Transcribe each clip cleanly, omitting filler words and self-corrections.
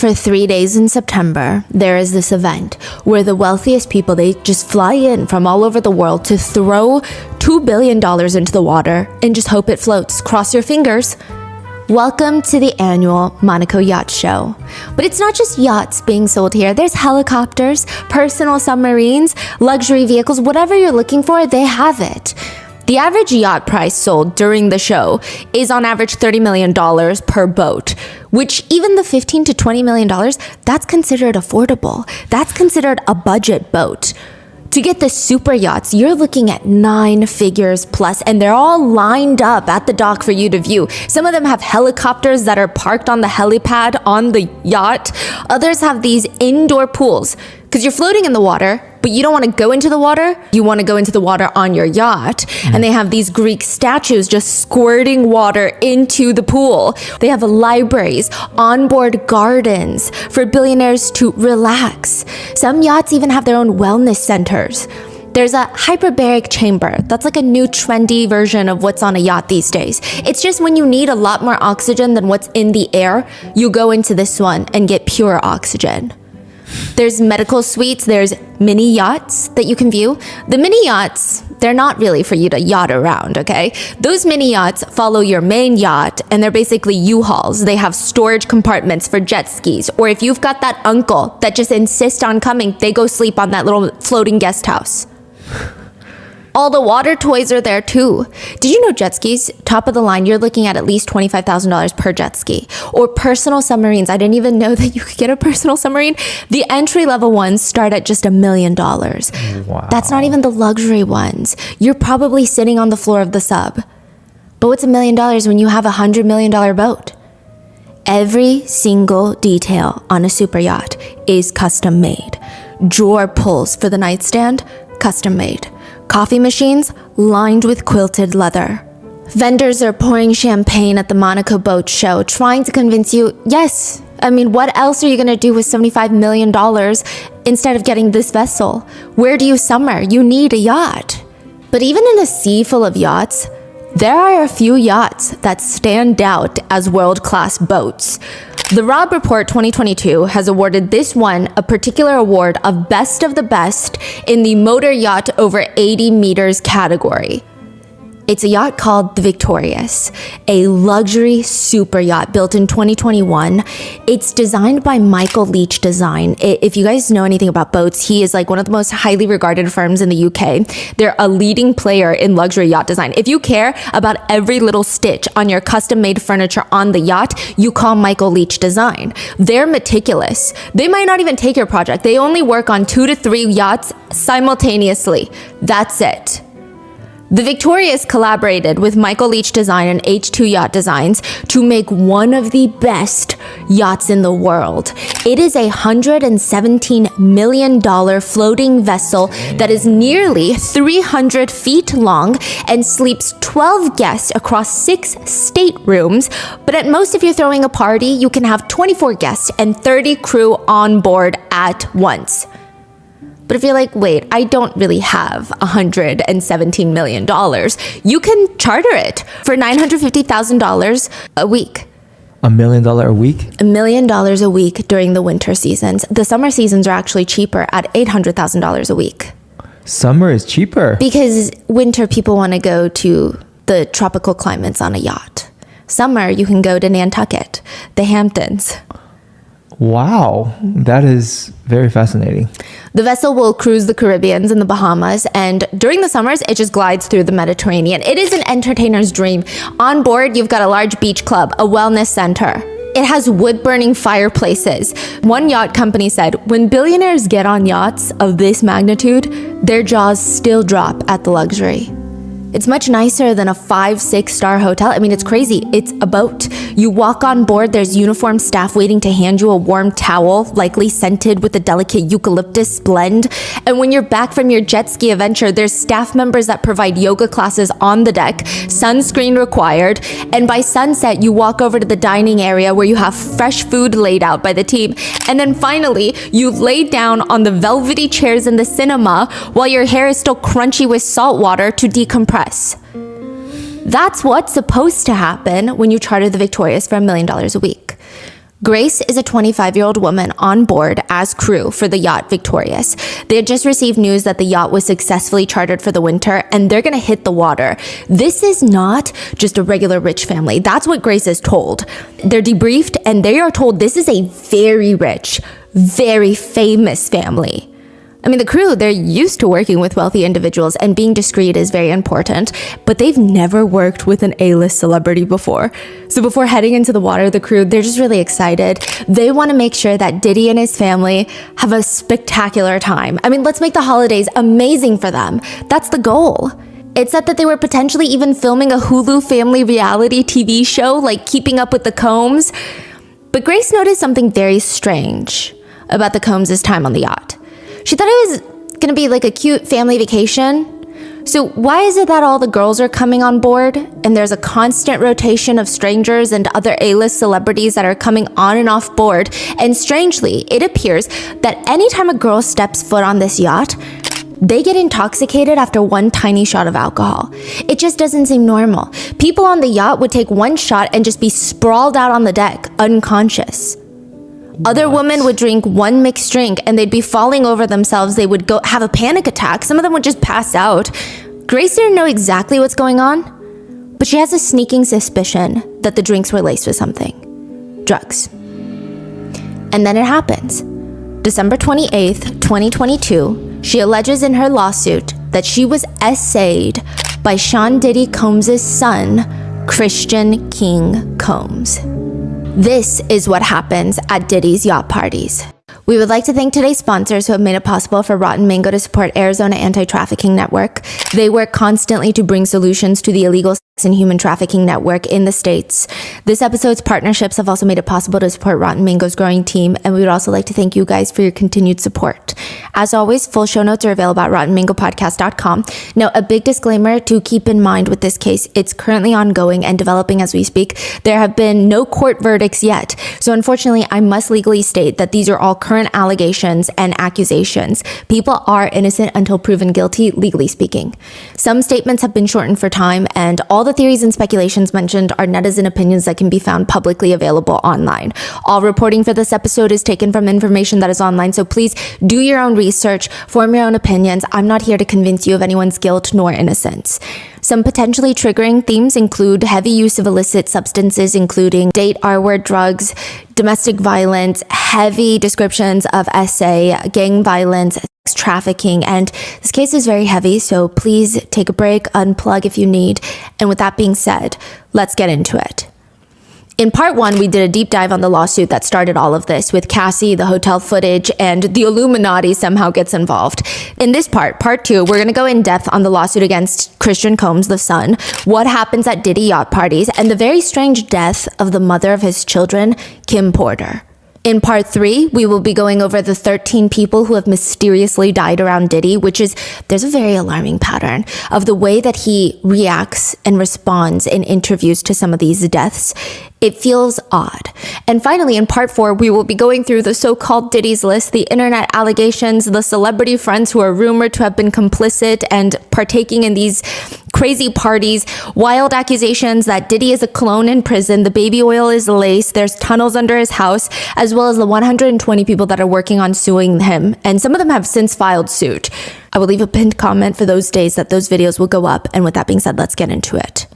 For 3 days in September, there is this event where the wealthiest people, they just fly in from all over the world to throw $2 billion into the water and just hope it floats. Cross your fingers. Welcome to the annual Monaco Yacht Show. But it's not just yachts being sold here. There's helicopters, personal submarines, luxury vehicles, whatever you're looking for, they have it. The average yacht price sold during the show is on average $30 million per boat, which even the $15 to $20 million, that's considered affordable. That's considered a budget boat. To get the super yachts, you're looking at 9 figures plus, and they're all lined up at the dock for you to view. Some of them have helicopters that are parked on the helipad on the yacht. Others have these indoor pools, because you're floating in the water, but you don't want to go into the water. You want to go into the water on your yacht. And they have these Greek statues just squirting water into the pool. They have libraries, onboard gardens for billionaires to relax. Some yachts even have their own wellness centers. There's a hyperbaric chamber. That's like a new trendy version of what's on a yacht these days. It's just when you need a lot more oxygen than what's in the air, you go into this one and get pure oxygen. There's medical suites, there's mini yachts that you can view. The mini yachts, they're not really for you to yacht around, okay? Those mini yachts follow your main yacht, and they're basically U-Hauls. They have storage compartments for jet skis, or if you've got that uncle that just insists on coming, they go sleep on that little floating guest house. All the water toys are there too. Did you know jet skis, top of the line, you're looking at least $25,000 per jet ski. Or personal submarines. I didn't even know that you could get a personal submarine. The entry level ones start at just $1 million. Wow. That's not even the luxury ones. You're probably sitting on the floor of the sub. But what's $1 million when you have a $100 million boat? Every single detail on a super yacht is custom made. Drawer pulls for the nightstand, custom made. Coffee machines lined with quilted leather. Vendors are pouring champagne at the Monaco Boat Show, trying to convince you, yes, I mean, what else are you going to do with $75 million instead of getting this vessel? Where do you summer? You need a yacht. But even in a sea full of yachts, there are a few yachts that stand out as world-class boats. The Robb Report 2022 has awarded this one a particular award of Best of the Best in the Motor Yacht over 80 meters category. It's a yacht called the Victorious, a luxury super yacht built in 2021. It's designed by Michael Leach Design. If you guys know anything about boats, he is like one of the most highly regarded firms in the UK. They're a leading player in luxury yacht design. If you care about every little stitch on your custom-made furniture on the yacht, you call Michael Leach Design. They're meticulous. They might not even take your project. They only work on 2 to 3 yachts simultaneously. That's it. The Victorious collaborated with Michael Leach Design and H2 Yacht Designs to make one of the best yachts in the world. It is a $117 million floating vessel that is nearly 300 feet long and sleeps 12 guests across 6 staterooms. But at most, if you're throwing a party, you can have 24 guests and 30 crew on board at once. But if you're like, wait, I don't really have $117 million, you can charter it for $950,000 a week. $1 million a week? $1 million a week during the winter seasons. The summer seasons are actually cheaper at $800,000 a week. Summer is cheaper. Because winter, people want to go to the tropical climates on a yacht. Summer, you can go to Nantucket, the Hamptons. Wow, that is very fascinating. The vessel will cruise the Caribbeans and the Bahamas, and during the summers, it just glides through the Mediterranean. It is an entertainer's dream. On board, you've got a large beach club, a wellness center. It has wood-burning fireplaces. One yacht company said, when billionaires get on yachts of this magnitude, their jaws still drop at the luxury. It's much nicer than a 5-6-star hotel. I mean, it's crazy. It's a boat. You walk on board, there's uniformed staff waiting to hand you a warm towel, likely scented with a delicate eucalyptus blend. And when you're back from your jet ski adventure, there's staff members that provide yoga classes on the deck, sunscreen required. And by sunset, you walk over to the dining area where you have fresh food laid out by the team. And then finally, you lay down on the velvety chairs in the cinema while your hair is still crunchy with salt water to decompress. That's what's supposed to happen when you charter the Victorious for $1 million a week. Grace is a 25-year-old woman on board as crew for the yacht Victorious. They had just received news that the yacht was successfully chartered for the winter and they're gonna hit the water. This is not just a regular rich family. That's what Grace is told. They're debriefed and they are told this is a very rich, very famous family. I mean, the crew, they're used to working with wealthy individuals and being discreet is very important, but they've never worked with an A-list celebrity before. So before heading into the water, the crew, they're just really excited. They want to make sure that Diddy and his family have a spectacular time. I mean, let's make the holidays amazing for them. That's the goal. It's said that they were potentially even filming a Hulu family reality TV show, like Keeping Up with the Combs. But Grace noticed something very strange about the Combs' time on the yacht. She thought it was gonna be like a cute family vacation. So why is it that all the girls are coming on board and there's a constant rotation of strangers and other A-list celebrities that are coming on and off board? And strangely, it appears that anytime a girl steps foot on this yacht, they get intoxicated after one tiny shot of alcohol. It just doesn't seem normal. People on the yacht would take one shot and just be sprawled out on the deck, unconscious. Other women would drink one mixed drink and they'd be falling over themselves. They would go have a panic attack. Some of them would just pass out. Grace didn't know exactly what's going on, but she has a sneaking suspicion that the drinks were laced with something. Drugs. And then it happens. December 28th, 2022, she alleges in her lawsuit that she was essayed by Sean Diddy Combs' son, Christian King Combs. This is what happens at Diddy's yacht parties. We would like to thank today's sponsors who have made it possible for Rotten Mango to support Arizona Anti-Trafficking Network. They work constantly to bring solutions to the illegal sex and human trafficking network in the States. This episode's partnerships have also made it possible to support Rotten Mango's growing team, and we would also like to thank you guys for your continued support. As always, full show notes are available at rottenmangopodcast.com. Now, a big disclaimer to keep in mind with this case, it's currently ongoing and developing as we speak. There have been no court verdicts yet, so unfortunately, I must legally state that these are all current allegations and accusations. People are innocent until proven guilty, legally speaking. Some statements have been shortened for time, and all the theories and speculations mentioned are netizen opinions that can be found publicly available online. All reporting for this episode is taken from information that is online, so please do your own research, form your own opinions. I'm not here to convince you of anyone's guilt nor innocence. Some potentially triggering themes include heavy use of illicit substances, including date, R-word drugs, domestic violence, heavy descriptions of SA, gang violence, sex trafficking, and this case is very heavy, so please take a break, unplug if you need. And with that being said, let's get into it. In part one, we did a deep dive on the lawsuit that started all of this with Cassie, the hotel footage, and the Illuminati somehow gets involved. In this part two, we're going to go in depth on the lawsuit against Christian Combs, the son, what happens at Diddy yacht parties, and the very strange death of the mother of his children, Kim Porter. In part 3, we will be going over the 13 people who have mysteriously died around Diddy, there's a very alarming pattern of the way that he reacts and responds in interviews to some of these deaths. It feels odd. And finally, in part 4, we will be going through the so-called Diddy's list, the internet allegations, the celebrity friends who are rumored to have been complicit and partaking in these crazy parties, wild accusations that Diddy is a clone in prison, the baby oil is laced, there's tunnels under his house, as well as the 120 people that are working on suing him. And some of them have since filed suit. I will leave a pinned comment for those days that those videos will go up. And with that being said, let's get into it.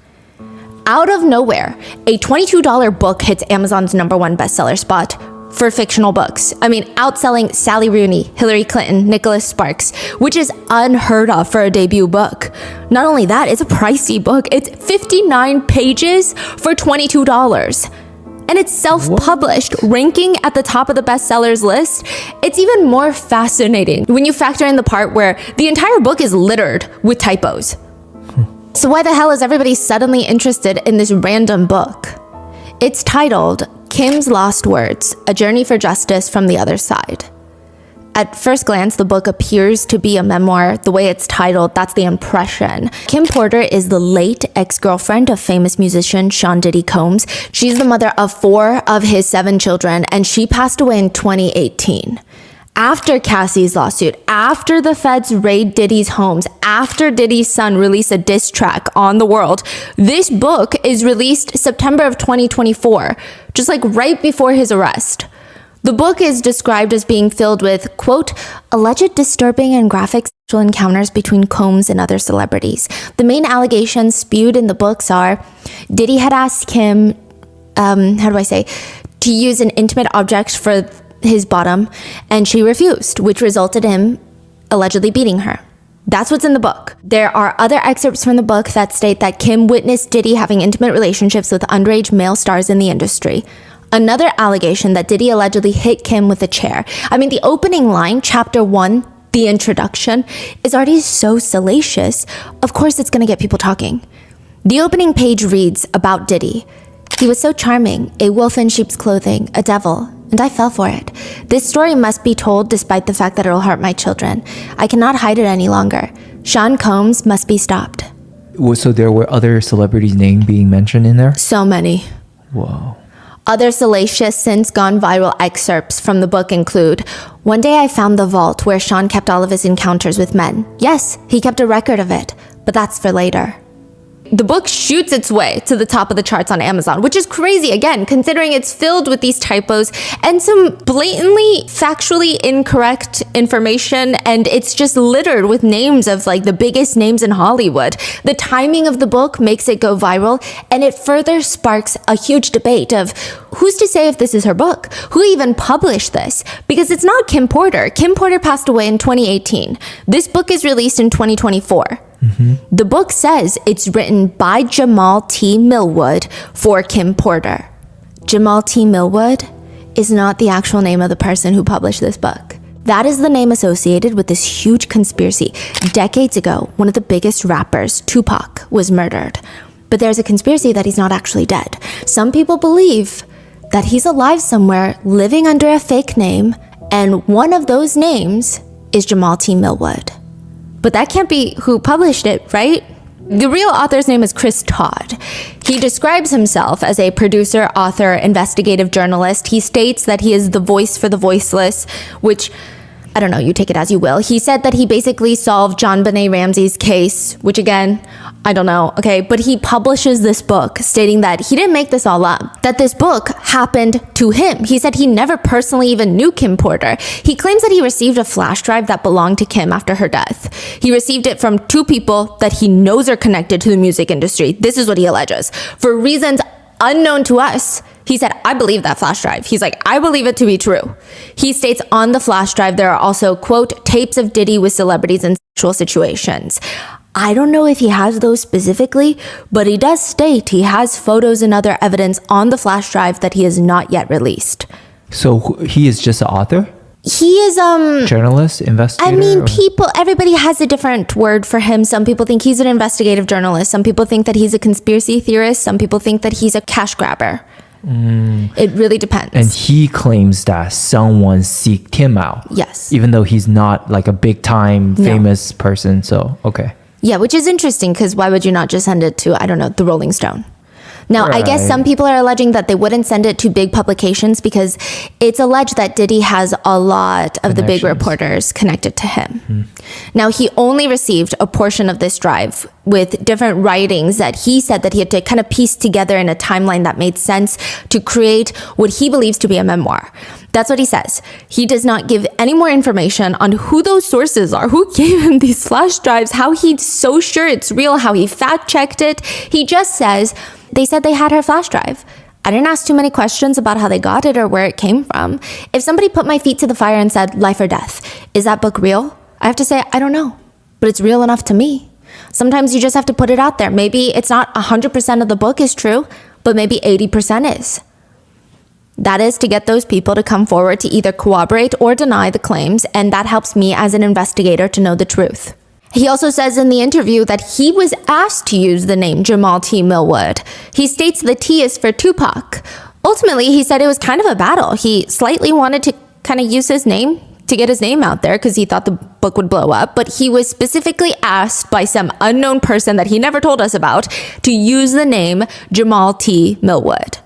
Out of nowhere, a $22 book hits Amazon's #1 bestseller spot for fictional books. I mean, outselling Sally Rooney, Hillary Clinton, Nicholas Sparks, which is unheard of for a debut book. Not only that, it's a pricey book. It's 59 pages for $22. And it's self-published, ranking at the top of the bestsellers list. It's even more fascinating when you factor in the part where the entire book is littered with typos. So why the hell is everybody suddenly interested in this random book? It's titled Kim's Lost Words, A Journey for Justice from the Other Side. At first glance, the book appears to be a memoir. The way it's titled, that's the impression. Kim Porter is the late ex-girlfriend of famous musician Sean Diddy Combs. She's the mother of 4 of his 7 children, and she passed away in 2018. After Cassie's lawsuit, after the feds raid Diddy's homes, after Diddy's son released a diss track on the world, this book is released September of 2024, just like right before his arrest. The book is described as being filled with, quote, alleged disturbing and graphic sexual encounters between Combs and other celebrities. The main allegations spewed in the books are Diddy had asked Kim, to use an intimate object for his bottom, and she refused, which resulted in him allegedly beating her. That's what's in the book. There are other excerpts from the book that state that Kim witnessed Diddy having intimate relationships with underage male stars in the industry. Another allegation that Diddy allegedly hit Kim with a chair. I mean, the opening line, chapter 1, the introduction, is already so salacious. Of course, it's going to get people talking. The opening page reads about Diddy. He was so charming, a wolf in sheep's clothing, a devil, and I fell for it. This story must be told despite the fact that it'll hurt my children. I cannot hide it any longer. Sean Combs must be stopped. So there were other celebrities' names being mentioned in there? So many. Whoa. Other salacious, since gone viral excerpts from the book include, one day I found the vault where Sean kept all of his encounters with men. Yes, he kept a record of it, but that's for later. The book shoots its way to the top of the charts on Amazon, which is crazy, again, considering it's filled with these typos and some blatantly factually incorrect information, and it's just littered with names of like the biggest names in Hollywood. The timing of the book makes it go viral, and it further sparks a huge debate of who's to say if this is her book? Who even published this? Because it's not Kim Porter. Kim Porter passed away in 2018. This book is released in 2024. The book says it's written by Jamal T. Millwood for Kim Porter. Jamal T. Millwood is not the actual name of the person who published this book. That is the name associated with this huge conspiracy. Decades ago, one of the biggest rappers, Tupac, was murdered. But there's a conspiracy that he's not actually dead. Some people believe that he's alive somewhere, living under a fake name, and one of those names is Jamal T. Millwood. But that can't be who published it, right? The real author's name is Chris Todd. He describes himself as a producer, author, investigative journalist. He states that he is the voice for the voiceless, which, I don't know, you take it as you will. He said that he basically solved John Benet Ramsey's case, which again, I don't know, okay? But he publishes this book stating that he didn't make this all up, that this book happened to him. He said he never personally even knew Kim Porter. He claims that he received a flash drive that belonged to Kim after her death. He received it from two people that he knows are connected to the music industry. This is what he alleges. For reasons unknown to us, he said, I believe that flash drive. He's like, I believe it to be true. He states on the flash drive, there are also, quote, tapes of Diddy with celebrities in sexual situations. I don't know if he has those specifically, but he does state he has photos and other evidence on the flash drive that he has not yet released. So he is just an author? He is, journalist, investigator? I mean, everybody has a different word for him. Some people think he's an investigative journalist. Some people think that he's a conspiracy theorist. Some people think that he's a cash grabber. It really depends. And he claims that someone seeked him out. Yes. Even though he's not like a big time famous person. So, okay. Yeah, which is interesting because why would you not just send it to, I don't know, the Rolling Stone? Now, I guess some people are alleging that they wouldn't send it to big publications because it's alleged that Diddy has a lot of the big reporters connected to him. Now, he only received a portion of this drive with different writings that he said that he had to kind of piece together in a timeline that made sense to create what he believes to be a memoir. That's what he says. He does not give any more information on who those sources are, who gave him these flash drives, how he's so sure it's real, how he fact-checked it. He just says, they said they had her flash drive. I didn't ask too many questions about how they got it or where it came from. If somebody put my feet to the fire and said, life or death, is that book real? I have to say, I don't know, but it's real enough to me. Sometimes you just have to put it out there. Maybe it's not 100% of the book is true, but maybe 80% is. That is to get those people to come forward to either corroborate or deny the claims, and that helps me as an investigator to know the truth. He also says in the interview that he was asked to use the name Jamal T. Millwood. He states the T is for Tupac. Ultimately, he said it was kind of a battle. He slightly wanted to kind of use his name to get his name out there because he thought the book would blow up, but he was specifically asked by some unknown person that he never told us about to use the name Jamal T. Millwood.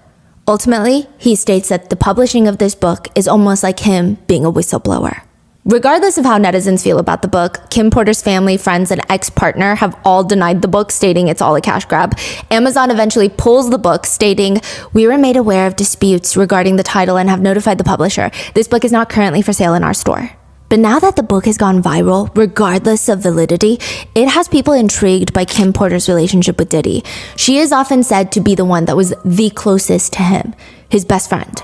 Ultimately, he states that the publishing of this book is almost like him being a whistleblower. Regardless of how netizens feel about the book, Kim Porter's family, friends, and ex-partner have all denied the book, stating it's all a cash grab. Amazon eventually pulls the book, stating, "We were made aware of disputes regarding the title and have notified the publisher. This book is not currently for sale in our store." But now that the book has gone viral, regardless of validity, it has people intrigued by Kim Porter's relationship with Diddy. She is often said to be the one that was the closest to him, his best friend.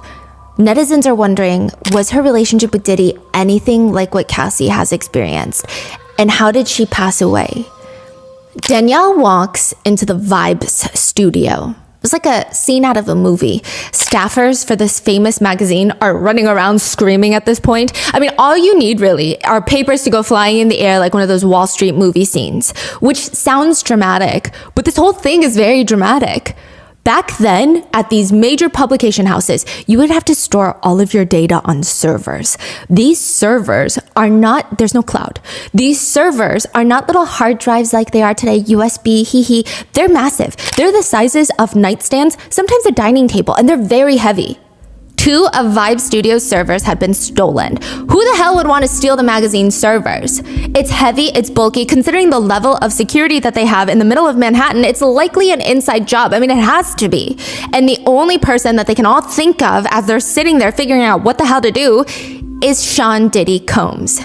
Netizens are wondering, was her relationship with Diddy anything like what Cassie has experienced? And how did she pass away? Danielle walks into the Vibes studio. It's like a scene out of a movie. Staffers for this famous magazine are running around screaming at this point. I mean, all you need really are papers to go flying in the air like one of those Wall Street movie scenes, which sounds dramatic, but this whole thing is very dramatic. Back then, at these major publication houses, you would have to store all of your data on servers. These servers are not, there's no cloud. These servers are not little hard drives like they are today, USB, They're massive. They're the sizes of nightstands, sometimes a dining table, and they're very heavy. 2 of Vibe Studios' servers had been stolen. Who the hell would want to steal the magazine's servers? It's heavy, it's bulky. Considering the level of security that they have in the middle of Manhattan, it's likely an inside job. I mean, it has to be. And the only person that they can all think of as they're sitting there figuring out what the hell to do is Sean Diddy Combs.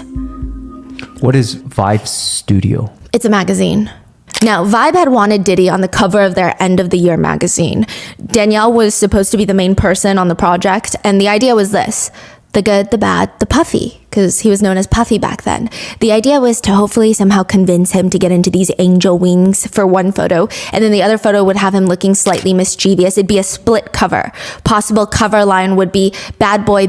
What is Vibe Studio? It's a magazine. Now, Vibe had wanted Diddy on the cover of their end of the year magazine. Danielle was supposed to be the main person on the project, and the idea was this: the good, the bad, the Puffy, because he was known as Puffy back then. The idea was to hopefully somehow convince him to get into these angel wings for one photo, and then the other photo would have him looking slightly mischievous. It'd be a split cover. Possible cover line would be, bad boy,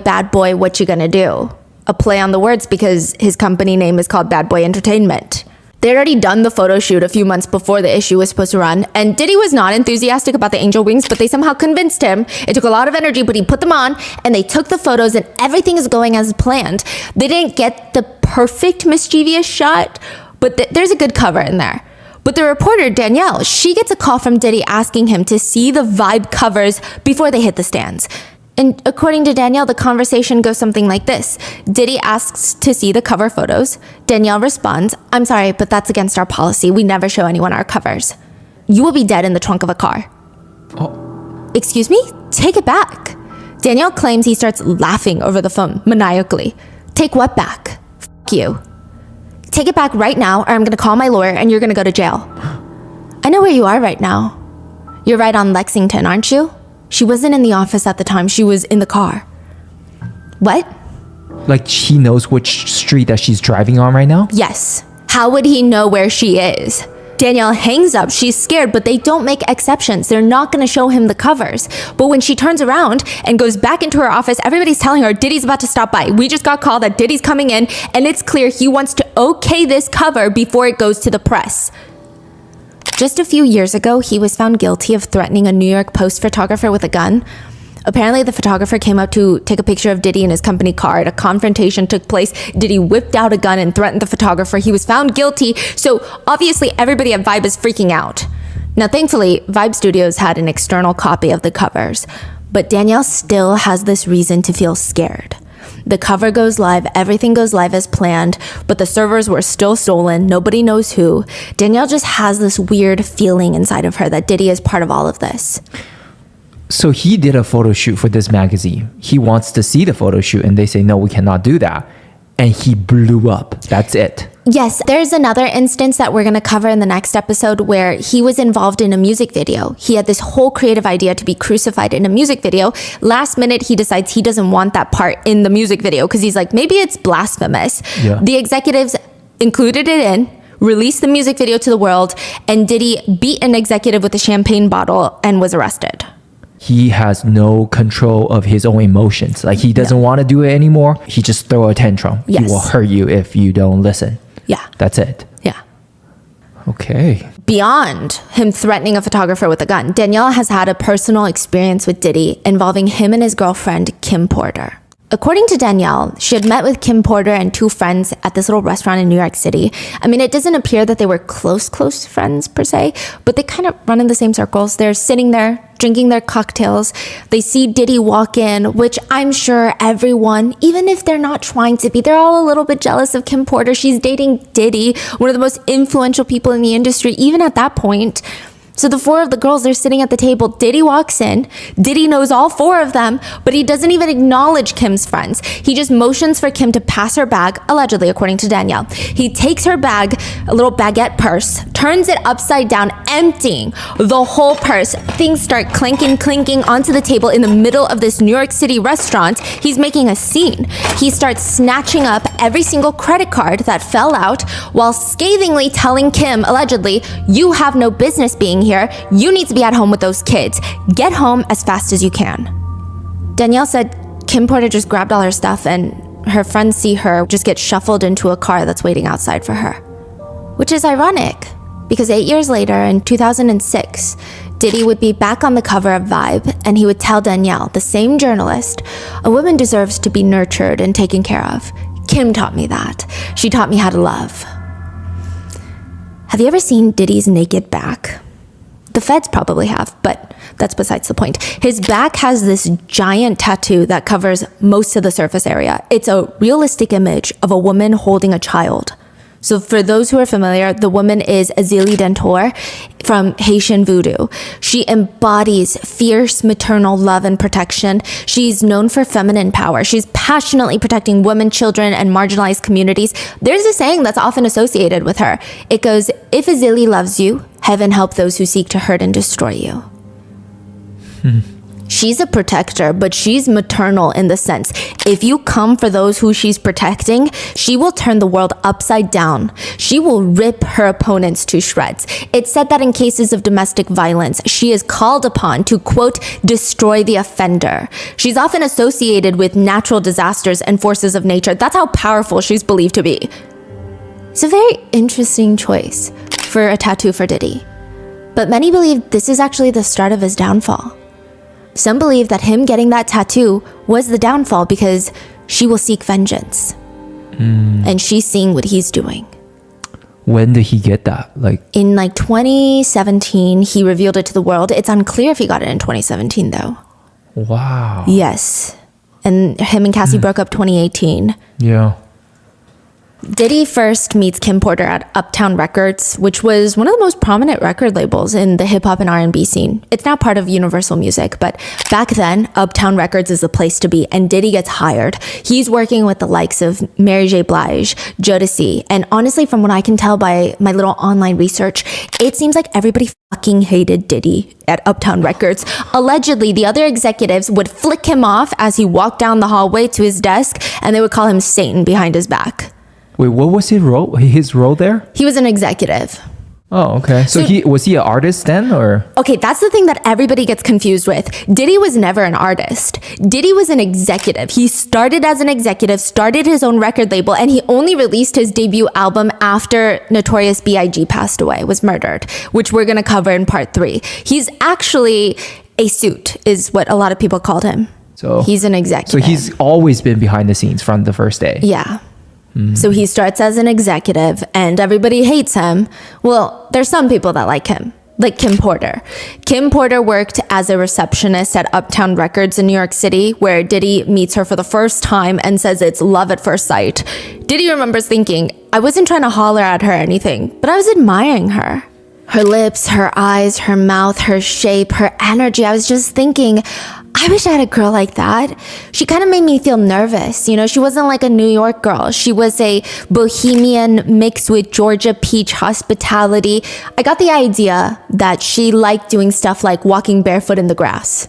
what you gonna do? A play on the words because his company name is called Bad Boy Entertainment. They'd already done the photo shoot a few months before the issue was supposed to run, and Diddy was not enthusiastic about the angel wings, but they somehow convinced him. It took a lot of energy, but he put them on, and they took the photos, and everything is going as planned. They didn't get the perfect mischievous shot, but there's a good cover in there. But the reporter, Danielle, she gets a call from Diddy asking him to see the Vibe covers before they hit the stands. And according to Danielle, the conversation goes something like this. Diddy asks to see the cover photos. Danielle responds, "I'm sorry, but that's against our policy. We never show anyone our covers. You will be dead in the trunk of a car." Oh. Excuse me? Take it back. Danielle claims he starts laughing over the phone maniacally. Take what back? F you. Take it back right now, or I'm gonna call my lawyer and you're gonna go to jail. I know where you are right now. You're right on Lexington, aren't you? She wasn't in the office at the time. She was in the car. What? Like he knows which street that she's driving on right now? Yes. How would he know where she is? Danielle hangs up. She's scared, but they don't make exceptions. They're not going to show him the covers. But when she turns around and goes back into her office, everybody's telling her Diddy's about to stop by. We just got called that Diddy's coming in, and it's clear he wants to okay this cover before it goes to the press. Just a few years ago, he was found guilty of threatening a New York Post photographer with a gun. Apparently, the photographer came out to take a picture of Diddy in his company car. A confrontation took place. Diddy whipped out a gun and threatened the photographer. He was found guilty, so obviously everybody at Vibe is freaking out. Now, thankfully, Vibe Studios had an external copy of the covers, but Danielle still has this reason to feel scared. The cover goes live, everything goes live as planned, but the servers were still stolen, nobody knows who. Danielle just has this weird feeling inside of her that Diddy is part of all of this. So he did a photo shoot for this magazine. He wants to see the photo shoot and they say, no, we cannot do that. And he blew up. That's it. Yes, there's another instance that we're going to cover in the next episode where he was involved in a music video. He had this whole creative idea to be crucified in a music video. Last minute, he decides he doesn't want that part in the music video because he's like, maybe it's blasphemous. Yeah. The executives included it in, released the music video to the world, and Diddy beat an executive with a champagne bottle and was arrested. He has no control of his own emotions. Like he doesn't want to do it anymore. He just throw a tantrum. Yes. He will hurt you if you don't listen. Yeah. That's it. Yeah. Okay. Beyond him threatening a photographer with a gun, Danielle has had a personal experience with Diddy involving him and his girlfriend, Kim Porter. According to Danielle, she had met with Kim Porter and 2 friends at this little restaurant in New York City. I mean, it doesn't appear that they were close friends per se, but they kind of run in the same circles. They're sitting there drinking their cocktails. They see Diddy walk in, which I'm sure everyone, even if they're not trying to be, they're all a little bit jealous of Kim Porter. She's dating Diddy, one of the most influential people in the industry, even at that point. So the four of the girls, they're sitting at the table. Diddy walks in. Diddy knows all four of them, but he doesn't even acknowledge Kim's friends. He just motions for Kim to pass her bag, allegedly, according to Danielle. He takes her bag, a little baguette purse, turns it upside down, emptying the whole purse. Things start clinking onto the table in the middle of this New York City restaurant. He's making a scene. He starts snatching up every single credit card that fell out while scathingly telling Kim, allegedly, you have no business being here. You need to be at home with those kids. Get home as fast as you can. Danielle said Kim Porter just grabbed all her stuff and her friends see her just get shuffled into a car that's waiting outside for her. Which is ironic because 8 years later, in 2006, Diddy would be back on the cover of Vibe and he would tell Danielle, the same journalist, a woman deserves to be nurtured and taken care of. Kim taught me that. She taught me how to love. Have you ever seen Diddy's naked back? The feds probably have, but that's besides the point. His back has this giant tattoo that covers most of the surface area. It's a realistic image of a woman holding a child. So for those who are familiar, the woman is Azili Dentor from Haitian voodoo. She embodies fierce maternal love and protection. She's known for feminine power. She's passionately protecting women, children, and marginalized communities. There's a saying that's often associated with her. It goes, if Azili loves you, heaven help those who seek to hurt and destroy you. She's a protector, but she's maternal in the sense, if you come for those who she's protecting, she will turn the world upside down. She will rip her opponents to shreds. It's said that in cases of domestic violence, she is called upon to, quote, destroy the offender. She's often associated with natural disasters and forces of nature. That's how powerful she's believed to be. It's a very interesting choice for a tattoo for Diddy. But many believe this is actually the start of his downfall. Some believe that him getting that tattoo was the downfall because she will seek vengeance. And she's seeing what he's doing. When did he get that? In 2017, he revealed it to the world. It's unclear if he got it in 2017 though. Wow. Yes. And him and Cassie broke up 2018. Yeah. Diddy first meets Kim Porter at Uptown Records, which was one of the most prominent record labels in the hip hop and R&B scene. It's now part of Universal Music, but back then, Uptown Records is the place to be, and Diddy gets hired. He's working with the likes of Mary J. Blige, Jodeci, and honestly, from what I can tell by my little online research, it seems like everybody fucking hated Diddy at Uptown Records. Allegedly, the other executives would flick him off as he walked down the hallway to his desk, and they would call him Satan behind his back. Wait, what was his role there? He was an executive. Oh, okay. So was he an artist then, or? Okay, that's the thing that everybody gets confused with. Diddy was never an artist. Diddy was an executive. He started as an executive, started his own record label, and he only released his debut album after Notorious B.I.G. passed away, was murdered, which we're gonna cover in part 3. He's actually a suit, is what a lot of people called him. So he's an executive. So he's always been behind the scenes from the first day. Yeah. So he starts as an executive and everybody hates him. Well, there's some people that like him, like Kim Porter. Kim Porter worked as a receptionist at Uptown Records in New York City, where Diddy meets her for the first time and says it's love at first sight. Diddy remembers thinking, I wasn't trying to holler at her or anything, but I was admiring her. Her lips, her eyes, her mouth, her shape, her energy. I was just thinking, I wish I had a girl like that. She kind of made me feel nervous. You know, she wasn't like a New York girl. She was a bohemian mixed with Georgia peach hospitality. I got the idea that she liked doing stuff like walking barefoot in the grass.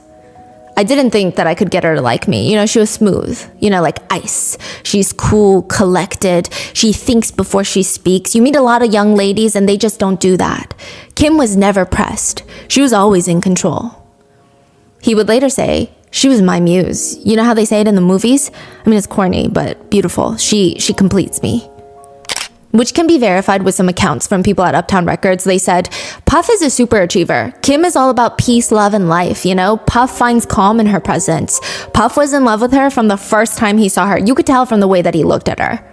I didn't think that I could get her to like me. You know, she was smooth, you know, like ice. She's cool, collected. She thinks before she speaks. You meet a lot of young ladies and they just don't do that. Kim was never pressed. She was always in control. He would later say, she was my muse. You know how they say it in the movies? I mean, it's corny, but beautiful. She completes me. Which can be verified with some accounts from people at Uptown Records. They said, Puff is a super achiever. Kim is all about peace, love, and life, you know? Puff finds calm in her presence. Puff was in love with her from the first time he saw her. You could tell from the way that he looked at her.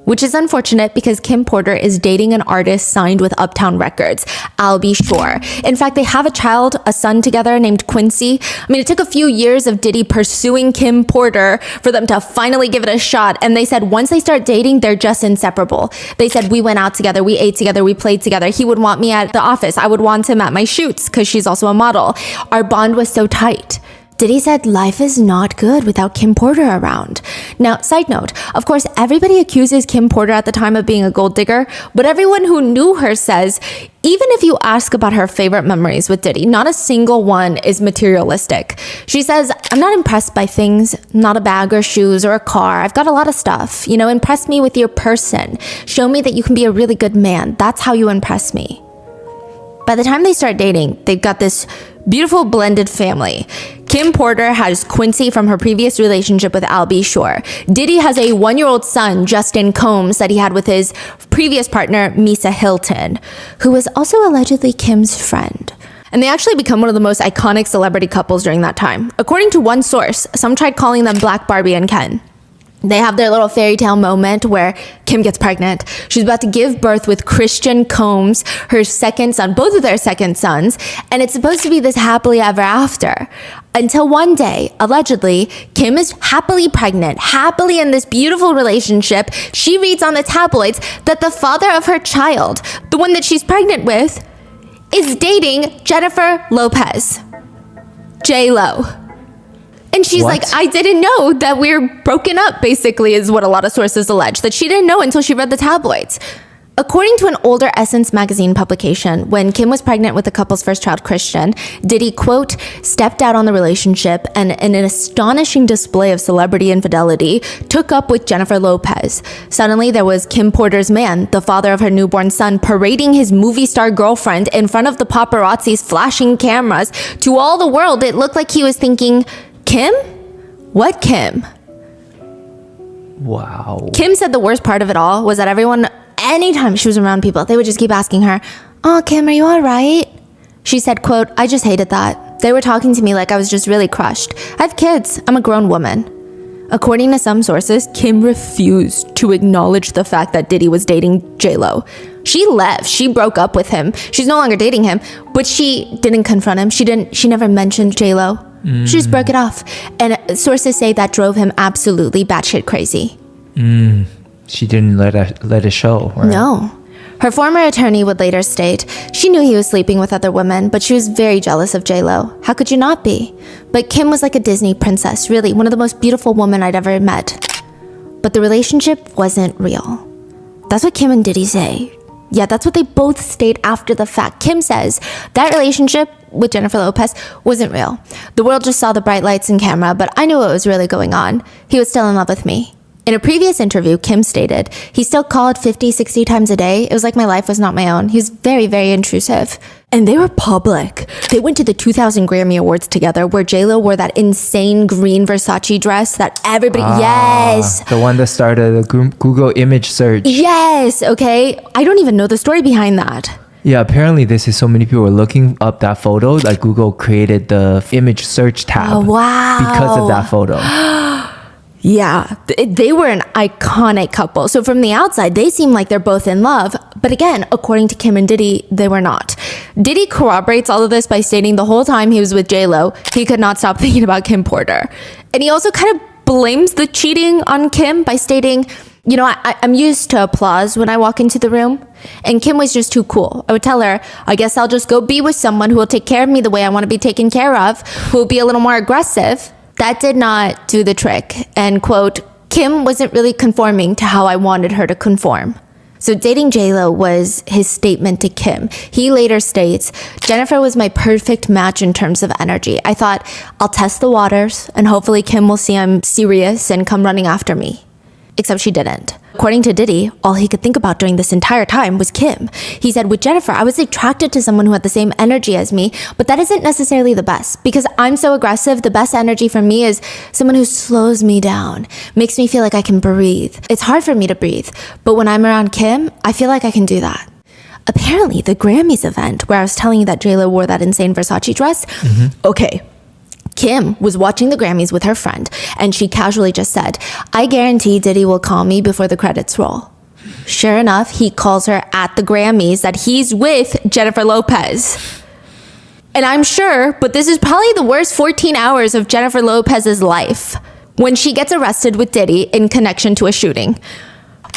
which is unfortunate because Kim Porter is dating an artist signed with Uptown Records, Albie Shore. In fact, they have a child, a son together named Quincy. I mean, it took a few years of Diddy pursuing Kim Porter for them to finally give it a shot. And they said once they start dating, they're just inseparable. They said we went out together, we ate together, we played together. He would want me at the office. I would want him at my shoots because she's also a model. Our bond was so tight. Diddy said life is not good without Kim Porter around. Now, side note, of course, everybody accuses Kim Porter at the time of being a gold digger, but everyone who knew her says, even if you ask about her favorite memories with Diddy, not a single one is materialistic. She says, I'm not impressed by things, not a bag or shoes or a car. I've got a lot of stuff. You know, impress me with your person. Show me that you can be a really good man. That's how you impress me. By the time they start dating, they've got this beautiful blended family. Kim Porter has Quincy from her previous relationship with Albie Shore. Diddy has a 1-year-old son, Justin Combs, that he had with his previous partner, Misa Hilton, who was also allegedly Kim's friend. And they actually become one of the most iconic celebrity couples during that time. According to one source, some tried calling them Black Barbie and Ken. They have their little fairy tale moment where Kim gets pregnant. She's about to give birth with Christian Combs, her second son, both of their second sons, and it's supposed to be this happily ever after. Until one day, allegedly, Kim is happily pregnant, happily in this beautiful relationship. She reads on the tabloids that the father of her child, the one that she's pregnant with, is dating Jennifer Lopez, J-Lo. And she's like, I didn't know that we're broken up, basically, is what a lot of sources allege. That she didn't know until she read the tabloids. According to an older Essence magazine publication, when Kim was pregnant with the couple's first child, Christian, Diddy, quote, stepped out on the relationship and in an astonishing display of celebrity infidelity, took up with Jennifer Lopez. Suddenly, there was Kim Porter's man, the father of her newborn son, parading his movie star girlfriend in front of the paparazzi's flashing cameras. To all the world, it looked like he was thinking, Kim? What Kim? Wow. Kim said the worst part of it all was that everyone, anytime she was around people, they would just keep asking her, oh, Kim, are you all right? She said, quote, I just hated that. They were talking to me like I was just really crushed. I have kids. I'm a grown woman. According to some sources, Kim refused to acknowledge the fact that Diddy was dating J-Lo. She left. She broke up with him. She's no longer dating him, but she didn't confront him. She never mentioned J-Lo. She just broke it off. And sources say that drove him absolutely batshit crazy. She didn't let it show. Right? No. Her former attorney would later state, she knew he was sleeping with other women, but she was very jealous of J-Lo. How could you not be? But Kim was like a Disney princess, really, one of the most beautiful women I'd ever met. But the relationship wasn't real. That's what Kim and Diddy say. Yeah, that's what they both state after the fact. Kim says that relationship with Jennifer Lopez wasn't real. The world just saw the bright lights and camera, but I knew what was really going on. He was still in love with me. In a previous interview, Kim stated, he still called 50, 60 times a day. It was like my life was not my own. He was very, very intrusive. And they were public. They went to the 2000 Grammy Awards together where J-Lo wore that insane green Versace dress that everybody, yes. The one that started a Google image search. Yes, okay. I don't even know the story behind that. Yeah, apparently they say so many people were looking up that photo, like Google created the image search tab. Oh, wow. Because of that photo. Yeah, they were an iconic couple. So from the outside, they seem like they're both in love. But again, according to Kim and Diddy, they were not. Diddy corroborates all of this by stating the whole time he was with J-Lo, he could not stop thinking about Kim Porter. And he also kind of blames the cheating on Kim by stating, you know, I'm used to applause when I walk into the room. And Kim was just too cool. I would tell her, I guess I'll just go be with someone who will take care of me the way I want to be taken care of, who will be a little more aggressive. That did not do the trick. And quote, Kim wasn't really conforming to how I wanted her to conform. So dating J-Lo was his statement to Kim. He later states, Jennifer was my perfect match in terms of energy. I thought, I'll test the waters and hopefully Kim will see I'm serious and come running after me. Except she didn't. According to Diddy, all he could think about during this entire time was Kim. He said, with Jennifer, I was attracted to someone who had the same energy as me, but that isn't necessarily the best. Because I'm so aggressive, the best energy for me is someone who slows me down, makes me feel like I can breathe. It's hard for me to breathe, but when I'm around Kim, I feel like I can do that. Apparently, the Grammys event, where I was telling you that J-Lo wore that insane Versace dress, okay, Kim was watching the Grammys with her friend, and she casually just said, "I guarantee Diddy will call me before the credits roll." Sure enough, he calls her at the Grammys that he's with Jennifer Lopez. And I'm sure, but this is probably the worst 14 hours of Jennifer Lopez's life, when she gets arrested with Diddy in connection to a shooting.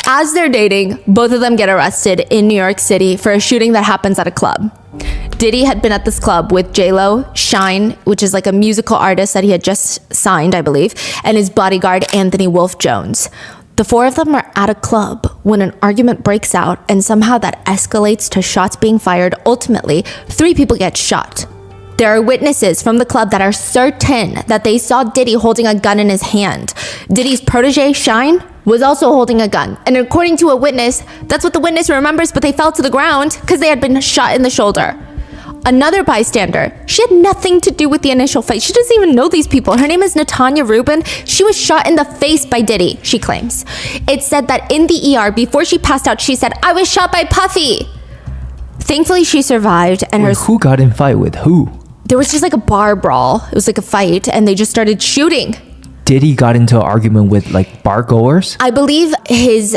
As they're dating, both of them get arrested in New York City for a shooting that happens at a club. Diddy had been at this club with J-Lo, Shine, which is like a musical artist that he had just signed, I believe, and his bodyguard, Anthony Wolf Jones. The four of them are at a club when an argument breaks out, and somehow that escalates to shots being fired. Ultimately, 3 people get shot. There are witnesses from the club that are certain that they saw Diddy holding a gun in his hand. Diddy's protege, Shine, was also holding a gun. And according to a witness, that's what the witness remembers, but they fell to the ground because they had been shot in the shoulder. Another bystander, she had nothing to do with the initial fight. She doesn't even know these people. Her name is Natanya Rubin. She was shot in the face by Diddy, she claims. It said that in the ER, before she passed out, she said, "I was shot by Puffy." Thankfully, she survived. And who got in fight with who? There was just like a bar brawl. It was like a fight, and they just started shooting. Diddy got into an argument with like bar goers? I believe his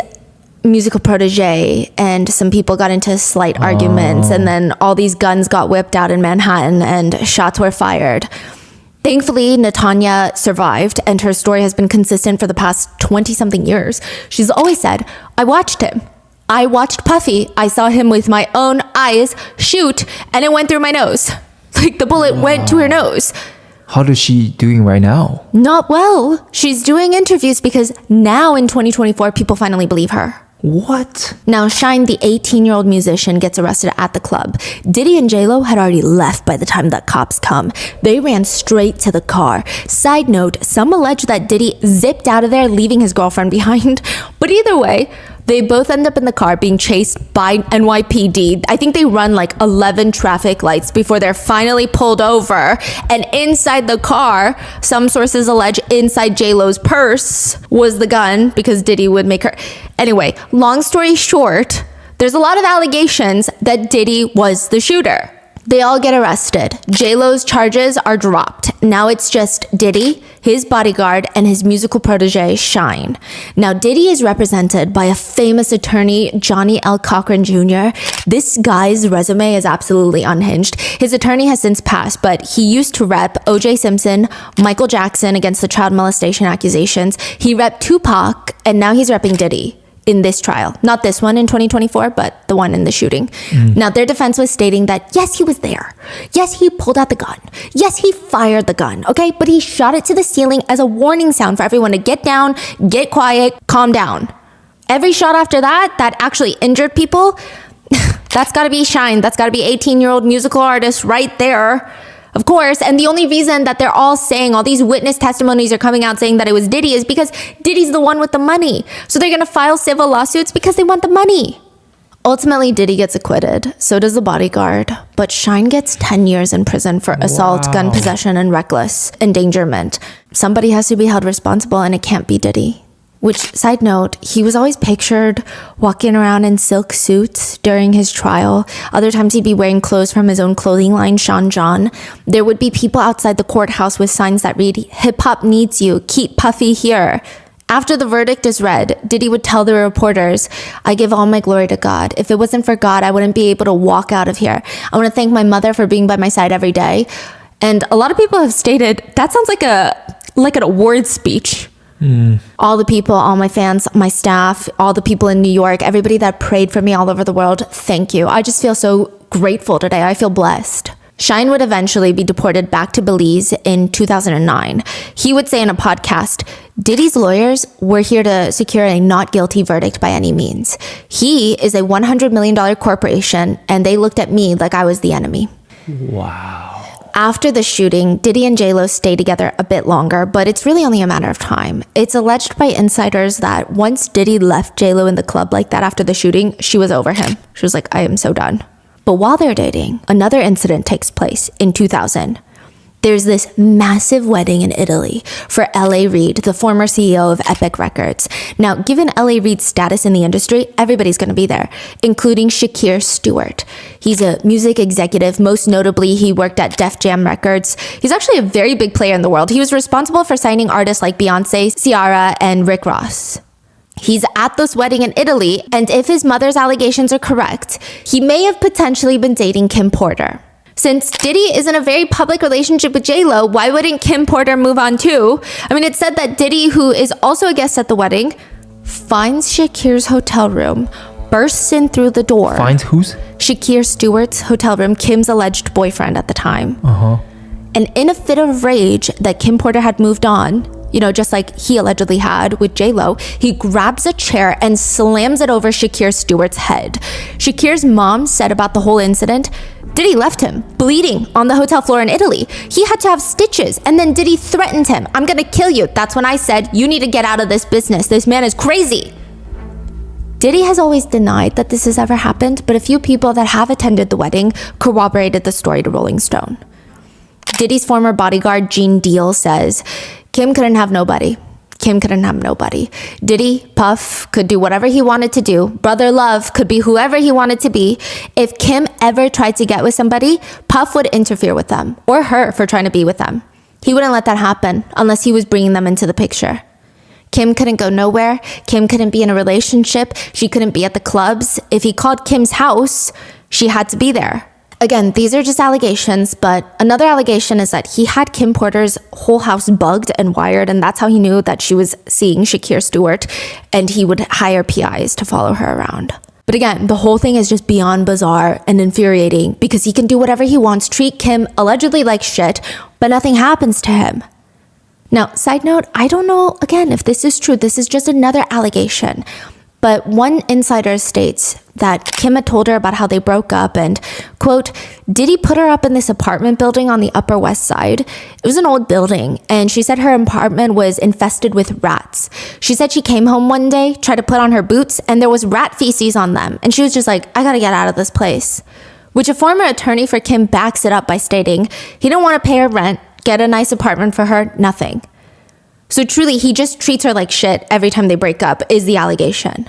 musical protege and some people got into slight arguments, and then all these guns got whipped out in Manhattan and shots were fired. Thankfully, Natanya survived, and her story has been consistent for the past 20-something years. She's always said, "I watched him. I watched Puffy. I saw him with my own eyes shoot, and it went through my nose." Like the bullet went to her nose. How is she doing right now? Not well. She's doing interviews because now in 2024, people finally believe her. What? Now, Shine, the 18-year-old musician, gets arrested at the club. Diddy and J-Lo had already left by the time that cops come. They ran straight to the car. Side note, some allege that Diddy zipped out of there, leaving his girlfriend behind. But either way, they both end up in the car being chased by NYPD. I think they run like 11 traffic lights before they're finally pulled over. And inside the car, some sources allege inside J-Lo's purse was the gun because Diddy would make her. Anyway, long story short, there's a lot of allegations that Diddy was the shooter. They all get arrested. J-Lo's charges are dropped. Now it's just Diddy, his bodyguard, and his musical protege, Shine. Now, Diddy is represented by a famous attorney, Johnny L. Cochran Jr. This guy's resume is absolutely unhinged. His attorney has since passed, but he used to rep O.J. Simpson, Michael Jackson against the child molestation accusations. He repped Tupac, and now he's repping Diddy in this trial. Not this one in 2024, but the one in the shooting. Now, their defense was stating that, yes, he was there. Yes, he pulled out the gun. Yes, he fired the gun, okay? But he shot it to the ceiling as a warning sound for everyone to get down, get quiet, calm down. Every shot after that, that actually injured people, that's gotta be Shine. That's gotta be 18-year-old musical artist right there. Of course, and the only reason that they're all saying, all these witness testimonies are coming out saying that it was Diddy is because Diddy's the one with the money. So they're gonna file civil lawsuits because they want the money. Ultimately, Diddy gets acquitted, so does the bodyguard, but Shine gets 10 years in prison for assault, gun possession, and reckless endangerment. Somebody has to be held responsible, and it can't be Diddy. Which, side note, he was always pictured walking around in silk suits during his trial. Other times he'd be wearing clothes from his own clothing line, Sean John. There would be people outside the courthouse with signs that read, "Hip hop needs you, keep Puffy here." After the verdict is read, Diddy would tell the reporters, "I give all my glory to God. If it wasn't for God, I wouldn't be able to walk out of here. I want to thank my mother for being by my side every day." And a lot of people have stated, that sounds like an award speech. All the people, all my fans, my staff, all the people in New York, everybody that prayed for me all over the world, thank you. I just feel so grateful today. I feel blessed. Shine would eventually be deported back to Belize in 2009. He would say in a podcast, Diddy's lawyers were here to secure a not guilty verdict by any means. He is a $100 million corporation, and they looked at me like I was the enemy. Wow. After the shooting, Diddy and J-Lo stay together a bit longer, but it's really only a matter of time. It's alleged by insiders that once Diddy left J-Lo in the club like that after the shooting, she was over him. She was like, "I am so done." But while they're dating, another incident takes place in 2000. There's this massive wedding in Italy for L.A. Reid, the former CEO of Epic Records. Now, given L.A. Reid's status in the industry, everybody's going to be there, including Shakir Stewart. He's a music executive. Most notably, he worked at Def Jam Records. He's actually a very big player in the world. He was responsible for signing artists like Beyonce, Ciara, and Rick Ross. He's at this wedding in Italy, and if his mother's allegations are correct, he may have potentially been dating Kim Porter. Since Diddy is in a very public relationship with J-Lo, why wouldn't Kim Porter move on too? I mean, it's said that Diddy, who is also a guest at the wedding, finds Shakir's hotel room, bursts in through the door. Finds whose? Shakir Stewart's hotel room, Kim's alleged boyfriend at the time. Uh-huh. And in a fit of rage that Kim Porter had moved on, you know, just like he allegedly had with J-Lo, he grabs a chair and slams it over Shakir Stewart's head. Shakir's mom said about the whole incident, Diddy left him bleeding on the hotel floor in Italy. He had to have stitches, and then Diddy threatened him. I'm gonna kill you. That's when I said, you need to get out of this business. This man is crazy. Diddy has always denied that this has ever happened, but a few people that have attended the wedding corroborated the story to Rolling Stone. Diddy's former bodyguard, Gene Deal, says, Kim couldn't have nobody. Kim couldn't have nobody. Diddy, Puff, could do whatever he wanted to do. Brother Love could be whoever he wanted to be. If Kim ever tried to get with somebody, Puff would interfere with them, or her for trying to be with them. He wouldn't let that happen unless he was bringing them into the picture. Kim couldn't go nowhere. Kim couldn't be in a relationship. She couldn't be at the clubs. If he called Kim's house, she had to be there. Again, these are just allegations, but another allegation is that he had Kim Porter's whole house bugged and wired, and that's how he knew that she was seeing Shakir Stewart, and he would hire PIs to follow her around. But again, the whole thing is just beyond bizarre and infuriating because he can do whatever he wants, treat Kim allegedly like shit, but nothing happens to him. Now, side note, I don't know, again, if this is true. This is just another allegation. But one insider states that Kim had told her about how they broke up and, quote, Diddy put her up in this apartment building on the Upper West Side. It was an old building, and she said her apartment was infested with rats. She said she came home one day, tried to put on her boots, and there was rat feces on them. And she was just like, I gotta get out of this place. Which a former attorney for Kim backs it up by stating he didn't want to pay her rent, get a nice apartment for her, nothing. So truly, he just treats her like shit every time they break up, is the allegation.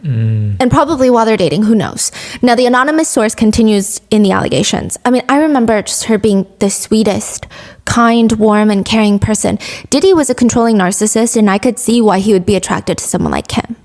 And probably while they're dating, who knows? Now, the anonymous source continues in the allegations. I mean, I remember just her being the sweetest, kind, warm, and caring person. Diddy was a controlling narcissist, and I could see why he would be attracted to someone like Kim.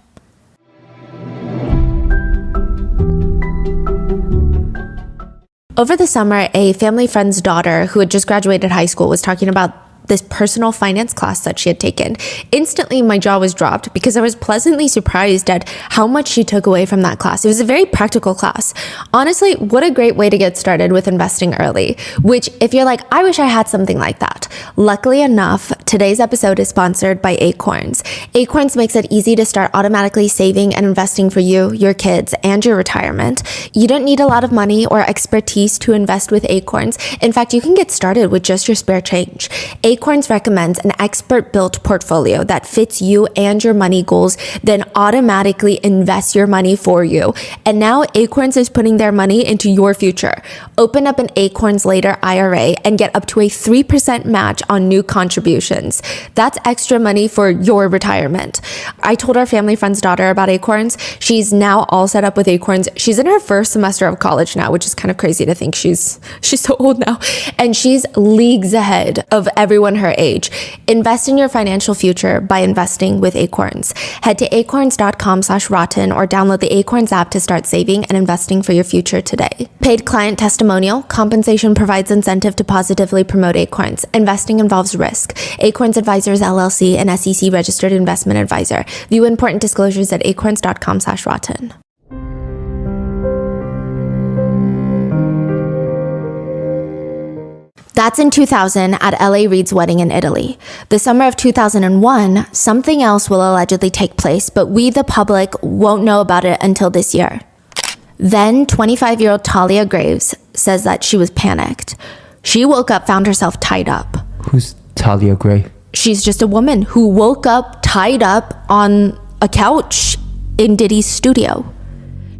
Over the summer, a family friend's daughter who had just graduated high school was talking about this personal finance class that she had taken. Instantly, my jaw was dropped because I was pleasantly surprised at how much she took away from that class. It was a very practical class. Honestly, what a great way to get started with investing early, which if you're like, I wish I had something like that. Luckily enough, today's episode is sponsored by Acorns. Acorns makes it easy to start automatically saving and investing for you, your kids, and your retirement. You don't need a lot of money or expertise to invest with Acorns. In fact, you can get started with just your spare change. Acorns recommends an expert-built portfolio that fits you and your money goals, then automatically invests your money for you. And now Acorns is putting their money into your future. Open up an Acorns Later IRA and get up to a 3% match on new contributions. That's extra money for your retirement. I told our family friend's daughter about Acorns. She's now all set up with Acorns. She's in her first semester of college now, which is kind of crazy to think she's so old now. And she's leagues ahead of everyone her age. Invest in your financial future by investing with Acorns. Head to acorns.com/rotten or download the Acorns app to start saving and investing for your future today. Paid client testimonial. Compensation provides incentive to positively promote Acorns. Investing involves risk. Acorns Advisors LLC, an SEC registered investment advisor. View important disclosures at acorns.com/rotten. That's in 2000 at L.A. Reid's wedding in Italy. The summer of 2001, something else will allegedly take place, but we, the public, won't know about it until this year. Then 25-year-old Talia Graves says that she was panicked. She woke up, found herself tied up. Who's Talia Gray? She's just a woman who woke up tied up on a couch in Diddy's studio.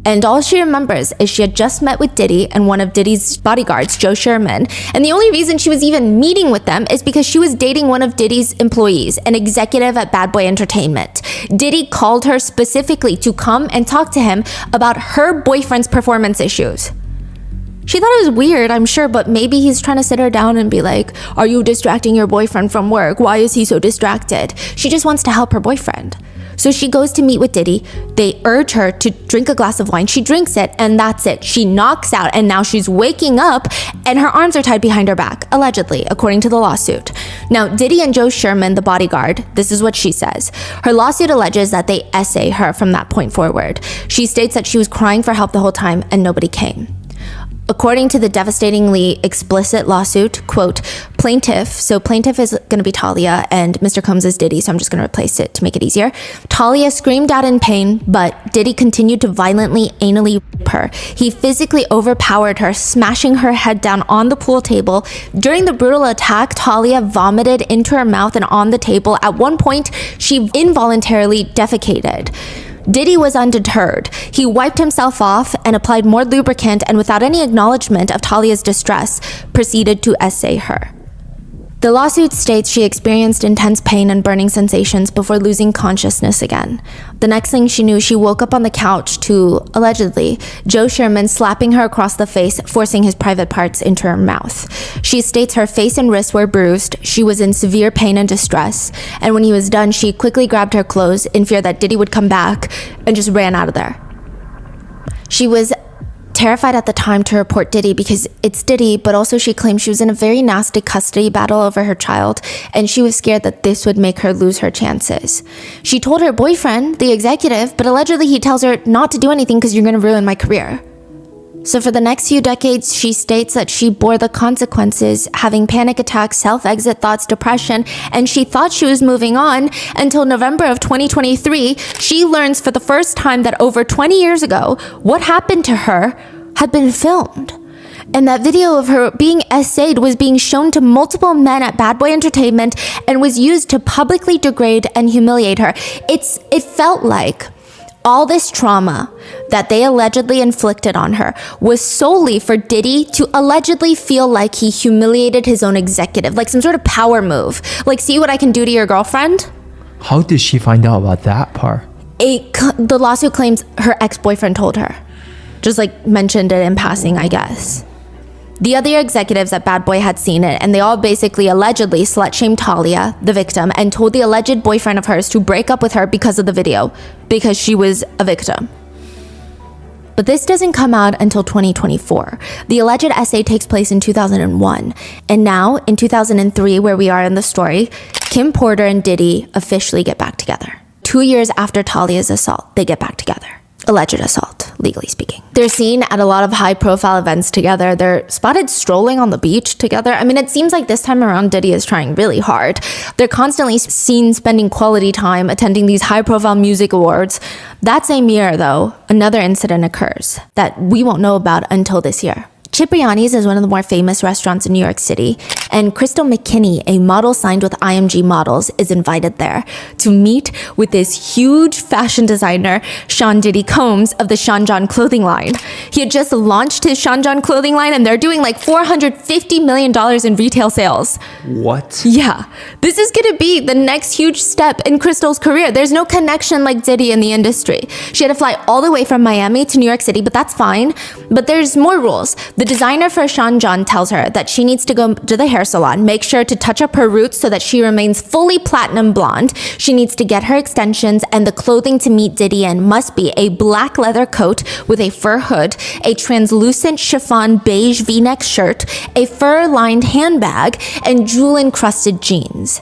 And all she remembers is she had just met with Diddy and one of Diddy's bodyguards, Joe Sherman. And the only reason she was even meeting with them is because she was dating one of Diddy's employees, an executive at Bad Boy Entertainment. Diddy called her specifically to come and talk to him about her boyfriend's performance issues. She thought it was weird, I'm sure, but maybe he's trying to sit her down and be like, are you distracting your boyfriend from work? Why is he so distracted? She just wants to help her boyfriend. So she goes to meet with Diddy. They urge her to drink a glass of wine. She drinks it, and that's it. She knocks out, and now she's waking up, and her arms are tied behind her back, allegedly, according to the lawsuit. Now, Diddy and Joe Sherman, the bodyguard, this is what she says. Her lawsuit alleges that they essay her from that point forward. She states that she was crying for help the whole time, and nobody came. According to the devastatingly explicit lawsuit, quote, plaintiff is going to be Talia and Mr. Combs is Diddy, so I'm just going to replace it to make it easier. Talia screamed out in pain, but Diddy continued to violently, anally rape her. He physically overpowered her, smashing her head down on the pool table. During the brutal attack, Talia vomited into her mouth and on the table. At one point, she involuntarily defecated. Diddy was undeterred. He wiped himself off and applied more lubricant and without any acknowledgement of Talia's distress, proceeded to essay her. The lawsuit states she experienced intense pain and burning sensations before losing consciousness again. The next thing she knew, she woke up on the couch to, allegedly, Joe Sherman slapping her across the face, forcing his private parts into her mouth. She states her face and wrists were bruised, she was in severe pain and distress, and when he was done, she quickly grabbed her clothes in fear that Diddy would come back and just ran out of there. She was terrified at the time to report Diddy because it's Diddy, but also she claimed she was in a very nasty custody battle over her child, and she was scared that this would make her lose her chances. She told her boyfriend, the executive, but allegedly he tells her not to do anything because you're going to ruin my career. So for the next few decades, she states that she bore the consequences, having panic attacks, self-exit thoughts, depression, and she thought she was moving on until November of 2023. She learns for the first time that over 20 years ago, what happened to her had been filmed. And that video of her being essayed was being shown to multiple men at Bad Boy Entertainment and was used to publicly degrade and humiliate her. It felt like all this trauma that they allegedly inflicted on her was solely for Diddy to allegedly feel like he humiliated his own executive, like some sort of power move. Like, see what I can do to your girlfriend? How did she find out about that part? The lawsuit claims her ex-boyfriend told her. Just like mentioned it in passing, I guess. The other executives at Bad Boy had seen it, and they all basically allegedly slut-shamed Talia, the victim, and told the alleged boyfriend of hers to break up with her because of the video, because she was a victim. But this doesn't come out until 2024. The alleged essay takes place in 2001, and now, in 2003, where we are in the story, Kim Porter and Diddy officially get back together. 2 years after Talia's assault, they get back together. Alleged assault, legally speaking. They're seen at a lot of high-profile events together. They're spotted strolling on the beach together. I mean, it seems like this time around, Diddy is trying really hard. They're constantly seen spending quality time attending these high-profile music awards. That same year, though, another incident occurs that we won't know about until this year. Cipriani's is one of the more famous restaurants in New York City, and Crystal McKinney, a model signed with IMG Models, is invited there to meet with this huge fashion designer, Sean Diddy Combs of the Sean John clothing line. He had just launched his Sean John clothing line, and they're doing like $450 million in retail sales. What? Yeah, this is gonna be the next huge step in Crystal's career. There's no connection like Diddy in the industry. She had to fly all the way from Miami to New York City, but that's fine. But there's more rules. The designer for Sean John tells her that she needs to go to the hair salon, make sure to touch up her roots so that she remains fully platinum blonde. She needs to get her extensions, and the clothing to meet Diddy in must be a black leather coat with a fur hood, a translucent chiffon beige v-neck shirt, a fur-lined handbag, and jewel-encrusted jeans.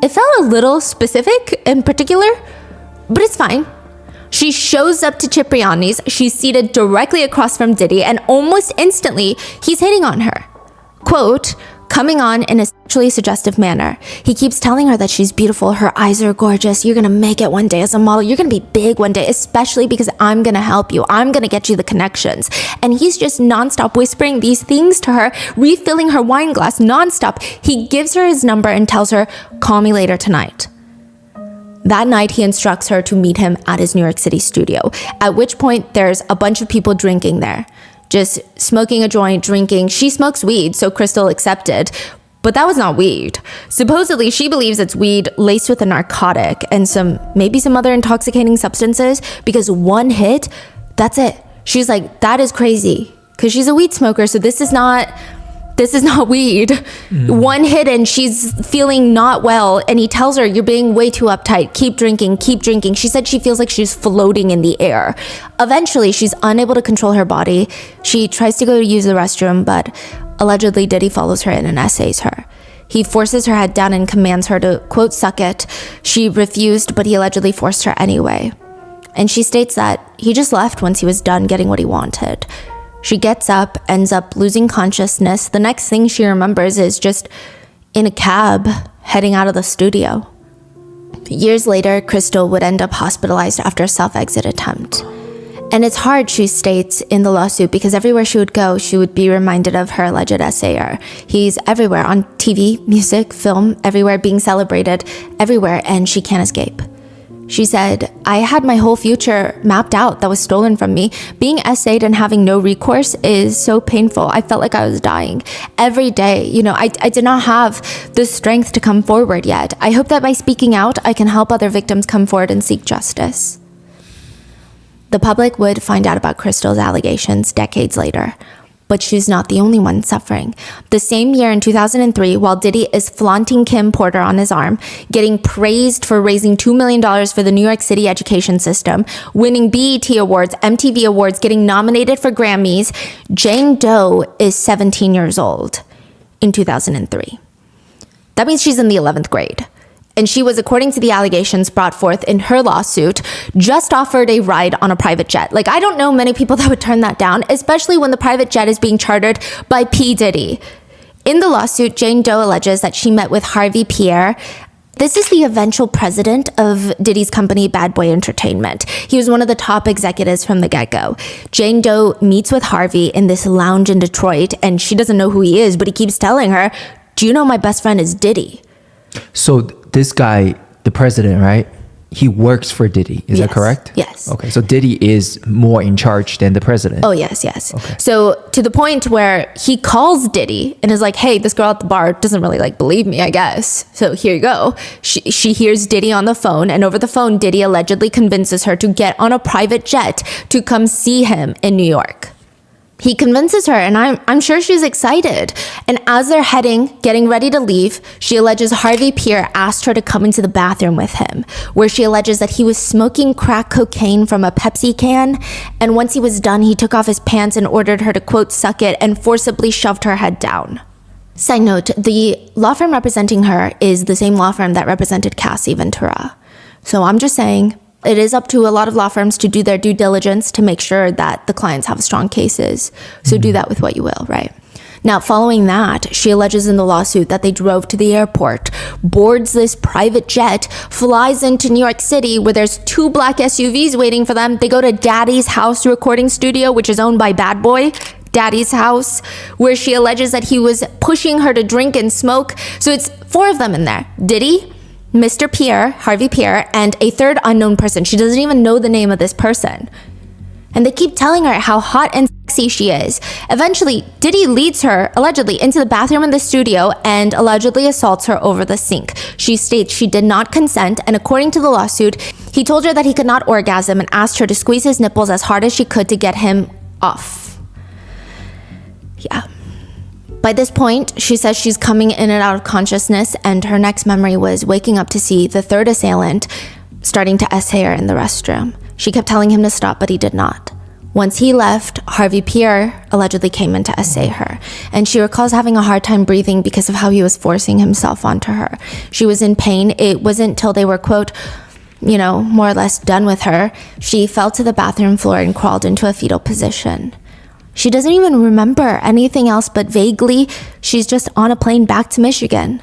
It felt a little specific in particular, but it's fine. She shows up to Cipriani's, she's seated directly across from Diddy, and almost instantly, he's hitting on her. Quote, coming on in a sexually suggestive manner. He keeps telling her that she's beautiful, her eyes are gorgeous, you're gonna make it one day as a model, you're gonna be big one day, especially because I'm gonna help you, I'm gonna get you the connections. And he's just nonstop whispering these things to her, refilling her wine glass nonstop. He gives her his number and tells her, call me later tonight. That night, he instructs her to meet him at his New York City studio, at which point there's a bunch of people drinking there, just smoking a joint, drinking. She smokes weed, so Crystal accepted, but that was not weed. Supposedly, she believes it's weed laced with a narcotic and maybe some other intoxicating substances, because one hit, that's it. She's like, that is crazy, because she's a weed smoker, so this is not weed. One hit and she's feeling not well, and he tells her, you're being way too uptight, keep drinking. She said she feels like she's floating in the air. Eventually, she's unable to control her body. She tries to go to use the restroom, but allegedly Diddy follows her in and essays her. He forces her head down and commands her to, quote, suck it. She refused, but he allegedly forced her anyway. And she states that he just left once he was done getting what he wanted. She gets up, ends up losing consciousness. The next thing she remembers is just in a cab heading out of the studio. Years later, Crystal would end up hospitalized after a self-exit attempt. And it's hard, she states in the lawsuit, because everywhere she would go, she would be reminded of her alleged assayer. He's everywhere, on TV, music, film, everywhere, being celebrated, everywhere, and she can't escape. She said, I had my whole future mapped out that was stolen from me. Being essayed and having no recourse is so painful. I felt like I was dying. Every day, I did not have the strength to come forward yet. I hope that by speaking out, I can help other victims come forward and seek justice. The public would find out about Crystal's allegations decades later. But she's not the only one suffering. The same year in 2003, while Diddy is flaunting Kim Porter on his arm, getting praised for raising $2 million for the New York City education system, winning BET Awards, MTV Awards, getting nominated for Grammys, Jane Doe is 17 years old in 2003. That means she's in the 11th grade. And she was, according to the allegations brought forth in her lawsuit, just offered a ride on a private jet. Like, I don't know many people that would turn that down, especially when the private jet is being chartered by P. Diddy. In the lawsuit, Jane Doe alleges that she met with Harvey Pierre. This is the eventual president of Diddy's company, Bad Boy Entertainment. He was one of the top executives from the get-go. Jane Doe meets with Harvey in this lounge in Detroit, and she doesn't know who he is, but he keeps telling her, do you know my best friend is Diddy? So this guy, the president, right? He works for Diddy. Is that correct? Yes. Okay. So Diddy is more in charge than the president. Oh, yes. Okay. So to the point where he calls Diddy and is like, hey, this girl at the bar doesn't really believe me, I guess. So here you go. She hears Diddy on the phone, and over the phone, Diddy allegedly convinces her to get on a private jet to come see him in New York. He convinces her, and I'm sure she's excited. And as they're getting ready to leave, she alleges Harvey Pierre asked her to come into the bathroom with him, where she alleges that he was smoking crack cocaine from a Pepsi can. And once he was done, he took off his pants and ordered her to, quote, suck it, and forcibly shoved her head down. Side note, the law firm representing her is the same law firm that represented Cassie Ventura. So I'm just saying, it is up to a lot of law firms to do their due diligence to make sure that the clients have strong cases. So do that with what you will, right? Now, following that, she alleges in the lawsuit that they drove to the airport, boards this private jet, flies into New York City where there's 2 black SUVs waiting for them. They go to Daddy's house recording studio, which is owned by Bad Boy. Daddy's house, where she alleges that he was pushing her to drink and smoke. So it's 4 of them in there. Diddy, Mr. Pierre, Harvey Pierre, and a third unknown person. She doesn't even know the name of this person. And they keep telling her how hot and sexy she is. Eventually, Diddy leads her, allegedly, into the bathroom in the studio and allegedly assaults her over the sink. She states she did not consent, and according to the lawsuit, he told her that he could not orgasm and asked her to squeeze his nipples as hard as she could to get him off. Yeah. By this point, she says she's coming in and out of consciousness, and her next memory was waking up to see the third assailant starting to essay her in the restroom. She kept telling him to stop, but he did not. Once he left, Harvey Pierre allegedly came in to essay her, and she recalls having a hard time breathing because of how he was forcing himself onto her. She was in pain. It wasn't till they were, quote, more or less done with her, she fell to the bathroom floor and crawled into a fetal position. She doesn't even remember anything else, but vaguely, she's just on a plane back to Michigan.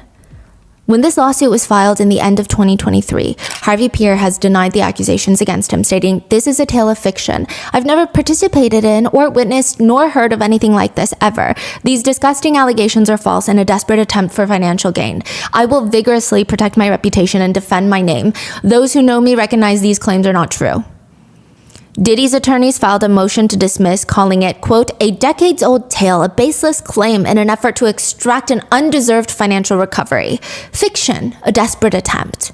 When this lawsuit was filed in the end of 2023, Harvey Peer has denied the accusations against him, stating, "This is a tale of fiction. I've never participated in or witnessed nor heard of anything like this ever. These disgusting allegations are false and a desperate attempt for financial gain. I will vigorously protect my reputation and defend my name. Those who know me recognize these claims are not true." Diddy's attorneys filed a motion to dismiss, calling it, quote, "a decades-old tale, a baseless claim in an effort to extract an undeserved financial recovery. Fiction, a desperate attempt."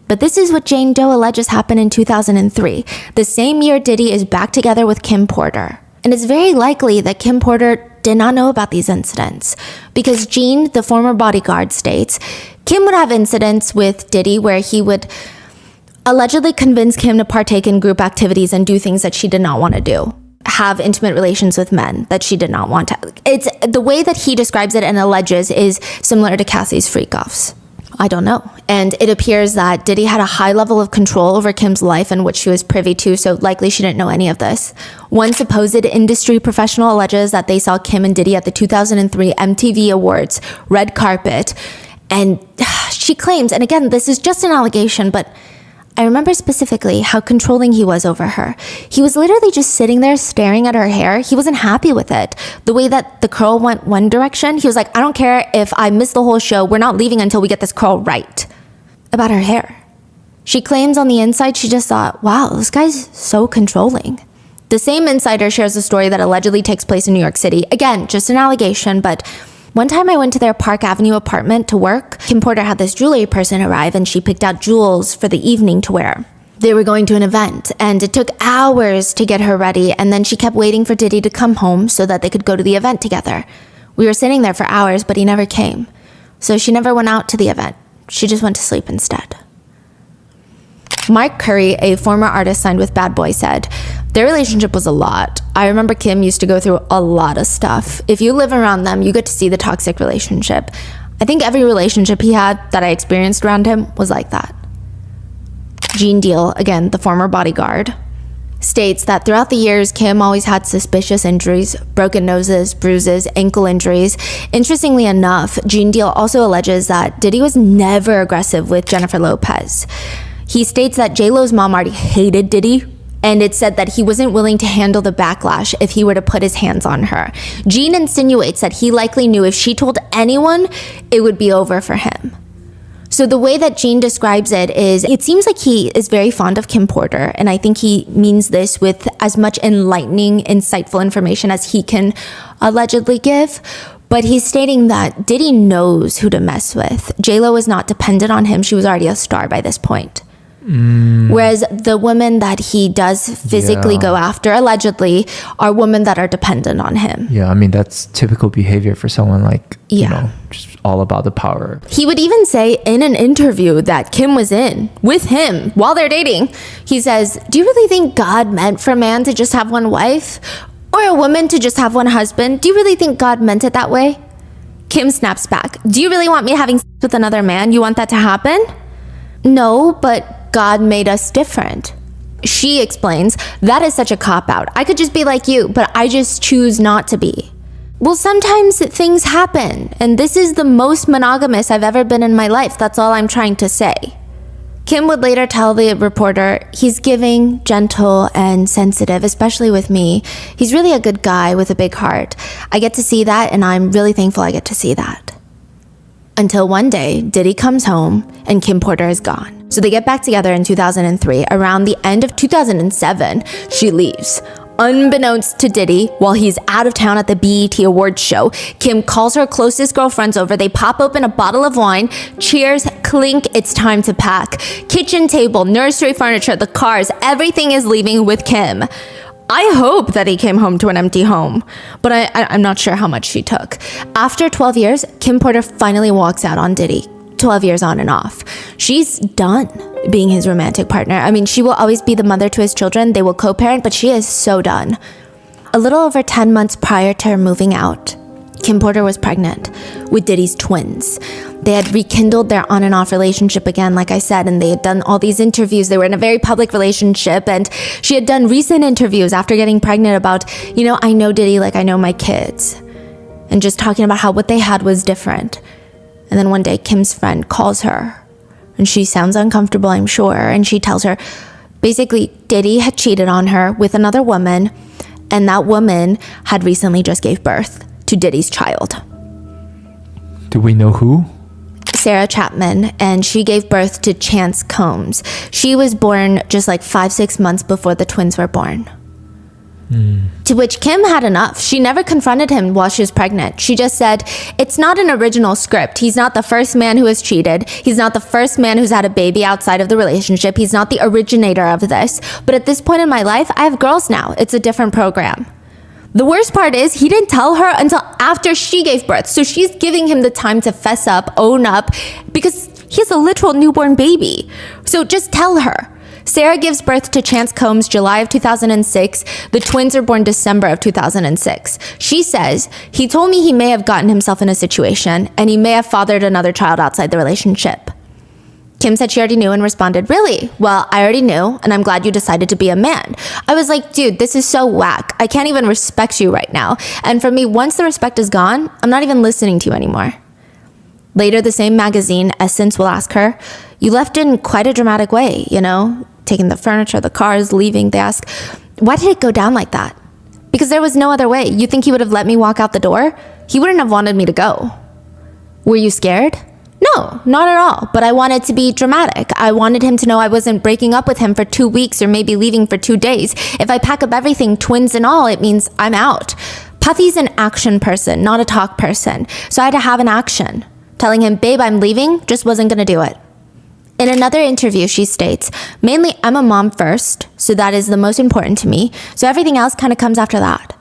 But this is what Jane Doe alleges happened in 2003, the same year Diddy is back together with Kim Porter. And it's very likely that Kim Porter did not know about these incidents, because Gene, the former bodyguard, states Kim would have incidents with Diddy where he would allegedly convinced Kim to partake in group activities and do things that she did not want to do. Have intimate relations with men that she did not want to. It's the way that he describes it and alleges is similar to Cassie's freak-offs. I don't know. And it appears that Diddy had a high level of control over Kim's life and what she was privy to, so likely she didn't know any of this. One supposed industry professional alleges that they saw Kim and Diddy at the 2003 MTV Awards red carpet. And she claims, and again, this is just an allegation, but I remember specifically how controlling he was over her. He was literally just sitting there staring at her hair. He wasn't happy with it. The way that the curl went one direction, he was like, "I don't care if I miss the whole show. We're not leaving until we get this curl right." About her hair. She claims on the inside, she just thought, wow, this guy's so controlling. The same insider shares a story that allegedly takes place in New York City. Again, just an allegation, but one time I went to their Park Avenue apartment to work. Kim Porter had this jewelry person arrive and she picked out jewels for the evening to wear. They were going to an event and it took hours to get her ready, and then she kept waiting for Diddy to come home so that they could go to the event together. We were sitting there for hours, but he never came. So she never went out to the event. She just went to sleep instead. Mark Curry, a former artist signed with Bad Boy, said, "Their relationship was a lot. I remember Kim used to go through a lot of stuff. If you live around them, you get to see the toxic relationship. I think every relationship he had that I experienced around him was like that." Gene Deal, again, the former bodyguard, states that throughout the years, Kim always had suspicious injuries, broken noses, bruises, ankle injuries. Interestingly enough, Gene Deal also alleges that Diddy was never aggressive with Jennifer Lopez. He states that J-Lo's mom already hated Diddy, and it said that he wasn't willing to handle the backlash if he were to put his hands on her. Gene insinuates that he likely knew if she told anyone, it would be over for him. So the way that Gene describes it is, it seems like he is very fond of Kim Porter, and I think he means this with as much enlightening, insightful information as he can allegedly give. But he's stating that Diddy knows who to mess with. J-Lo is not dependent on him. She was already a star by this point. Whereas the women that he does physically go after, allegedly, are women that are dependent on him. Yeah, I mean, that's typical behavior for someone like, you know, just all about the power. He would even say in an interview that Kim was in with him while they're dating, he says, "Do you really think God meant for a man to just have one wife? Or a woman to just have one husband? Do you really think God meant it that way?" Kim snaps back, "Do you really want me having sex with another man? You want that to happen?" "No, but God made us different." She explains, "That is such a cop-out. I could just be like you, but I just choose not to be." Well, sometimes things happen, and this is the most monogamous I've ever been in my life. That's all I'm trying to say. Kim would later tell the reporter, "He's giving, gentle, and sensitive, especially with me. He's really a good guy with a big heart. I get to see that, and I'm really thankful I get to see that." Until one day, Diddy comes home and Kim Porter is gone. So they get back together in 2003. Around the end of 2007, she leaves. Unbeknownst to Diddy, while he's out of town at the BET Awards show, Kim calls her closest girlfriends over. They pop open a bottle of wine. Cheers, clink, it's time to pack. Kitchen table, nursery furniture, the cars, everything is leaving with Kim. I hope that he came home to an empty home, but I'm not sure how much she took. After 12 years, Kim Porter finally walks out on Diddy. 12 years on and off. She's done being his romantic partner. I mean, she will always be the mother to his children. They will co-parent, but she is so done. A little over 10 months prior to her moving out, Kim Porter was pregnant with Diddy's twins. They had rekindled their on and off relationship again, like I said, and they had done all these interviews. They were in a very public relationship, and she had done recent interviews after getting pregnant about, you know, I know Diddy like I know my kids, and just talking about how what they had was different. And then one day, Kim's friend calls her, and she sounds uncomfortable, I'm sure. And she tells her, basically, Diddy had cheated on her with another woman, and that woman had recently just gave birth to Diddy's child. Do we know who? Sarah Chapman, and she gave birth to Chance Combs. She was born just like 5-6 months before the twins were born. To which Kim had enough. She never confronted him while she was pregnant. She just said, it's not an original script. He's not the first man who has cheated. He's not the first man who's had a baby outside of the relationship. He's not the originator of this. But at this point in my life, I have girls now. It's a different program. The worst part is he didn't tell her until after she gave birth. So she's giving him the time to fess up, own up, because he has a literal newborn baby. So just tell her. Sarah gives birth to Chance Combs July of 2006. The twins are born December of 2006. She says, he told me he may have gotten himself in a situation and he may have fathered another child outside the relationship. Kim said she already knew and responded, really? Well, I already knew, and I'm glad you decided to be a man. I was like, dude, this is so whack. I can't even respect you right now. And for me, once the respect is gone, I'm not even listening to you anymore. Later, the same magazine, Essence, will ask her, you left in quite a dramatic way, you know, taking the furniture, the cars, leaving. They ask, why did it go down like that? Because there was no other way. You think he would have let me walk out the door? He wouldn't have wanted me to go. Were you scared? No, not at all. But I wanted to be dramatic. I wanted him to know I wasn't breaking up with him for 2 weeks or maybe leaving for 2 days. If I pack up everything, twins and all, it means I'm out. Puffy's an action person, not a talk person. So I had to have an action. Telling him, babe, I'm leaving, just wasn't gonna do it. In another interview, she states, mainly I'm a mom first, so that is the most important to me. So everything else kind of comes after that.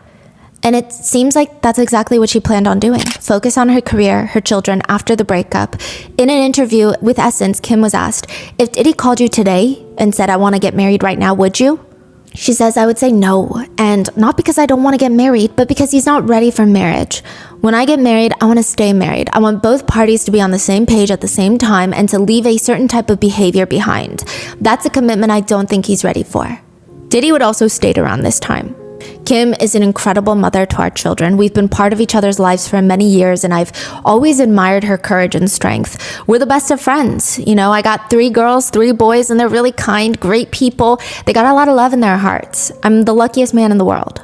And it seems like that's exactly what she planned on doing. Focus on her career, her children after the breakup. In an interview with Essence, Kim was asked, if Diddy called you today and said, I want to get married right now, would you? She says, I would say no. And not because I don't want to get married, but because he's not ready for marriage. When I get married, I want to stay married. I want both parties to be on the same page at the same time and to leave a certain type of behavior behind. That's a commitment I don't think he's ready for. Diddy would also state around this time, Kim is an incredible mother to our children. We've been part of each other's lives for many years, and I've always admired her courage and strength. We're the best of friends. You know, I got 3 girls, 3 boys, and they're really kind, great people. They got a lot of love in their hearts. I'm the luckiest man in the world.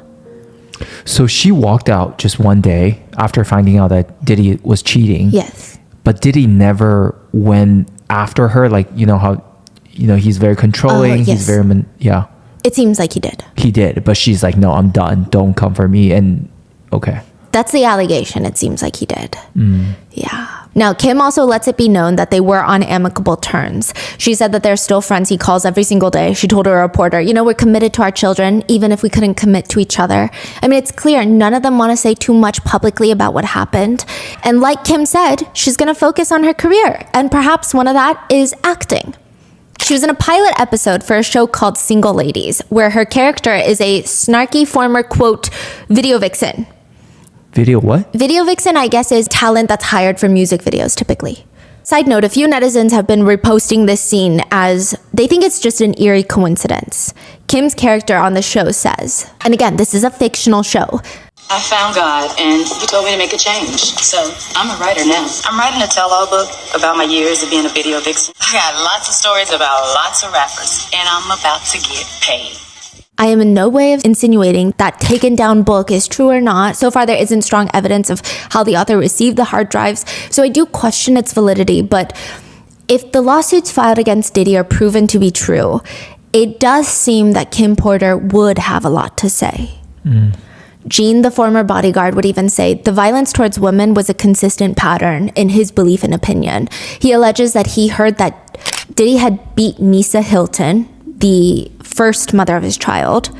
So she walked out just one day after finding out that Diddy was cheating. Yes. But Diddy never went after her, like, you know how, you know, he's very controlling. Yes. He's very, yeah. It seems like he did. He did, but she's like, no, I'm done. Don't come for me. And okay. That's the allegation. It seems like he did. Yeah. Now, Kim also lets it be known that they were on amicable terms. She said that they're still friends. He calls every single day. She told her reporter, you know, we're committed to our children, even if we couldn't commit to each other. I mean, it's clear none of them want to say too much publicly about what happened. And like Kim said, she's going to focus on her career. And perhaps one of that is acting. She was in a pilot episode for a show called Single Ladies, where her character is a snarky former, quote, video vixen. Video what? Video vixen, I guess, is talent that's hired for music videos, typically. Side note, a few netizens have been reposting this scene as they think it's just an eerie coincidence. Kim's character on the show says, and again, this is a fictional show, I found God, and he told me to make a change. So I'm a writer now. I'm writing a tell-all book about my years of being a video vixen. I got lots of stories about lots of rappers, and I'm about to get paid. I am in no way of insinuating that taken down book is true or not. So far, there isn't strong evidence of how the author received the hard drives, so I do question its validity. But if the lawsuits filed against Diddy are proven to be true, it does seem that Kim Porter would have a lot to say. Gene, the former bodyguard, would even say the violence towards women was a consistent pattern in his belief and opinion. He alleges that he heard that Diddy had beat Nisa Hilton, the first mother of his child,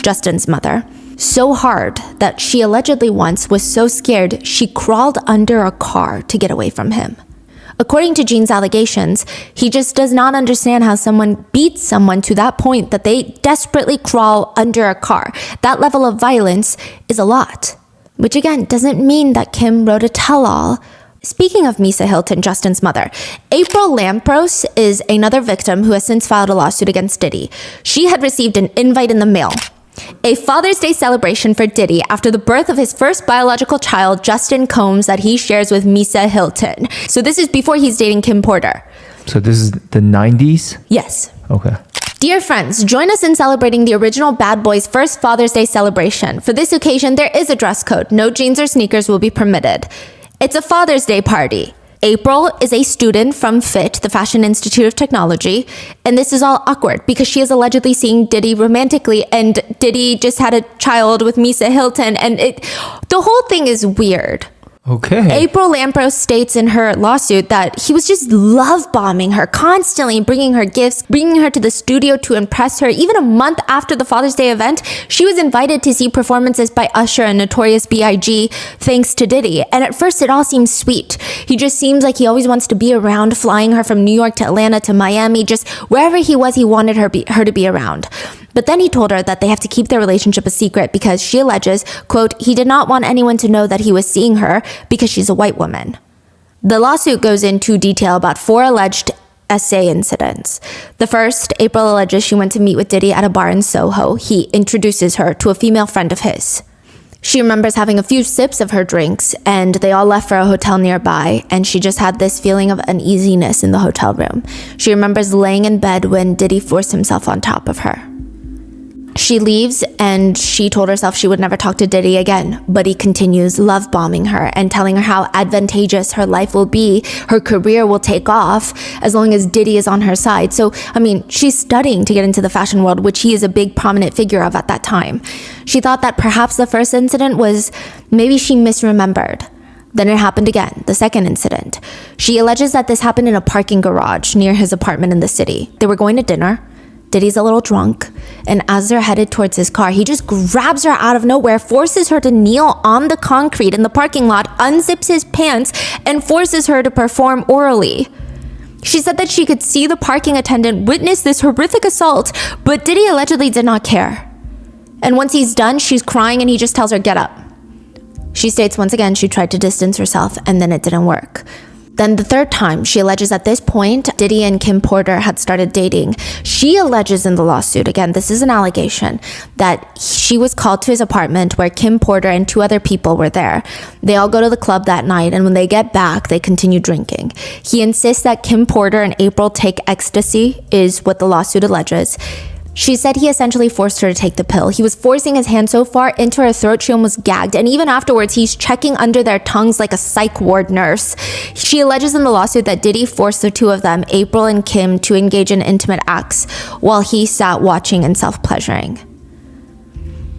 Justin's mother, so hard that she allegedly once was so scared she crawled under a car to get away from him. According to Gene's allegations, he just does not understand how someone beats someone to that point that they desperately crawl under a car. That level of violence is a lot. Which again, doesn't mean that Kim wrote a tell-all. Speaking of Nisa Hilton, Justin's mother, April Lampros is another victim who has since filed a lawsuit against Diddy. She had received an invite in the mail. a Father's Day celebration for Diddy after the birth of his first biological child, Justin Combs, that he shares with Misa Hilton. So this is before he's dating Kim Porter. So this is the 90s? Yes. Okay. Dear friends, join us in celebrating the original Bad Boys' first Father's Day celebration. For this occasion, there is a dress code. No jeans or sneakers will be permitted. It's a Father's Day party. April is a student from FIT, the Fashion Institute of Technology, and this is all awkward because she is allegedly seeing Diddy romantically, and Diddy just had a child with Misa Hilton, and the whole thing is weird. Okay. April Lampros states in her lawsuit that he was just love bombing her, constantly bringing her gifts, bringing her to the studio to impress her. Even a month after the Father's Day event, she was invited to see performances by Usher and Notorious B.I.G. thanks to Diddy. And at first it all seems sweet. He just seems like he always wants to be around, flying her from New York to Atlanta to Miami, just wherever he was, he wanted her to be around. But then he told her that they have to keep their relationship a secret because she alleges, quote, he did not want anyone to know that he was seeing her because she's a white woman. The lawsuit goes into detail about 4 alleged essay incidents. The first, April alleges she went to meet with Diddy at a bar in Soho. He introduces her to a female friend of his. She remembers having a few sips of her drinks, and they all left for a hotel nearby, and she just had this feeling of uneasiness in the hotel room. She remembers laying in bed when Diddy forced himself on top of her. She leaves, and she told herself she would never talk to Diddy again, but he continues love bombing her and telling her how advantageous her life will be, her career will take off as long as Diddy is on her side. So, she's studying to get into the fashion world, which he is a big prominent figure of at that time. She thought that perhaps the first incident was maybe she misremembered. Then it happened again, the second incident. She alleges that this happened in a parking garage near his apartment in the city. They were going to dinner. Diddy's a little drunk, and as they're headed towards his car, he just grabs her out of nowhere, forces her to kneel on the concrete in the parking lot, unzips his pants, and forces her to perform orally. She said that she could see the parking attendant witness this horrific assault, but Diddy allegedly did not care. And once he's done, she's crying and he just tells her, get up. She states once again she tried to distance herself, and then it didn't work. Then the third time, she alleges at this point, Diddy and Kim Porter had started dating. She alleges in the lawsuit, again, this is an allegation, that she was called to his apartment where Kim Porter and 2 other people were there. They all go to the club that night, and when they get back, they continue drinking. He insists that Kim Porter and April take ecstasy, is what the lawsuit alleges. She said he essentially forced her to take the pill. He was forcing his hand so far into her throat, she almost gagged. And even afterwards, he's checking under their tongues like a psych ward nurse. She alleges in the lawsuit that Diddy forced the 2 of them, April and Kim, to engage in intimate acts while he sat watching and self-pleasuring.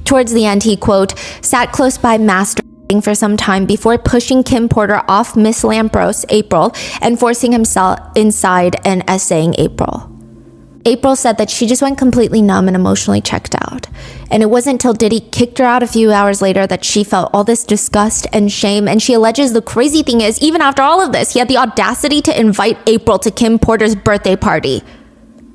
Towards the end, he, quote, sat close by masturbating for some time before pushing Kim Porter off Miss Lampros, April, and forcing himself inside and essaying April. April said that she just went completely numb and emotionally checked out. And it wasn't until Diddy kicked her out a few hours later that she felt all this disgust and shame. And she alleges the crazy thing is, even after all of this, he had the audacity to invite April to Kim Porter's birthday party.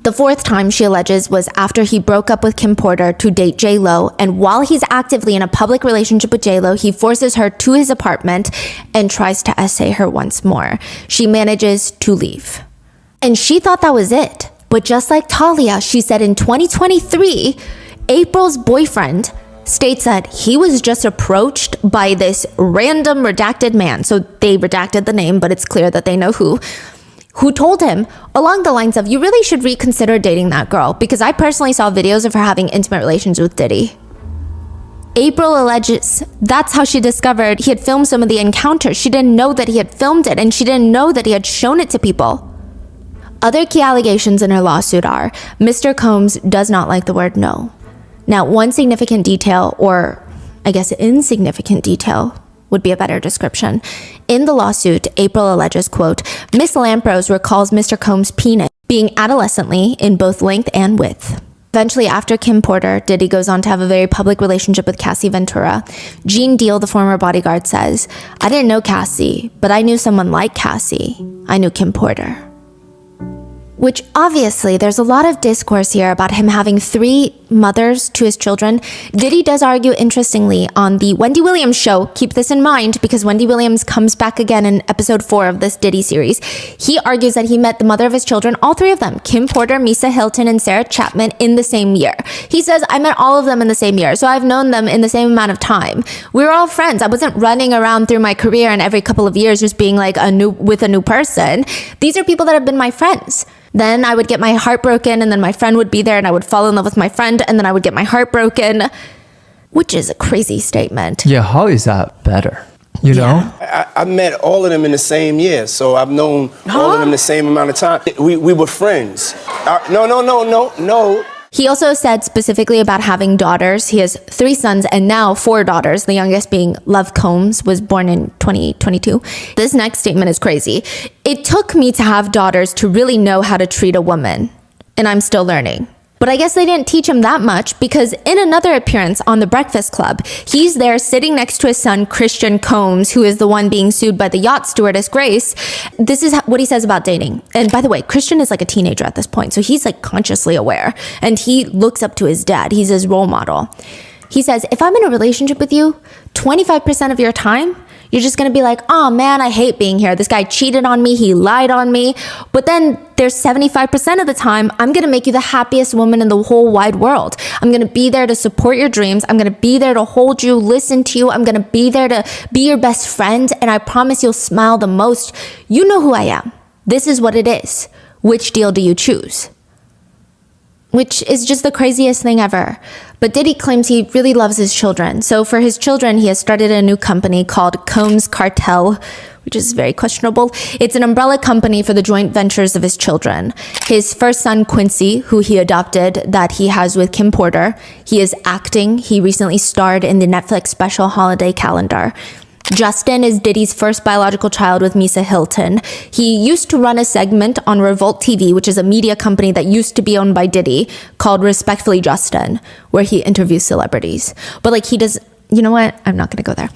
The 4th time, she alleges, was after he broke up with Kim Porter to date J-Lo, and while he's actively in a public relationship with J-Lo, he forces her to his apartment and tries to essay her once more. She manages to leave. And she thought that was it. But just like Talia, she said in 2023, April's boyfriend states that he was just approached by this random redacted man. So they redacted the name, but it's clear that they know who told him along the lines of, you really should reconsider dating that girl, because I personally saw videos of her having intimate relations with Diddy. April alleges that's how she discovered he had filmed some of the encounters. She didn't know that he had filmed it, and she didn't know that he had shown it to people. Other key allegations in her lawsuit are, Mr. Combs does not like the word no. Now, one significant detail, or I guess insignificant detail, would be a better description. In the lawsuit, April alleges, quote, Miss Lampros recalls Mr. Combs' penis being adolescently in both length and width. Eventually, after Kim Porter, Diddy goes on to have a very public relationship with Cassie Ventura. Gene Deal, the former bodyguard, says, I didn't know Cassie, but I knew someone like Cassie. I knew Kim Porter. Which obviously there's a lot of discourse here about him having 3 mothers to his children. Diddy does argue, interestingly, on the Wendy Williams show. Keep this in mind because Wendy Williams comes back again in episode 4 of this Diddy series. He argues that he met the mother of his children, all 3 of them, Kim Porter, Misa Hilton, and Sarah Chapman, in the same year. He says, I met all of them in the same year, so I've known them in the same amount of time. We were all friends. I wasn't running around through my career and every couple of years just being like with a new person. These are people that have been my friends. Then I would get my heart broken, and then my friend would be there, and I would fall in love with my friend, and then I would get my heart broken, which is a crazy statement. Yeah, how is that better? You know? I met all of them in the same year, so I've known all of them the same amount of time. We were friends. No. He also said specifically about having daughters. He has 3 sons and now 4 daughters. The youngest being Love Combs, was born in 2022. This next statement is crazy. It took me to have daughters to really know how to treat a woman, and I'm still learning. But I guess they didn't teach him that much, because in another appearance on The Breakfast Club, he's there sitting next to his son, Christian Combs, who is the one being sued by the yacht stewardess, Grace. This is what he says about dating. And by the way, Christian is like a teenager at this point, so he's like consciously aware. And he looks up to his dad. He's his role model. He says, if I'm in a relationship with you, 25% of your time, you're just going to be like, oh man, I hate being here. This guy cheated on me. He lied on me. But then there's 75% of the time, I'm going to make you the happiest woman in the whole wide world. I'm going to be there to support your dreams. I'm going to be there to hold you, listen to you. I'm going to be there to be your best friend. And I promise you'll smile the most. You know who I am. This is what it is. Which deal do you choose? Which is just the craziest thing ever. But Diddy claims he really loves his children. So for his children, he has started a new company called Combs Cartel, which is very questionable. It's an umbrella company for the joint ventures of his children. His first son, Quincy, who he adopted, that he has with Kim Porter, he is acting. He recently starred in the Netflix special Holiday Calendar. Justin is Diddy's first biological child with Misa Hilton. He used to run a segment on Revolt TV, which is a media company that used to be owned by Diddy, called Respectfully Justin, where he interviews celebrities. But like he does, you know what? I'm not going to go there.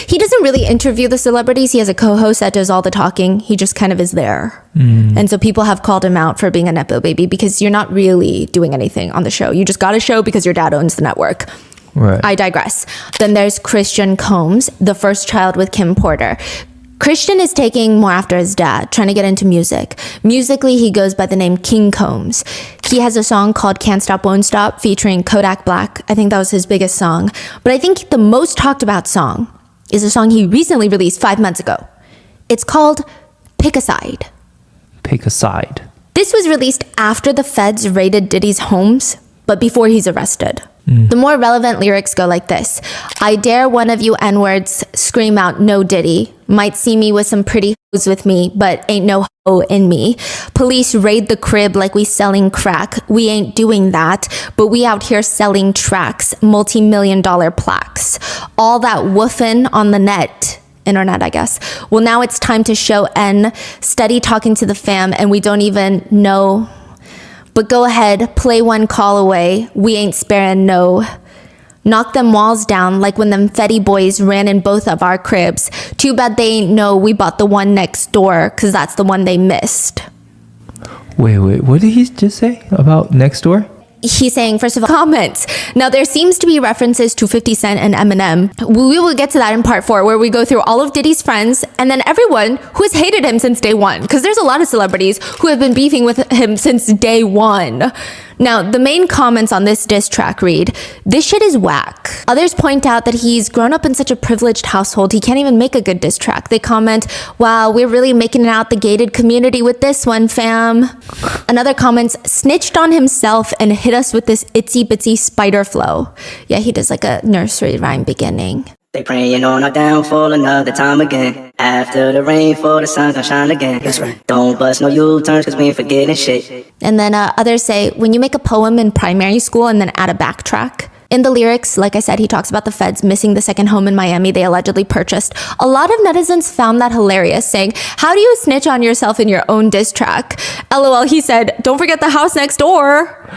He doesn't really interview the celebrities. He has a co-host that does all the talking. He just kind of is there. And so people have called him out for being a Nepo baby, because you're not really doing anything on the show. You just got a show because your dad owns the network. Right. I digress. Then there's Christian Combs, the first child with Kim Porter. Christian is taking more after his dad, trying to get into music. Musically, he goes by the name King Combs. He has a song called Can't Stop, Won't Stop featuring Kodak Black. I think that was his biggest song. But I think the most talked about song is a song he recently released 5 months ago. It's called Pick a Side. Pick a side. This was released after the feds raided Diddy's homes, but before he's arrested. The more relevant lyrics go like this. I dare one of you N-words scream out no Diddy. Might see me with some pretty hoes with me, but ain't no hoe in me. Police raid the crib like we selling crack. We ain't doing that, but we out here selling tracks, multi-million-dollar plaques. All that woofing on the net. Internet, I guess. Well, now it's time to show N. Steady talking to the fam, and we don't even know. But go ahead, play one call away. We ain't sparing no. Knock them walls down like when them Fetty boys ran in both of our cribs. Too bad they ain't know we bought the one next door, cause that's the one they missed. Wait, what did he just say about next door? He's saying, first of all, comments. Now, there seems to be references to 50 Cent and Eminem. We will get to that in part 4, where we go through all of Diddy's friends and then everyone who has hated him since day one. Because there's a lot of celebrities who have been beefing with him since day one. Now, the main comments on this diss track read, this shit is whack. Others point out that he's grown up in such a privileged household, he can't even make a good diss track. They comment, wow, we're really making it out the gated community with this one, fam. Another comments, snitched on himself and hit us with this itsy bitsy spider flow. Yeah, he does like a nursery rhyme beginning. They praying on our downfall another time again. After the rainfall, the sun gonna shine again. That's right. Don't bust no U-turns, cause we ain't forgetting shit. And then others say, when you make a poem in primary school and then add a backtrack. In the lyrics, like I said, he talks about the feds missing the second home in Miami they allegedly purchased. A lot of netizens found that hilarious, saying, how do you snitch on yourself in your own diss track? LOL, he said, don't forget the house next door.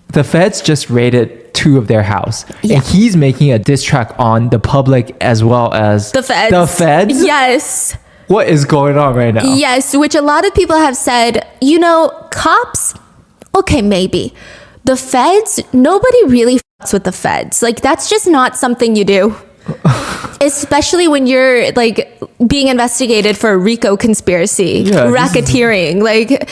The feds just raided 2 of their house. Yeah. And he's making a diss track on the public as well as the feds. The feds? Yes. What is going on right now? Yes, which a lot of people have said, you know, cops, okay, maybe. The feds, nobody really fucks with the feds. Like, that's just not something you do. Especially when you're like being investigated for a RICO conspiracy, racketeering.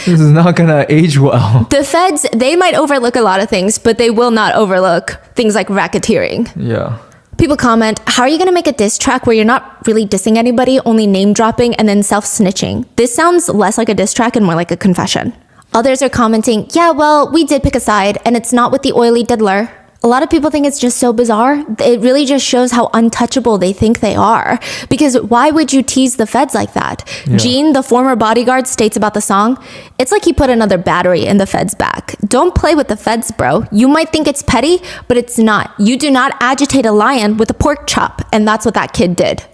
This is not gonna age well. The feds, they might overlook a lot of things, but they will not overlook things like racketeering. Yeah. People comment, how are you going to make a diss track where you're not really dissing anybody, only name dropping and then self-snitching? This sounds less like a diss track and more like a confession. Others are commenting, yeah, well, we did pick a side and it's not with the oily diddler. A lot of people think it's just so bizarre. It really just shows how untouchable they think they are. Because why would you tease the feds like that? Yeah. Gene, the former bodyguard, states about the song, it's like he put another battery in the feds' back. Don't play with the feds, bro. You might think it's petty, but it's not. You do not agitate a lion with a pork chop. And that's what that kid did.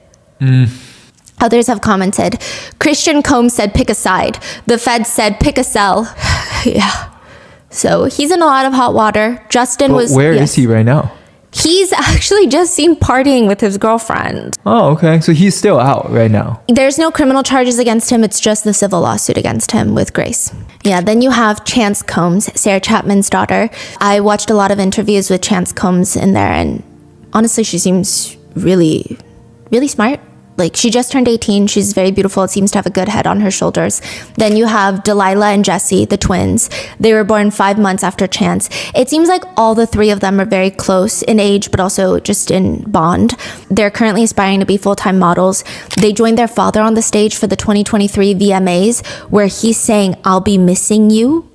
Others have commented, Christian Combs said pick a side. The feds said pick a cell. Yeah. So he's in a lot of hot water. Justin was... Where is he right now? He's actually just seen partying with his girlfriend. Oh, okay. So he's still out right now. There's no criminal charges against him. It's just the civil lawsuit against him with Grace. Yeah, then you have Chance Combs, Sarah Chapman's daughter. I watched a lot of interviews with Chance Combs in there, and honestly, she seems really, really smart. Like, she just turned 18. She's very beautiful. It seems to have a good head on her shoulders. Then you have Delilah and Jesse, the twins. They were born 5 months after Chance. It seems like all the three of them are very close in age, but also just in bond. They're currently aspiring to be full-time models. They joined their father on the stage for the 2023 VMAs, where he's saying, I'll be missing you,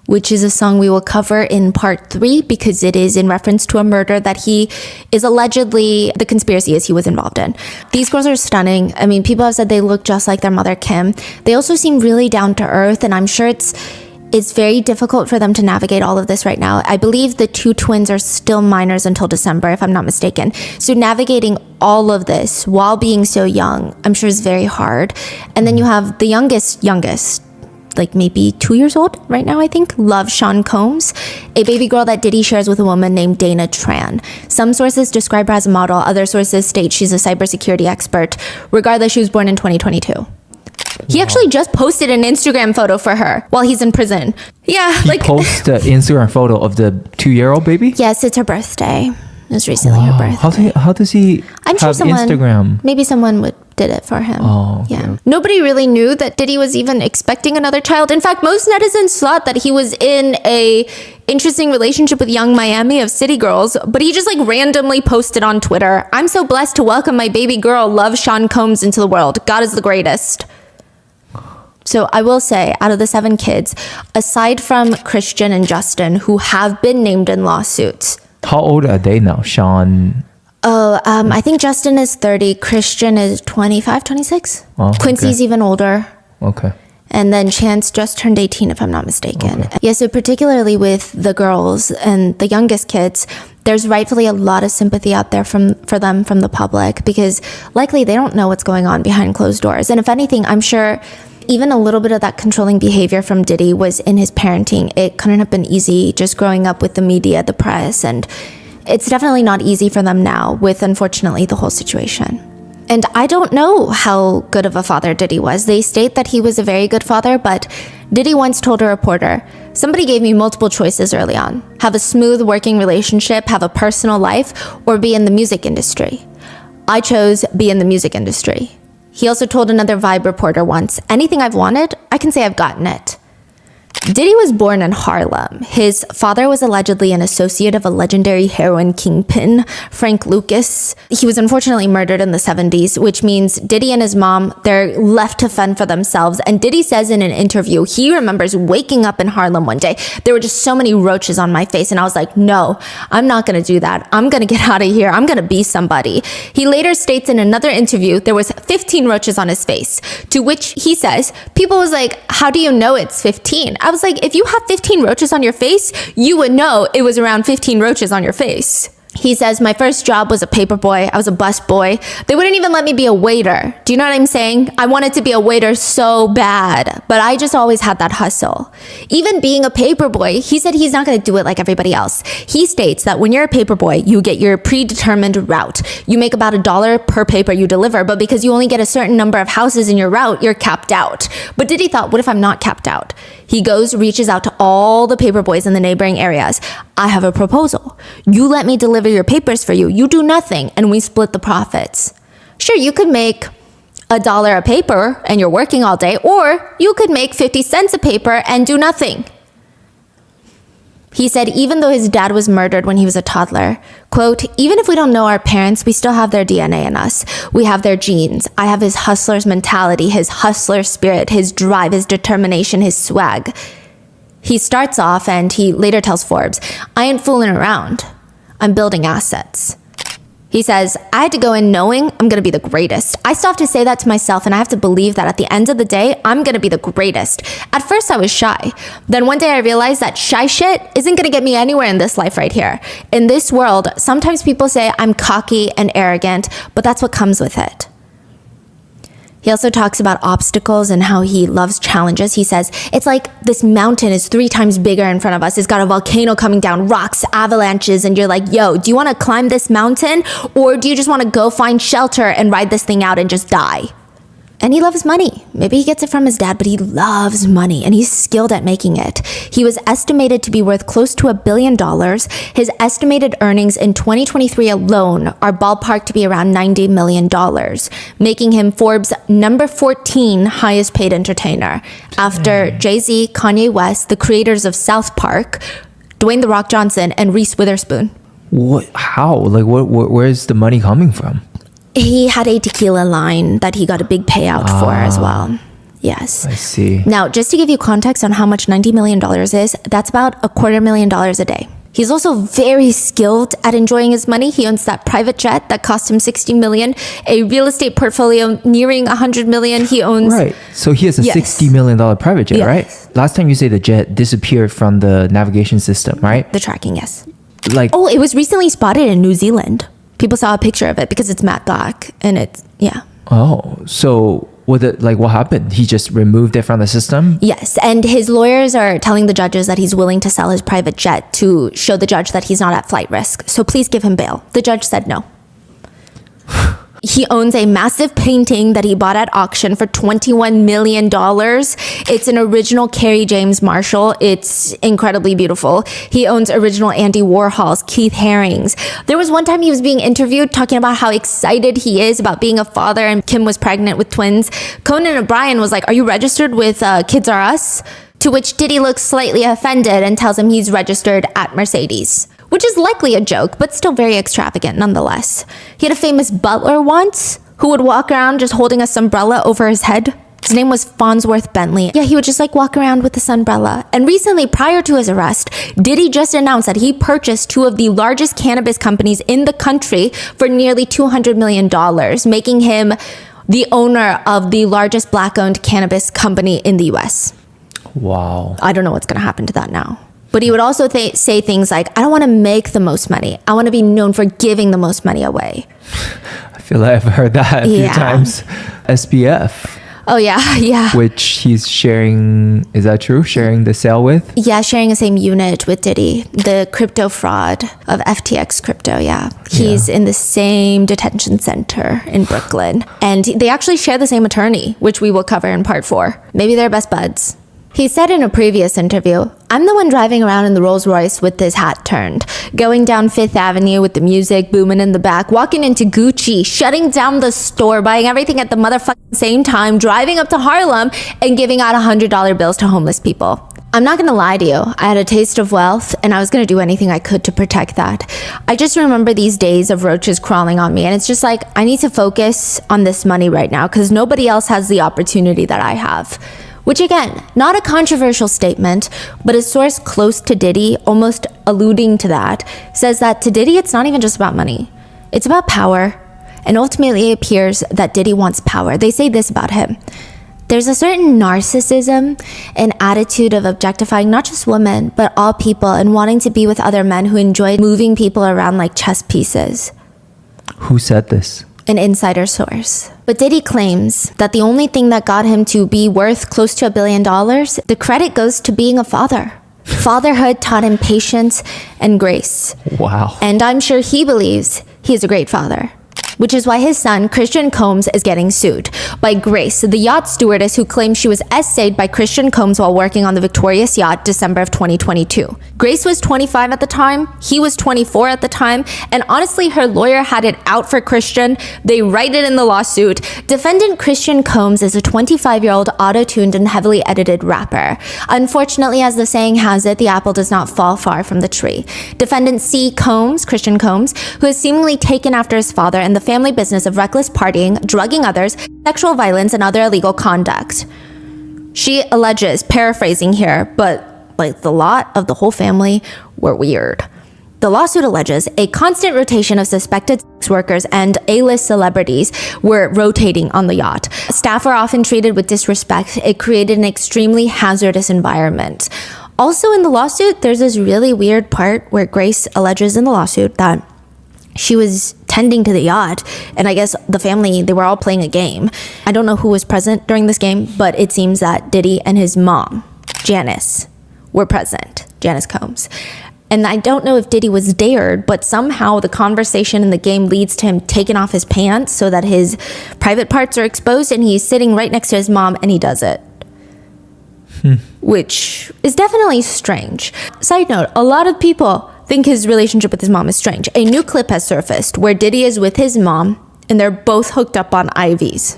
which is a song we will cover in part 3 because it is in reference to a murder that he is allegedly, the conspiracy is he was involved in. These girls are stunning. I mean, people have said they look just like their mother, Kim. They also seem really down to earth, and I'm sure it's very difficult for them to navigate all of this right now. I believe the two twins are still minors until December, if I'm not mistaken. So navigating all of this while being so young, I'm sure is very hard. And then you have the youngest, like maybe 2 years old right now, I think, Love Sean Combs, a baby girl that Diddy shares with a woman named Dana Tran. Some sources describe her as a model. Other sources state she's a cybersecurity expert. Regardless, she was born in 2022. He actually just posted an Instagram photo for her while he's in prison. Yeah, he posted an Instagram photo of the 2-year-old baby? Yes, it's her birthday. It was recently her birthday. How does he have Instagram? Maybe someone did it for him. Oh, okay. Yeah. Nobody really knew that Diddy was even expecting another child. In fact, most netizens thought that he was in a interesting relationship with Young Miami of City Girls, but he just like randomly posted on Twitter, I'm so blessed to welcome my baby girl, Love Sean Combs, into the world. God is the greatest. So I will say, out of the 7 kids, aside from Christian and Justin, who have been named in lawsuits. How old are they now, Sean? I think Justin is 30. Christian is 25, 26. Oh, Quincy's even older. Okay. And then Chance just turned 18, if I'm not mistaken. Okay. Yeah, so particularly with the girls and the youngest kids, there's rightfully a lot of sympathy out there for them from the public, because likely they don't know what's going on behind closed doors. And if anything, I'm sure even a little bit of that controlling behavior from Diddy was in his parenting. It couldn't have been easy just growing up with the media, the press, and it's definitely not easy for them now with, unfortunately, the whole situation. And I don't know how good of a father Diddy was. They state that he was a very good father, but Diddy once told a reporter, somebody gave me multiple choices early on. Have a smooth working relationship, have a personal life, or be in the music industry. I chose be in the music industry. He also told another Vibe reporter once, anything I've wanted, I can say I've gotten it. Diddy was born in Harlem. His father was allegedly an associate of a legendary heroin kingpin, Frank Lucas. He was unfortunately murdered in the 70s, which means Diddy and his mom, they're left to fend for themselves. And Diddy says in an interview, he remembers waking up in Harlem one day. There were just so many roaches on my face. And I was like, no, I'm not going to do that. I'm going to get out of here. I'm going to be somebody. He later states in another interview, there was 15 roaches on his face, to which he says, people was like, how do you know it's 15? I was like, if you have 15 roaches on your face, you would know it was around 15 roaches on your face. He says, my first job was a paper boy. I was a bus boy. They wouldn't even let me be a waiter. Do you know what I'm saying? I wanted to be a waiter so bad, but I just always had that hustle. Even being a paper boy, he said he's not going to do it like everybody else. He states that when you're a paper boy, you get your predetermined route. You make about $1 per paper you deliver, but because you only get a certain number of houses in your route, you're capped out. But Diddy thought, what if I'm not capped out? He goes, reaches out to all the paper boys in the neighboring areas. I have a proposal. You let me deliver your papers for you. You do nothing, and we split the profits. Sure, you could make $1 a paper and you're working all day, or you could make 50 cents a paper and do nothing. He said even though his dad was murdered when he was a toddler, quote, even if we don't know our parents, we still have their DNA in us. We have their genes. I have his hustler's mentality, his hustler spirit, his drive, his determination, his swag. He starts off and he later tells Forbes, I ain't fooling around. I'm building assets. He says, I had to go in knowing I'm going to be the greatest. I still have to say that to myself, and I have to believe that at the end of the day, I'm going to be the greatest. At first, I was shy. Then one day I realized that shy shit isn't going to get me anywhere in this life right here. In this world, sometimes people say I'm cocky and arrogant, but that's what comes with it. He also talks about obstacles and how he loves challenges. He says, it's like this mountain is 3 times bigger in front of us. It's got a volcano coming down, rocks, avalanches, and you're like, yo, do you want to climb this mountain? Or do you just want to go find shelter and ride this thing out and just die? And he loves money. Maybe he gets it from his dad, but he loves money and he's skilled at making it. He was estimated to be worth close to $1 billion. His estimated earnings in 2023 alone are ballparked to be around $90 million, making him Forbes' number 14 highest paid entertainer after Jay-Z, Kanye West, the creators of South Park, Dwayne "The Rock" Johnson, and Reese Witherspoon. What? How? Like, where's the money coming from? He had a tequila line that he got a big payout for as well. Yes. I see. Now, just to give you context on how much $90 million is, that's about $250,000 a day. He's also very skilled at enjoying his money. He owns that private jet that cost him $60 million, a real estate portfolio nearing $100 million. He owns... Right. So he has a $60 million private jet, right? Last time you say the jet disappeared from the navigation system, right? The tracking, yes. Like... Oh, it was recently spotted in New Zealand. People saw a picture of it because it's matte black and it's, yeah. Oh, so what happened? He just removed it from the system? Yes, and his lawyers are telling the judges that he's willing to sell his private jet to show the judge that he's not at flight risk. So please give him bail. The judge said no. He owns a massive painting that he bought at auction for $21 million. It's an original Kerry James Marshall. It's incredibly beautiful. He owns original Andy Warhol's, Keith Haring's. There was one time he was being interviewed talking about how excited he is about being a father, and Kim was pregnant with twins. Conan O'Brien was like, are you registered with Kids R Us? To which Diddy looks slightly offended and tells him he's registered at Mercedes, which is likely a joke, but still very extravagant nonetheless. He had a famous butler once who would walk around just holding a sunbrella over his head. His name was Farnsworth Bentley. Yeah, he would just walk around with the sunbrella. And recently, prior to his arrest, Diddy just announced that he purchased 2 of the largest cannabis companies in the country for nearly $200 million, making him the owner of the largest black-owned cannabis company in the US. Wow. I don't know what's going to happen to that now. But he would also say things like, I don't want to make the most money. I want to be known for giving the most money away. I feel like I've heard that a few times. SBF. Oh, yeah. Which he's sharing, is that true? Sharing the sale with? Yeah, sharing the same unit with Diddy. The crypto fraud of FTX crypto, yeah. He's in the same detention center in Brooklyn. And they actually share the same attorney, which we will cover in part 4. Maybe they're best buds. He said in a previous interview, I'm the one driving around in the Rolls Royce with this hat turned, going down 5th Avenue with the music booming in the back, walking into Gucci, shutting down the store, buying everything at the motherfucking same time, driving up to Harlem and giving out $100 bills to homeless people. I'm not gonna lie to you, I had a taste of wealth and I was gonna do anything I could to protect that. I just remember these days of roaches crawling on me, and it's just like, I need to focus on this money right now because nobody else has the opportunity that I have. Which again, not a controversial statement, but a source close to Diddy, almost alluding to that, says that to Diddy, it's not even just about money. It's about power. And ultimately it appears that Diddy wants power. They say this about him. There's a certain narcissism and attitude of objectifying not just women, but all people, and wanting to be with other men who enjoy moving people around like chess pieces. Who said this? An insider source. But Diddy claims that the only thing that got him to be worth close to $1 billion, the credit goes to being a father. Fatherhood taught him patience and grace. Wow. And I'm sure he believes he's a great father. Which is why his son, Christian Combs, is getting sued by Grace, the yacht stewardess who claims she was essayed by Christian Combs while working on the Victorious yacht December of 2022. Grace was 25 at the time, he was 24 at the time, and honestly, her lawyer had it out for Christian. They write it in the lawsuit. Defendant Christian Combs is a 25-year-old auto-tuned and heavily edited rapper. Unfortunately, as the saying has it, the apple does not fall far from the tree. Defendant C. Combs, Christian Combs, who has seemingly taken after his father and the family business of reckless partying, drugging others, sexual violence, and other illegal conduct. She alleges, paraphrasing here, but like the lot of the whole family were weird. The lawsuit alleges a constant rotation of suspected sex workers and A-list celebrities were rotating on the yacht. Staff were often treated with disrespect. It created an extremely hazardous environment. Also in the lawsuit, there's this really weird part where Grace alleges in the lawsuit that she was tending to the yacht, and I guess the family, they were all playing a game. I don't know who was present during this game, but it seems that Diddy and his mom, Janice, were present, Janice Combs. And I don't know if Diddy was dared, but somehow the conversation in the game leads to him taking off his pants so that his private parts are exposed, and he's sitting right next to his mom, and he does it. Which is definitely strange. Side note, a lot of people think his relationship with his mom is strange. A new clip has surfaced where Diddy is with his mom and they're both hooked up on IVs,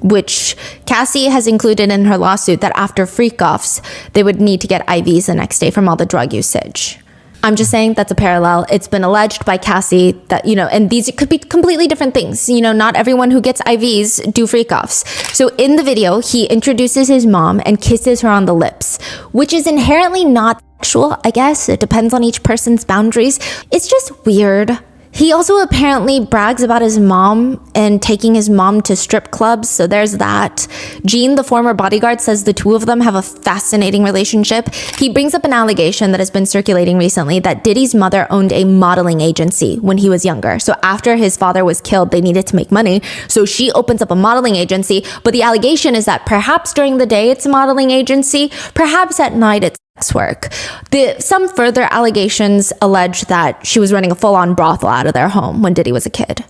which Cassie has included in her lawsuit that after freak-offs, they would need to get IVs the next day from all the drug usage. I'm just saying that's a parallel. It's been alleged by Cassie that, and these could be completely different things. Not everyone who gets IVs do freak-offs. So in the video, he introduces his mom and kisses her on the lips, which is inherently not sexual, I guess. It depends on each person's boundaries. It's just weird. He also apparently brags about his mom and taking his mom to strip clubs, so there's that. Gene, the former bodyguard, says the two of them have a fascinating relationship. He brings up an allegation that has been circulating recently that Diddy's mother owned a modeling agency when he was younger. So after his father was killed, they needed to make money, so she opens up a modeling agency, but the allegation is that perhaps during the day it's a modeling agency, perhaps at night it's work. Some further allegations allege that she was running a full-on brothel out of their home when Diddy was a kid.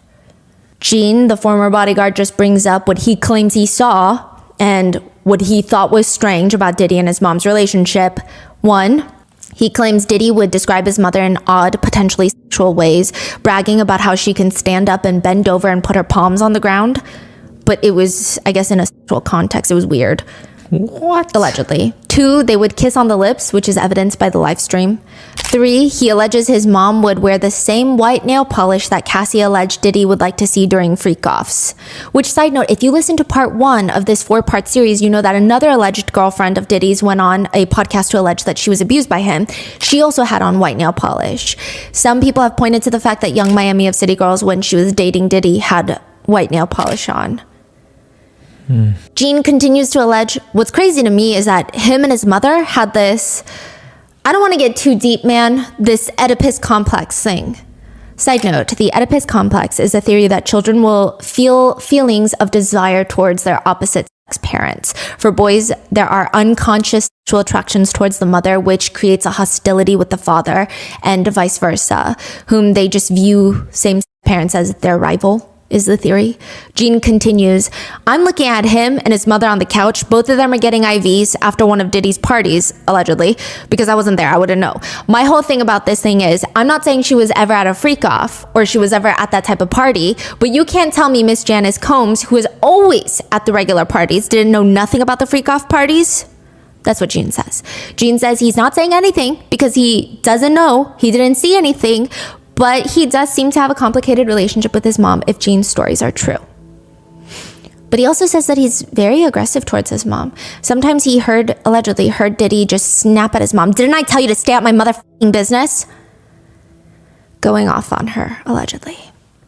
Gene, the former bodyguard, just brings up what he claims he saw and what he thought was strange about Diddy and his mom's relationship. One, he claims Diddy would describe his mother in odd, potentially sexual ways, bragging about how she can stand up and bend over and put her palms on the ground. But it was, I guess, in a sexual context. It was weird. What? Allegedly. 2, they would kiss on the lips, which is evidenced by the live stream. 3, he alleges his mom would wear the same white nail polish that Cassie alleged Diddy would like to see during freak-offs. Which, side note, if you listen to part 1 of this 4-part series, you know that another alleged girlfriend of Diddy's went on a podcast to allege that she was abused by him. She also had on white nail polish. Some people have pointed to the fact that Young Miami of City Girls, when she was dating Diddy, had white nail polish on. Gene continues to allege, what's crazy to me is that him and his mother had this, I don't want to get too deep, man, this Oedipus complex thing. Side note, the Oedipus complex is a theory that children will feel feelings of desire towards their opposite sex parents. For boys, there are unconscious sexual attractions towards the mother, which creates a hostility with the father, and vice versa, whom they just view same parents as their rival. Is the theory. Gene continues, I'm looking at him and his mother on the couch. Both of them are getting IVs after one of Diddy's parties, allegedly, because I wasn't there. I wouldn't know. My whole thing about this thing is, I'm not saying she was ever at a freak-off or she was ever at that type of party, but you can't tell me Miss Janice Combs, who is always at the regular parties, didn't know nothing about the freak-off parties. That's what Gene says. Gene says he's not saying anything because he doesn't know. He didn't see anything. But he does seem to have a complicated relationship with his mom if Gene's stories are true. But he also says that he's very aggressive towards his mom. Sometimes he allegedly heard Diddy just snap at his mom. Didn't I tell you to stay out my motherfucking business? Going off on her, allegedly.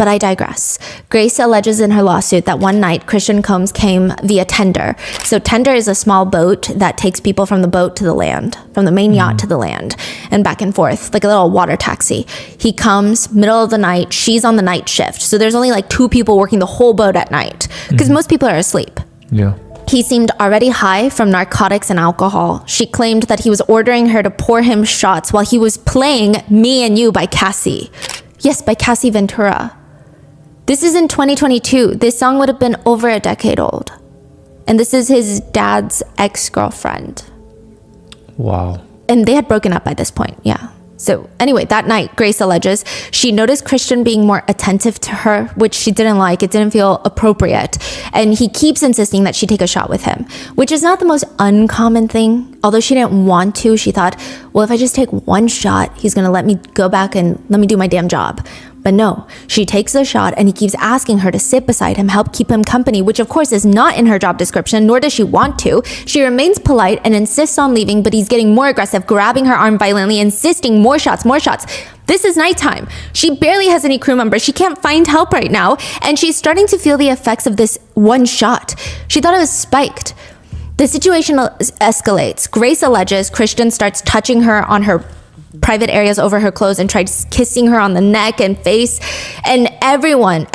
But I digress. Grace alleges in her lawsuit that one night Christian Combs came via tender. So tender is a small boat that takes people from the boat to the land, from the main yacht to the land, and back and forth, like a little water taxi. He comes middle of the night. She's on the night shift. So there's only like 2 people working the whole boat at night because most people are asleep. Yeah. He seemed already high from narcotics and alcohol. She claimed that he was ordering her to pour him shots while he was playing Me and You by Cassie. Yes, by Cassie Ventura. This is in 2022. This song would have been over a decade old. And this is his dad's ex-girlfriend. Wow. And they had broken up by this point, yeah. So anyway, that night, Grace alleges she noticed Christian being more attentive to her, which she didn't like. It didn't feel appropriate. And he keeps insisting that she take a shot with him, which is not the most uncommon thing. Although she didn't want to, she thought, well, if I just take one shot, he's going to let me go back and let me do my damn job. But no, she takes the shot and he keeps asking her to sit beside him, help keep him company, which of course is not in her job description, nor does she want to. She remains polite and insists on leaving, but he's getting more aggressive, grabbing her arm violently, insisting more shots, more shots. This is nighttime. She barely has any crew members. She can't find help right now. And she's starting to feel the effects of this one shot. She thought it was spiked. The situation escalates. Grace alleges Christian starts touching her on her private areas over her clothes and tries kissing her on the neck and face, and everyone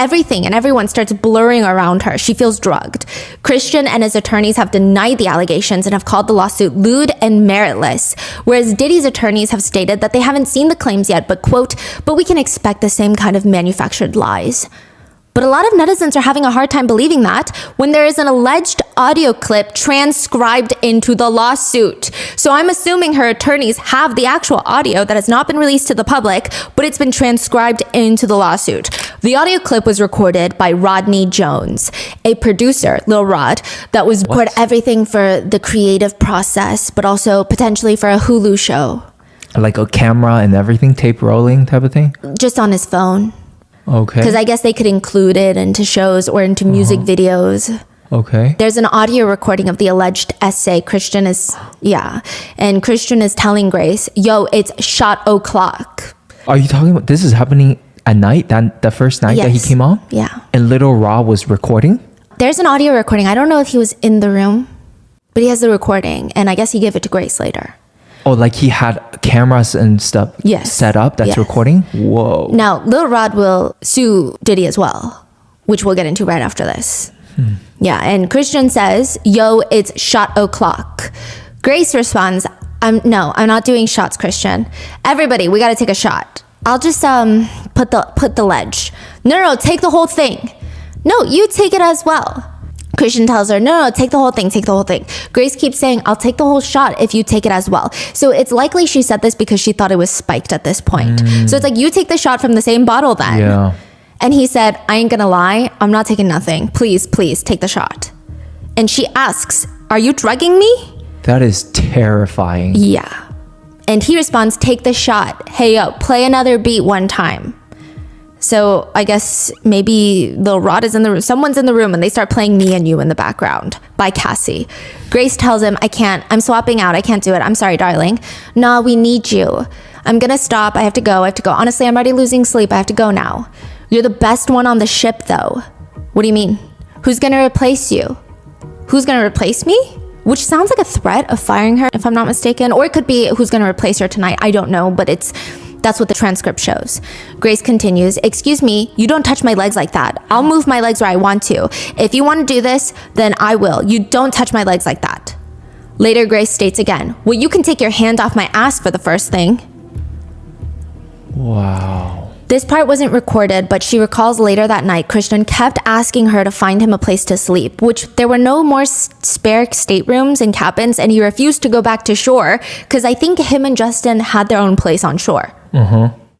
starts blurring around her. She feels drugged. Christian and his attorneys have denied the allegations and have called the lawsuit lewd and meritless, whereas Diddy's attorneys have stated that they haven't seen the claims yet, but quote, but we can expect the same kind of manufactured lies. But a lot of netizens are having a hard time believing that when there is an alleged audio clip transcribed into the lawsuit. So I'm assuming her attorneys have the actual audio that has not been released to the public, but it's been transcribed into the lawsuit. The audio clip was recorded by Rodney Jones, a producer, Lil Rod, that was record everything for the creative process, but also potentially for a Hulu show. Like a camera and everything, tape rolling type of thing? Just on his phone. Okay. Because I guess they could include it into shows or into music videos. Okay. There's an audio recording of the alleged essay. Christian is telling Grace, yo, it's shot o'clock. Are you talking about this is happening at night? The first night that he came on? Yeah. And Little Raw was recording? There's an audio recording. I don't know if he was in the room, but he has the recording. And I guess he gave it to Grace later. Oh, like he had cameras and stuff set up that's recording? Whoa. Now, Lil Rod will sue Diddy as well, which we'll get into right after this. Yeah, and Christian says, yo, it's shot o'clock. Grace responds, I'm not doing shots, Christian. Everybody, we got to take a shot. I'll just put the ledge. No, take the whole thing. No, you take it as well. Christian tells her, no, take the whole thing. Grace keeps saying, I'll take the whole shot if you take it as well. So it's likely she said this because she thought it was spiked at this point. So it's like, you take the shot from the same bottle then. Yeah. And he said, I ain't gonna lie, I'm not taking nothing. Please, take the shot. And she asks, are you drugging me? That is terrifying. Yeah. And he responds, take the shot. Hey, yo, play another beat one time. So I guess maybe Lil Rod is in the room. Someone's in the room and they start playing Me and You in the background by Cassie. Grace tells him, I can't. I'm swapping out. I can't do it. I'm sorry, darling. Nah, we need you. I'm going to stop. I have to go. Honestly, I'm already losing sleep. I have to go now. You're the best one on the ship, though. What do you mean? Who's going to replace you? Who's going to replace me? Which sounds like a threat of firing her, if I'm not mistaken. Or it could be who's going to replace her tonight. I don't know, but that's what the transcript shows. Grace continues, excuse me, you don't touch my legs like that. I'll move my legs where I want to. If you want to do this, then I will. You don't touch my legs like that. Later, Grace states again, well, you can take your hand off my ass for the first thing. Wow. This part wasn't recorded, but she recalls later that night, Christian kept asking her to find him a place to sleep, which there were no more spare staterooms and cabins, and he refused to go back to shore because I think him and Justin had their own place on shore.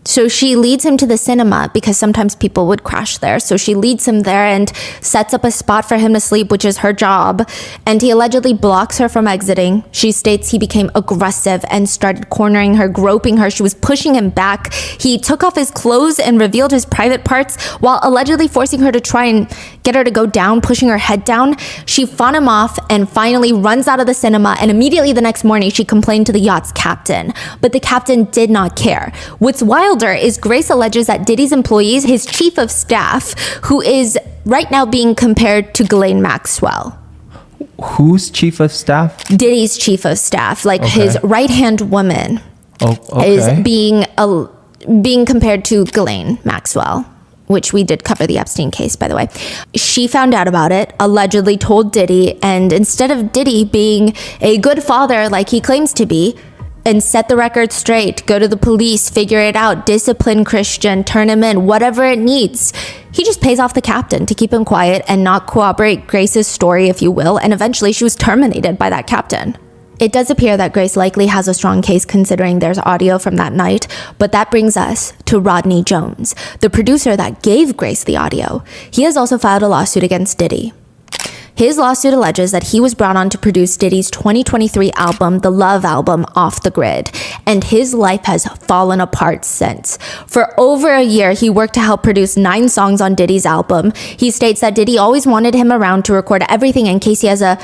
So she leads him to the cinema because sometimes people would crash there. So she leads him there and sets up a spot for him to sleep, which is her job. And he allegedly blocks her from exiting. She states he became aggressive and started cornering her, groping her. She was pushing him back. He took off his clothes and revealed his private parts while allegedly forcing her to try and get her to go down, pushing her head down. She fought him off and finally runs out of the cinema, and immediately the next morning she complained to the yacht's captain. But the captain did not care. What's wilder is Grace alleges that Diddy's employees, his chief of staff, who is right now being compared to Ghislaine Maxwell. Who's chief of staff? Diddy's chief of staff, like his right-hand woman, is being compared to Ghislaine Maxwell, which we did cover the Epstein case, by the way. She found out about it, allegedly told Diddy, and instead of Diddy being a good father like he claims to be, and set the record straight, go to the police, figure it out, discipline Christian, turn him in, whatever it needs, he just pays off the captain to keep him quiet and not corroborate Grace's story, if you will, and eventually she was terminated by that captain. It does appear that Grace likely has a strong case considering there's audio from that night, but that brings us to Rodney Jones, the producer that gave Grace the audio. He has also filed a lawsuit against Diddy. His lawsuit alleges that he was brought on to produce Diddy's 2023 album, The Love Album, Off the Grid, and his life has fallen apart since. For over a year, he worked to help produce 9 songs on Diddy's album. He states that Diddy always wanted him around to record everything in case he has a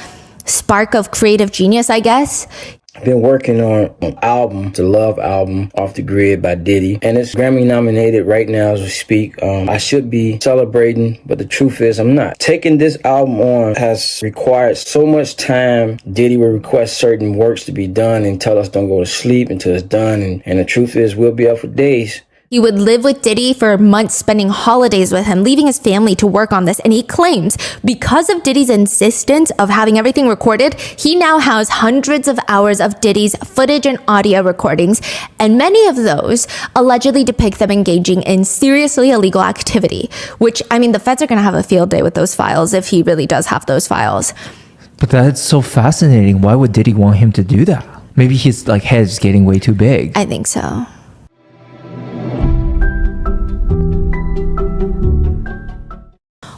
spark of creative genius, I guess. I've been working on an album, the Love Album, Off the Grid by Diddy, and it's Grammy nominated right now as we speak. I should be celebrating, but the truth is I'm not. Taking this album on has required so much time. Diddy will request certain works to be done and tell us don't go to sleep until it's done, and the truth is we'll be up for days. He would live with Diddy for months, spending holidays with him, leaving his family to work on this. And he claims because of Diddy's insistence of having everything recorded, he now has hundreds of hours of Diddy's footage and audio recordings. And many of those allegedly depict them engaging in seriously illegal activity, which, I mean, the feds are going to have a field day with those files if he really does have those files. But that's so fascinating. Why would Diddy want him to do that? Maybe his head's getting way too big. I think so.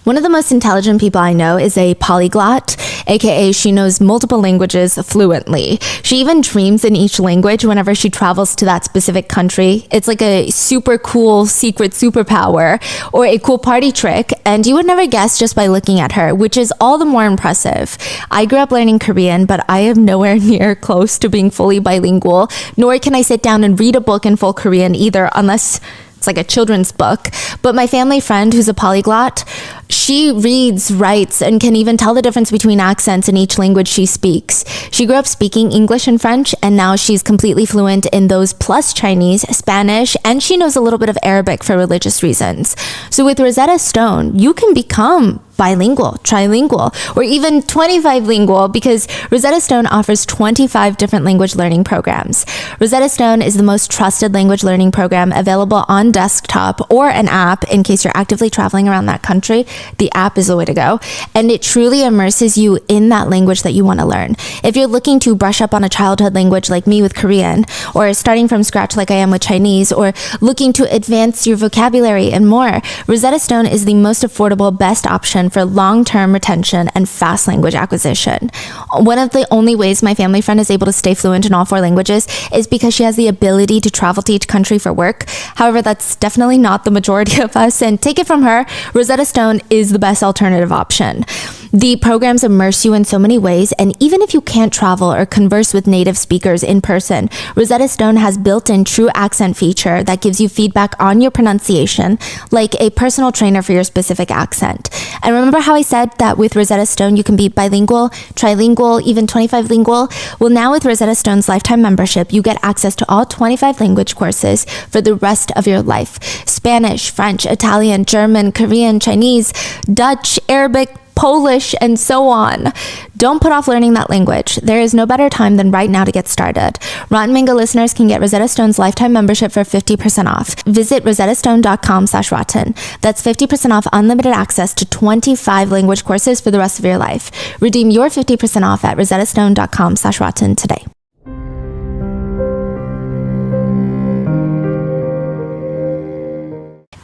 One of the most intelligent people I know is a polyglot, aka she knows multiple languages fluently. She even dreams in each language whenever she travels to that specific country. It's like a super cool secret superpower or a cool party trick, and you would never guess just by looking at her, which is all the more impressive. I grew up learning Korean, but I am nowhere near close to being fully bilingual, nor can I sit down and read a book in full Korean either, unless it's like a children's book. But my family friend who's a polyglot, she reads, writes, and can even tell the difference between accents in each language she speaks. She grew up speaking English and French, and now she's completely fluent in those plus Chinese, Spanish, and she knows a little bit of Arabic for religious reasons. So with Rosetta Stone, you can become bilingual, trilingual, or even 25 lingual because Rosetta Stone offers 25 different language learning programs. Rosetta Stone is the most trusted language learning program available on desktop or an app in case you're actively traveling around that country. The app is the way to go, and it truly immerses you in that language that you want to learn. If you're looking to brush up on a childhood language like me with Korean, or starting from scratch like I am with Chinese, or looking to advance your vocabulary and more, Rosetta Stone is the most affordable, best option for long-term retention and fast language acquisition. One of the only ways my family friend is able to stay fluent in all 4 languages is because she has the ability to travel to each country for work. However, that's definitely not the majority of us, and take it from her, Rosetta Stone is the best alternative option. The programs immerse you in so many ways, and even if you can't travel or converse with native speakers in person, Rosetta Stone has built-in true accent feature that gives you feedback on your pronunciation, like a personal trainer for your specific accent. And remember how I said that with Rosetta Stone you can be bilingual, trilingual, even 25 lingual? Well, now with Rosetta Stone's lifetime membership, you get access to all 25 language courses for the rest of your life. Spanish, French, Italian, German, Korean, Chinese, Dutch, Arabic, Polish, and so on. Don't put off learning that language. There is no better time than right now to get started. Rotten Mango listeners can get Rosetta Stone's lifetime membership for 50% off. Visit rosettastone.com/rotten. That's 50% off unlimited access to 25 language courses for the rest of your life. Redeem your 50% off at rosettastone.com/rotten today.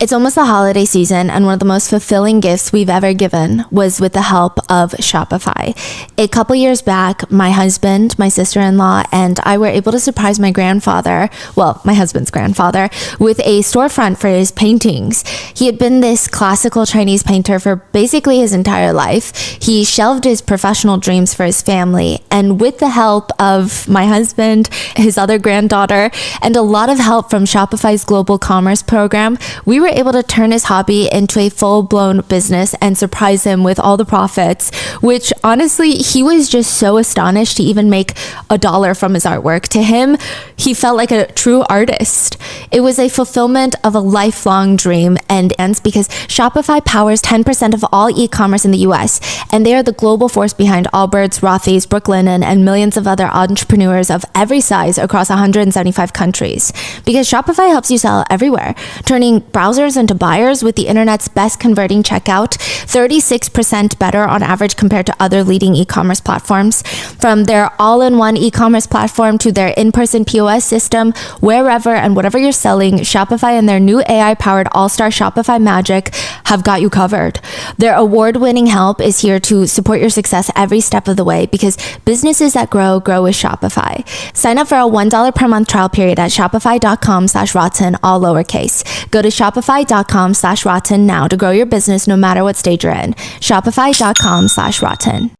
It's almost the holiday season, and one of the most fulfilling gifts we've ever given was with the help of Shopify. A couple years back, my husband, my sister-in-law, and I were able to surprise my grandfather, well, my husband's grandfather, with a storefront for his paintings. He had been this classical Chinese painter for basically his entire life. He shelved his professional dreams for his family, and with the help of my husband, his other granddaughter, and a lot of help from Shopify's global commerce program, we were able to turn his hobby into a full-blown business and surprise him with all the profits, which honestly, he was just so astonished to even make $1 from his artwork. To him, he felt like a true artist. It was a fulfillment of a lifelong dream, and ends because Shopify powers 10% of all e-commerce in the US, and they are the global force behind Allbirds, Rothy's, Brooklinen, and millions of other entrepreneurs of every size across 175 countries. Because Shopify helps you sell everywhere, turning browsers into buyers with the internet's best converting checkout, 36% better on average compared to other leading e-commerce platforms. From their all-in-one e-commerce platform to their in-person POS system, wherever and whatever you're selling, Shopify and their new AI-powered All-Star Shopify Magic have got you covered. Their award-winning help is here to support your success every step of the way, because businesses that grow with Shopify. Sign up for a $1 per month trial period at shopify.com/rotten, all lowercase. Go to shopify.com/rotten now to grow your business no matter what stage you're in. Shopify.com/rotten.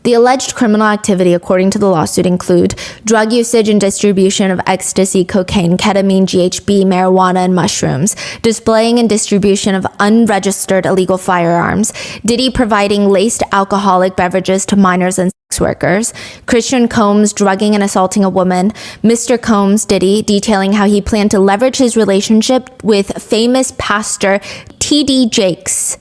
The alleged criminal activity, according to the lawsuit, include drug usage and distribution of ecstasy, cocaine, ketamine, GHB, marijuana, and mushrooms, displaying and distribution of unregistered illegal firearms, Diddy providing laced alcoholic beverages to minors and sex workers, Christian Combs drugging and assaulting a woman, Mr. Combs, Diddy, detailing how he planned to leverage his relationship with famous pastor T.D. Jakes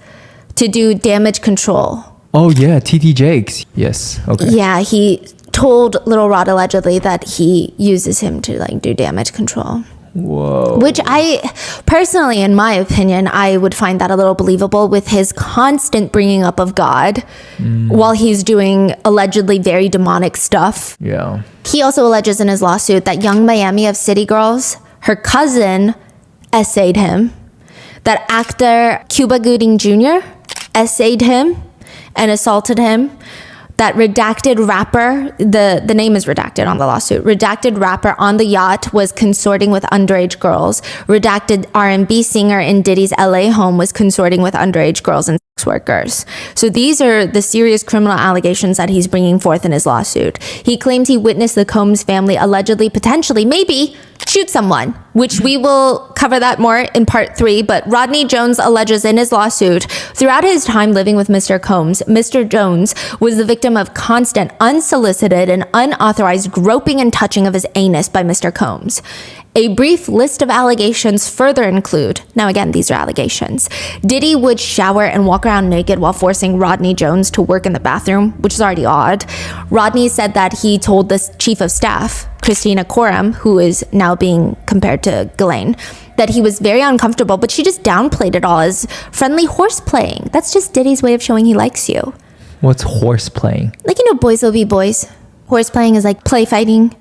to do damage control. Oh yeah, T.D. Jakes. Yes. Okay. Yeah, he told Little Rod allegedly that he uses him to do damage control. Whoa. Which I personally, in my opinion, I would find that a little believable with his constant bringing up of God while he's doing allegedly very demonic stuff. Yeah. He also alleges in his lawsuit that Young Miami of City Girls, her cousin, essayed him. That actor Cuba Gooding Jr. essayed him and assaulted him. That redacted rapper, the name is redacted on the lawsuit, redacted rapper on the yacht was consorting with underage girls. Redacted R&B singer in Diddy's LA home was consorting with underage girls and sex workers. So these are the serious criminal allegations that he's bringing forth in his lawsuit. He claims he witnessed the Combs family allegedly, potentially, maybe shoot someone, which we will cover that more in part 3. But Rodney Jones alleges in his lawsuit, throughout his time living with Mr. Combs, Mr. Jones was the victim of constant, unsolicited, and unauthorized groping and touching of his anus by Mr. Combs. A brief list of allegations further include, now again, these are allegations, Diddy would shower and walk around naked while forcing Rodney Jones to work in the bathroom, which is already odd. Rodney said that he told the chief of staff, Christina Coram, who is now being compared to Ghislaine, that he was very uncomfortable, but she just downplayed it all as friendly horse playing. That's just Diddy's way of showing he likes you. What's horse playing? Boys will be boys. Horse playing is like play fighting.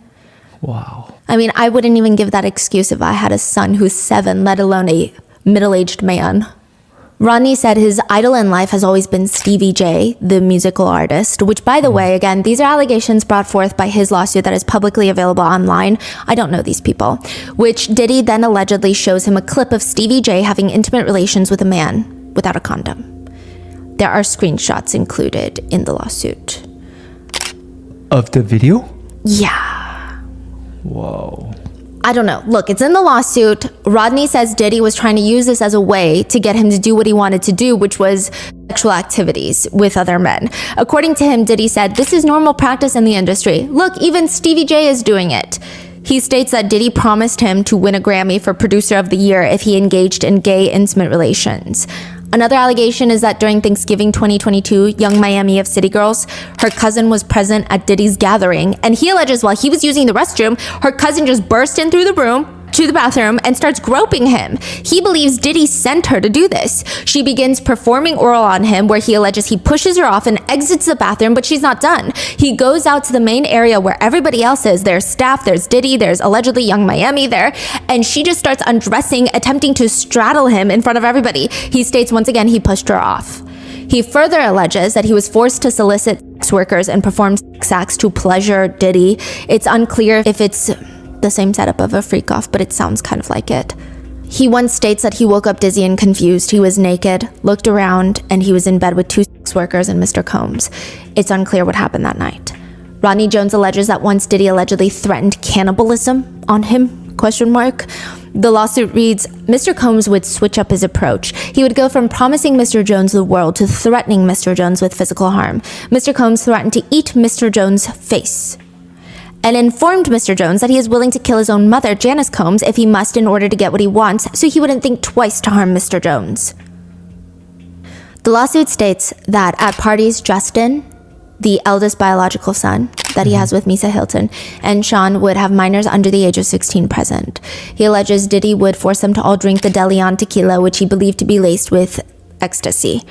Wow. I mean, I wouldn't even give that excuse if I had a son who's 7, let alone a middle-aged man. Rodney said his idol in life has always been Stevie J, the musical artist, which, by the way, again, these are allegations brought forth by his lawsuit that is publicly available online. I don't know these people. Which Diddy then allegedly shows him a clip of Stevie J having intimate relations with a man without a condom. There are screenshots included in the lawsuit. Of the video? Yeah. Whoa. I don't know. Look, it's in the lawsuit. Rodney says Diddy was trying to use this as a way to get him to do what he wanted to do, which was sexual activities with other men. According to him, Diddy said, "This is normal practice in the industry. Look, even Stevie J is doing it." He states that Diddy promised him to win a Grammy for Producer of the Year if he engaged in gay intimate relations. Another allegation is that during Thanksgiving 2022, Young Miami of City Girls, her cousin was present at Diddy's gathering, and he alleges while he was using the restroom, her cousin just burst in through the room, to the bathroom and starts groping him. He believes Diddy sent her to do this. She begins performing oral on him, where he alleges he pushes her off and exits the bathroom, but she's not done. He goes out to the main area where everybody else is. There's staff, there's Diddy, there's allegedly Young Miami there, and she just starts undressing, attempting to straddle him in front of everybody. He states once again he pushed her off. He further alleges that he was forced to solicit sex workers and perform sex acts to pleasure Diddy. It's unclear if it's the same setup of a freak-off, but it sounds kind of like it. He once states that he woke up dizzy and confused. He was naked, looked around, and he was in bed with 2 sex workers and Mr. Combs. It's unclear what happened that night. Rodney Jones alleges that once Diddy allegedly threatened cannibalism on him, ? The lawsuit reads, Mr. Combs would switch up his approach. He would go from promising Mr. Jones the world to threatening Mr. Jones with physical harm. Mr. Combs threatened to eat Mr. Jones' face and informed Mr. Jones that he is willing to kill his own mother, Janice Combs, if he must in order to get what he wants, so he wouldn't think twice to harm Mr. Jones. The lawsuit states that at parties, Justin, the eldest biological son that he has with Misa Hilton, and Sean would have minors under the age of 16 present. He alleges Diddy would force them to all drink the De Leon tequila, which he believed to be laced with ecstasy.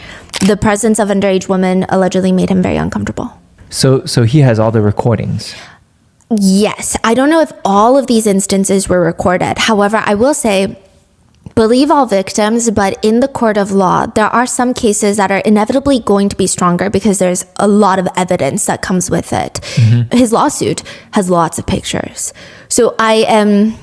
The presence of underage women allegedly made him very uncomfortable. So he has all the recordings. Yes, I don't know if all of these instances were recorded. However, I will say, believe all victims, but in the court of law, there are some cases that are inevitably going to be stronger because there's a lot of evidence that comes with it. His lawsuit has lots of pictures. So I'm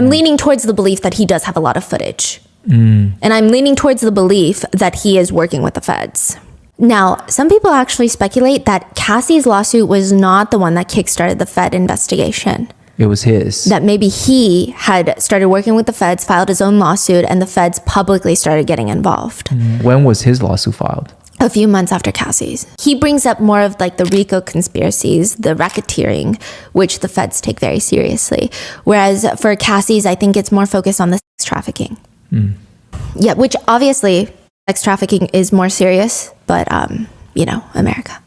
leaning towards the belief that he does have a lot of footage. And I'm leaning towards the belief that he is working with the feds. Now, some people actually speculate that Cassie's lawsuit was not the one that kickstarted the Fed investigation. It was his. That maybe he had started working with the feds, filed his own lawsuit, and the feds publicly started getting involved. When was his lawsuit filed? A few months after Cassie's. He brings up more of like the RICO conspiracies, the racketeering, which the feds take very seriously. Whereas for Cassie's, I think it's more focused on the sex trafficking. Yeah, which obviously sex trafficking is more serious, but America.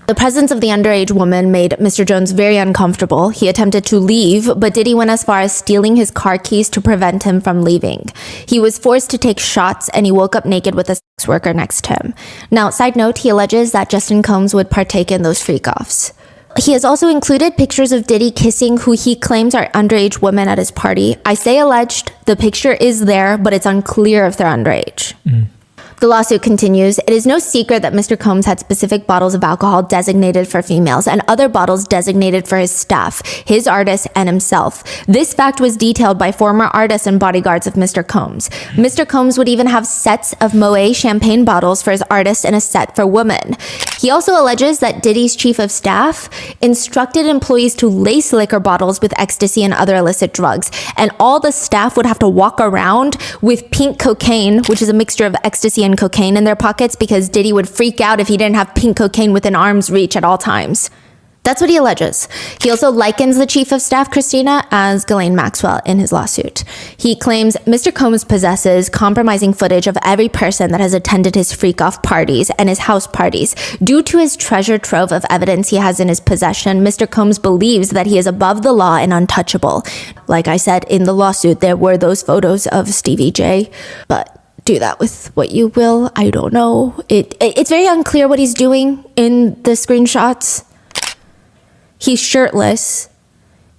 The presence of the underage woman made Mr. Jones very uncomfortable. He attempted to leave, but Diddy went as far as stealing his car keys to prevent him from leaving. He was forced to take shots, and he woke up naked with a sex worker next to him. Now, side note, he alleges that Justin Combs would partake in those freak-offs. He has also included pictures of Diddy kissing who he claims are underage women at his party. I say alleged, the picture is there, but it's unclear if they're underage. The lawsuit continues. It is no secret that Mr. Combs had specific bottles of alcohol designated for females and other bottles designated for his staff, his artists, and himself. This fact was detailed by former artists and bodyguards of Mr. Combs. Mr. Combs would even have sets of Moet champagne bottles for his artists and a set for women. He also alleges that Diddy's chief of staff instructed employees to lace liquor bottles with ecstasy and other illicit drugs, and all the staff would have to walk around with pink cocaine, which is a mixture of ecstasy and cocaine, in their pockets because Diddy would freak out if he didn't have pink cocaine within arm's reach at all times. That's what he alleges. He also likens the chief of staff, Christina, as Ghislaine Maxwell in his lawsuit. He claims Mr. Combs possesses compromising footage of every person that has attended his freak-off parties and his house parties. Due to his treasure trove of evidence he has in his possession, Mr. Combs believes that he is above the law and untouchable. Like I said in the lawsuit, there were those photos of Stevie J, but do that with what you will. I don't know. It's very unclear what he's doing in the screenshots. He's shirtless.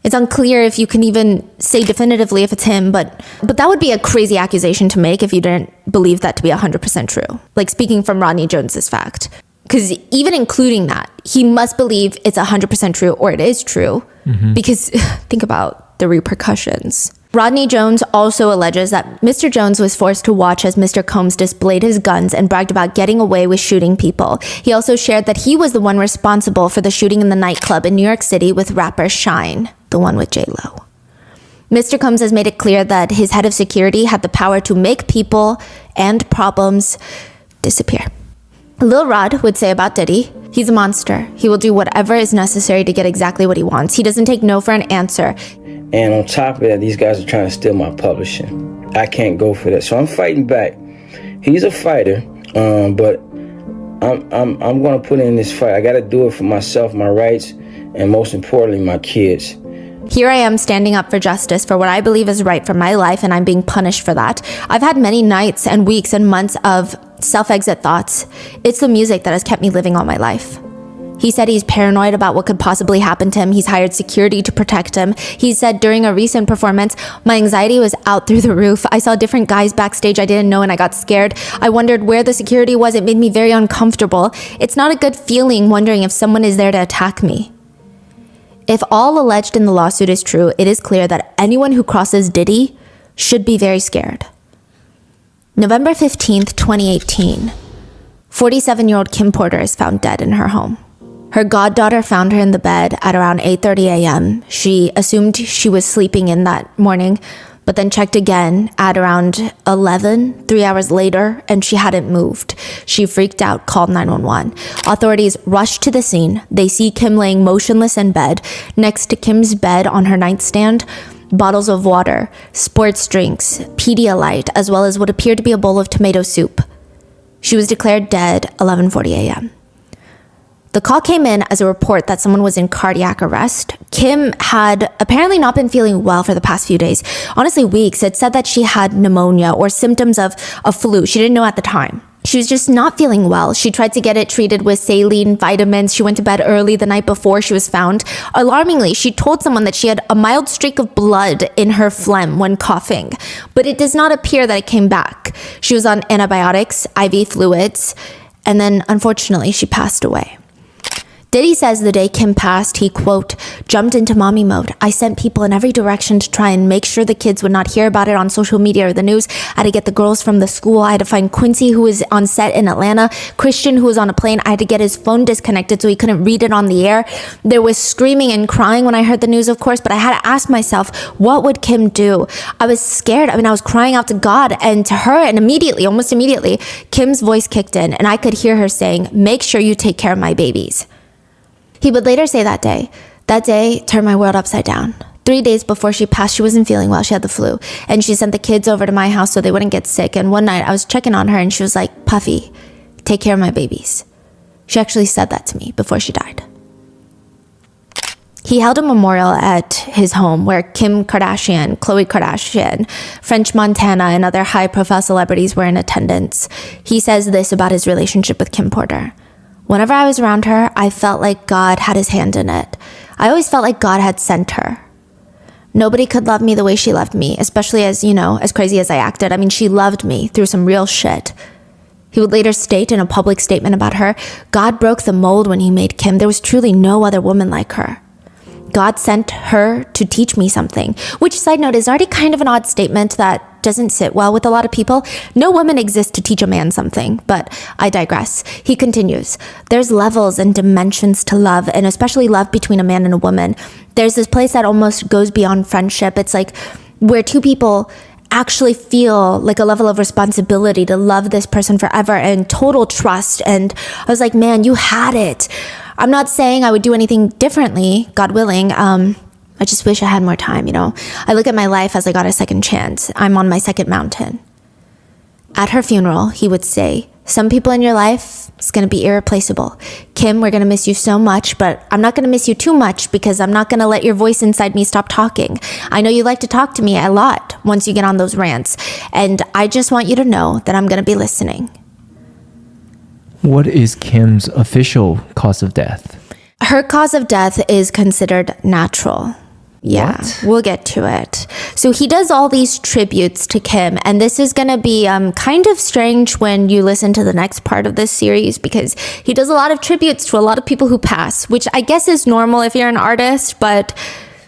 It's unclear if you can even say definitively if it's him, but that would be a crazy accusation to make if you didn't believe that to be 100% true. Like speaking from Rodney Jones's fact. Because even including that, he must believe it's 100% true or it is true. Because think about the repercussions. Rodney Jones also alleges that Mr. Jones was forced to watch as Mr. Combs displayed his guns and bragged about getting away with shooting people. He also shared that he was the one responsible for the shooting in the nightclub in New York City with rapper Shine, the one with J-Lo. Mr. Combs has made it clear that his head of security had the power to make people and problems disappear. Lil Rod would say about Diddy, he's a monster. He will do whatever is necessary to get exactly what he wants. He doesn't take no for an answer. And on top of that, these guys are trying to steal my publishing. I can't go for that. So I'm fighting back. He's a fighter, but I'm going to put in this fight. I got to do it for myself, my rights, and most importantly, my kids. Here I am standing up for justice, for what I believe is right for my life, and I'm being punished for that. I've had many nights and weeks and months of self-exit thoughts. It's the music that has kept me living all my life. He said he's paranoid about what could possibly happen to him. He's hired security to protect him. He said during a recent performance, my anxiety was out through the roof. I saw different guys backstage I didn't know and I got scared. I wondered where the security was. It made me very uncomfortable. It's not a good feeling wondering if someone is there to attack me. If all alleged in the lawsuit is true, it is clear that anyone who crosses Diddy should be very scared. November 15th, 2018, 47-year-old Kim Porter is found dead in her home. Her goddaughter found her in the bed at around 8:30 a.m. She assumed she was sleeping in that morning, but then checked again at around 11, 3 hours later, and she hadn't moved. She freaked out, called 911. Authorities rushed to the scene. They see Kim laying motionless in bed. Next to Kim's bed on her nightstand, bottles of water, sports drinks, Pedialyte, as well as what appeared to be a bowl of tomato soup. She was declared dead 11:40 a.m. The call came in as a report that someone was in cardiac arrest. Kim had apparently not been feeling well for the past few days, honestly weeks. It said that she had pneumonia or symptoms of a flu. She didn't know at the time. She was just not feeling well. She tried to get it treated with saline, vitamins. She went to bed early the night before she was found. Alarmingly, she told someone that she had a mild streak of blood in her phlegm when coughing, but it does not appear that it came back. She was on antibiotics, IV fluids, and then unfortunately she passed away. Diddy says the day Kim passed, he, quote, jumped into mommy mode. I sent people in every direction to try and make sure the kids would not hear about it on social media or the news. I had to get the girls from the school. I had to find Quincy, who was on set in Atlanta, Christian, who was on a plane. I had to get his phone disconnected so he couldn't read it on the air. There was screaming and crying when I heard the news, of course, but I had to ask myself, what would Kim do? I was scared. I was crying out to God and to her, and immediately, almost immediately, Kim's voice kicked in, and I could hear her saying, make sure you take care of my babies. He would later say that day turned my world upside down. 3 days before she passed, she wasn't feeling well. She had the flu. And she sent the kids over to my house so they wouldn't get sick. And one night I was checking on her and she was like, Puffy, take care of my babies. She actually said that to me before she died. He held a memorial at his home where Kim Kardashian, Khloe Kardashian, French Montana, and other high-profile celebrities were in attendance. He says this about his relationship with Kim Porter. Whenever I was around her, I felt like God had his hand in it. I always felt like God had sent her. Nobody could love me the way she loved me, especially as crazy as I acted. She loved me through some real shit. He would later state in a public statement about her, God broke the mold when he made Kim. There was truly no other woman like her. God sent her to teach me something, which, side note, is already kind of an odd statement that doesn't sit well with a lot of people. No woman exists to teach a man something, but I digress. He continues, there's levels and dimensions to love, and especially love between a man and a woman. There's this place that almost goes beyond friendship. It's like where two people actually feel like a level of responsibility to love this person forever and total trust. And I was like, man, you had it. I'm not saying I would do anything differently, God willing. I just wish I had more time, I look at my life as I got a second chance. I'm on my second mountain. At her funeral, he would say, some people in your life, it's going to be irreplaceable. Kim, we're going to miss you so much, but I'm not going to miss you too much because I'm not going to let your voice inside me stop talking. I know you like to talk to me a lot once you get on those rants, and I just want you to know that I'm going to be listening. What is Kim's official cause of death? Her cause of death is considered natural. Yeah, what? We'll get to it. So he does all these tributes to Kim, and this is going to be kind of strange when you listen to the next part of this series because he does a lot of tributes to a lot of people who pass, which I guess is normal if you're an artist, but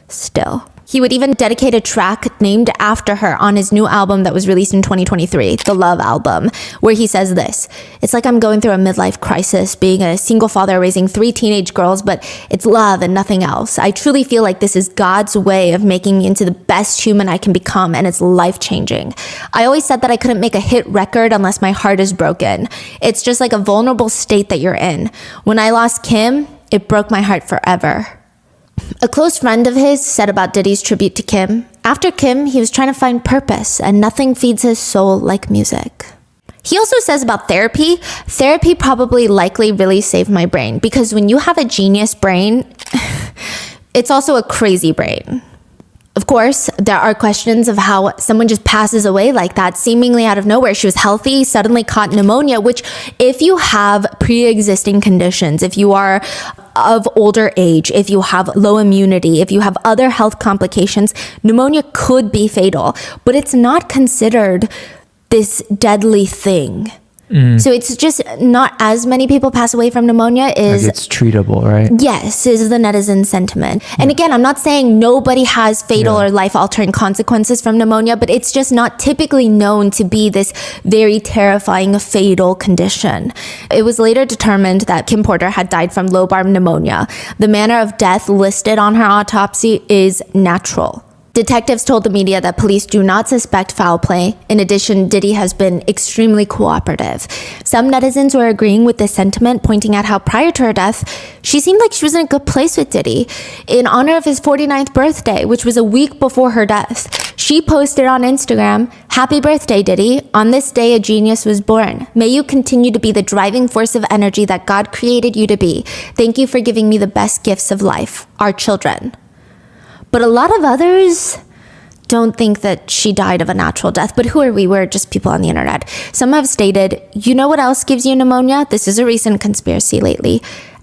still. He would even dedicate a track named after her on his new album that was released in 2023, the Love album, where he says this, it's like I'm going through a midlife crisis, being a single father raising 3 teenage girls, but it's love and nothing else. I truly feel like this is God's way of making me into the best human I can become, and it's life-changing. I always said that I couldn't make a hit record unless my heart is broken. It's just like a vulnerable state that you're in. When I lost Kim, it broke my heart forever. A close friend of his said about Diddy's tribute to Kim, after Kim, he was trying to find purpose, and nothing feeds his soul like music. He also says about therapy probably likely really saved my brain, because when you have a genius brain, it's also a crazy brain. Of course, there are questions of how someone just passes away like that, seemingly out of nowhere. She was healthy, suddenly caught pneumonia, which if you have pre-existing conditions, if you are of older age, if you have low immunity, if you have other health complications, pneumonia could be fatal, but it's not considered this deadly thing. So it's just not as many people pass away from pneumonia is Like it's treatable, right? yes, is the netizen sentiment. And again, I'm not saying nobody has fatal or life-altering consequences from pneumonia, but it's just not typically known to be this very terrifying fatal condition. It was later determined that Kim Porter had died from lobar pneumonia. The manner of death listed on her autopsy is natural. Detectives told the media that police do not suspect foul play. In addition, Diddy has been extremely cooperative. Some netizens were agreeing with this sentiment, pointing out how prior to her death, she seemed like she was in a good place with Diddy. In honor of his 49th birthday, which was a week before her death, she posted on Instagram, "Happy birthday, Diddy. On this day, a genius was born. May you continue to be the driving force of energy that God created you to be. Thank you for giving me the best gifts of life, our children." But a lot of others don't think that she died of a natural death. But who are we? We're just people on the internet. Some have stated, you know what else gives you pneumonia? This is a recent conspiracy lately.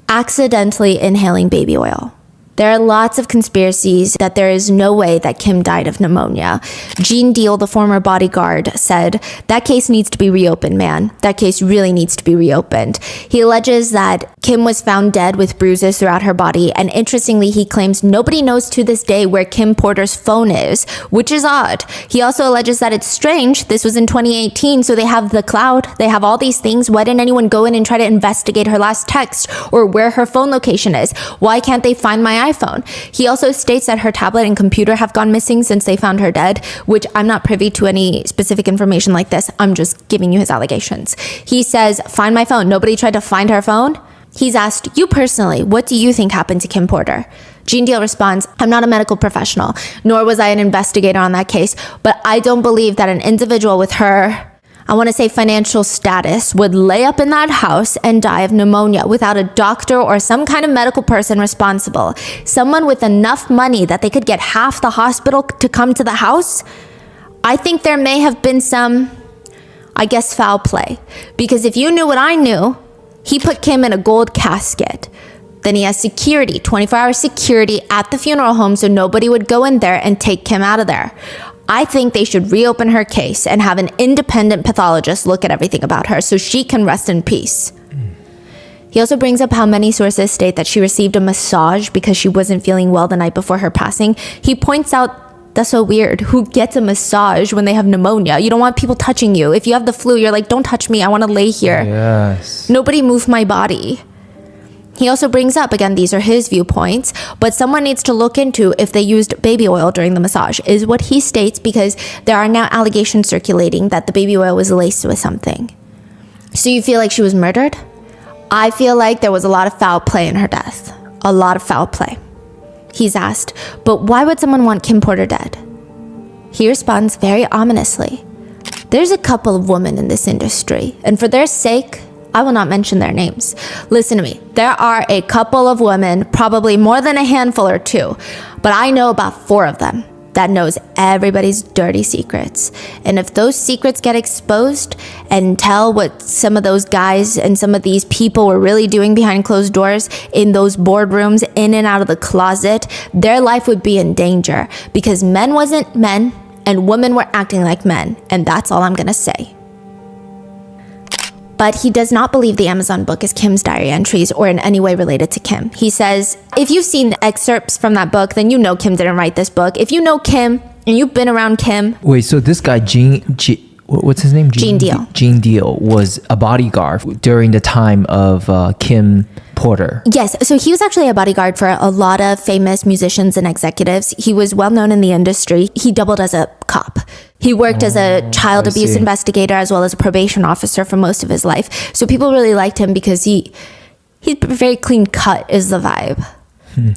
Accidentally inhaling baby oil. There are lots of conspiracies that there is no way that Kim died of pneumonia. Gene Deal, the former bodyguard, said, that case needs to be reopened, man. That case really needs to be reopened. He alleges that Kim was found dead with bruises throughout her body, and interestingly, he claims nobody knows to this day where Kim Porter's phone is, which is odd. He also alleges that it's strange. This was in 2018, so they have the cloud. They have all these things. Why didn't anyone go in and try to investigate her last text or where her phone location is? Why can't they find my iPhone? He also states that her tablet and computer have gone missing since they found her dead, which I'm not privy to any specific information like this. I'm just giving you his allegations. He says, find my phone. Nobody tried to find her phone? He's asked, you personally, what do you think happened to Kim Porter? Gene Deal responds, I'm not a medical professional, nor was I an investigator on that case, but I don't believe that an individual with her, I want to say financial status, would lay up in that house and die of pneumonia without a doctor or some kind of medical person responsible. Someone with enough money that they could get half the hospital to come to the house. I think there may have been some, I guess, foul play. Because if you knew what I knew, he put Kim in a gold casket. Then he has security, 24-hour security at the funeral home so nobody would go in there and take Kim out of there. I think they should reopen her case and have an independent pathologist look at everything about her so she can rest in peace. He also brings up how many sources state that she received a massage because she wasn't feeling well the night before her passing. He points out, that's so weird. Who gets a massage when they have pneumonia? You don't want people touching you. If you have the flu, you're like, don't touch me. I want to lay here. Yes. Nobody move my body. He also brings up, again, these are his viewpoints, but someone needs to look into if they used baby oil during the massage, is what he states, because there are now allegations circulating that the baby oil was laced with something. So you feel like she was murdered? I feel like there was a lot of foul play in her death. A lot of foul play. He's asked, but why would someone want Kim Porter dead? He responds very ominously. There's a couple of women in this industry, and for their sake, I will not mention their names. Listen to me. There are a couple of women, probably more than a handful or two, but I know about 4 of them that knows everybody's dirty secrets. And if those secrets get exposed and tell what some of those guys and some of these people were really doing behind closed doors in those boardrooms, in and out of the closet, their life would be in danger because men wasn't men and women were acting like men. And that's all I'm gonna say. But he does not believe the Amazon book is Kim's diary entries or in any way related to Kim. He says, if you've seen excerpts from that book, then you know Kim didn't write this book. If you know Kim and you've been around Kim. Wait, so this guy, what's his name? Gene Deal. Gene Deal was a bodyguard during the time of Kim Porter. Yes, so he was actually a bodyguard for a lot of famous musicians and executives. He was well known in the industry. He doubled as a cop. He worked as a child abuse investigator as well as a probation officer for most of his life. So people really liked him because he's very clean cut is the vibe.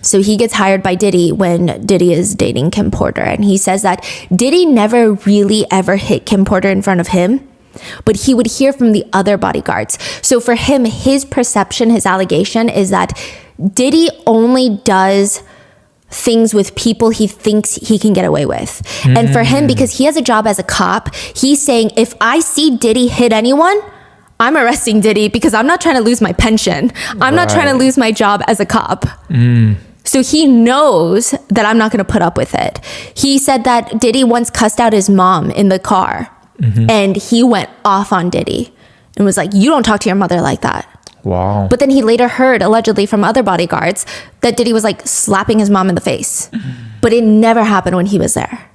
So he gets hired by Diddy when Diddy is dating Kim Porter. And he says that Diddy never really ever hit Kim Porter in front of him, but he would hear from the other bodyguards. So for him, his perception, his allegation is that Diddy only does things with people he thinks he can get away with. And for him, because he has a job as a cop, he's saying, if I see Diddy hit anyone, I'm arresting Diddy because I'm not trying to lose my pension. I'm not trying to lose my job as a cop. So he knows that I'm not going to put up with it. He said that Diddy once cussed out his mom in the car, and he went off on Diddy and was like, you don't talk to your mother like that. Wow. But then he later heard, allegedly from other bodyguards, that Diddy was like slapping his mom in the face. But it never happened when he was there.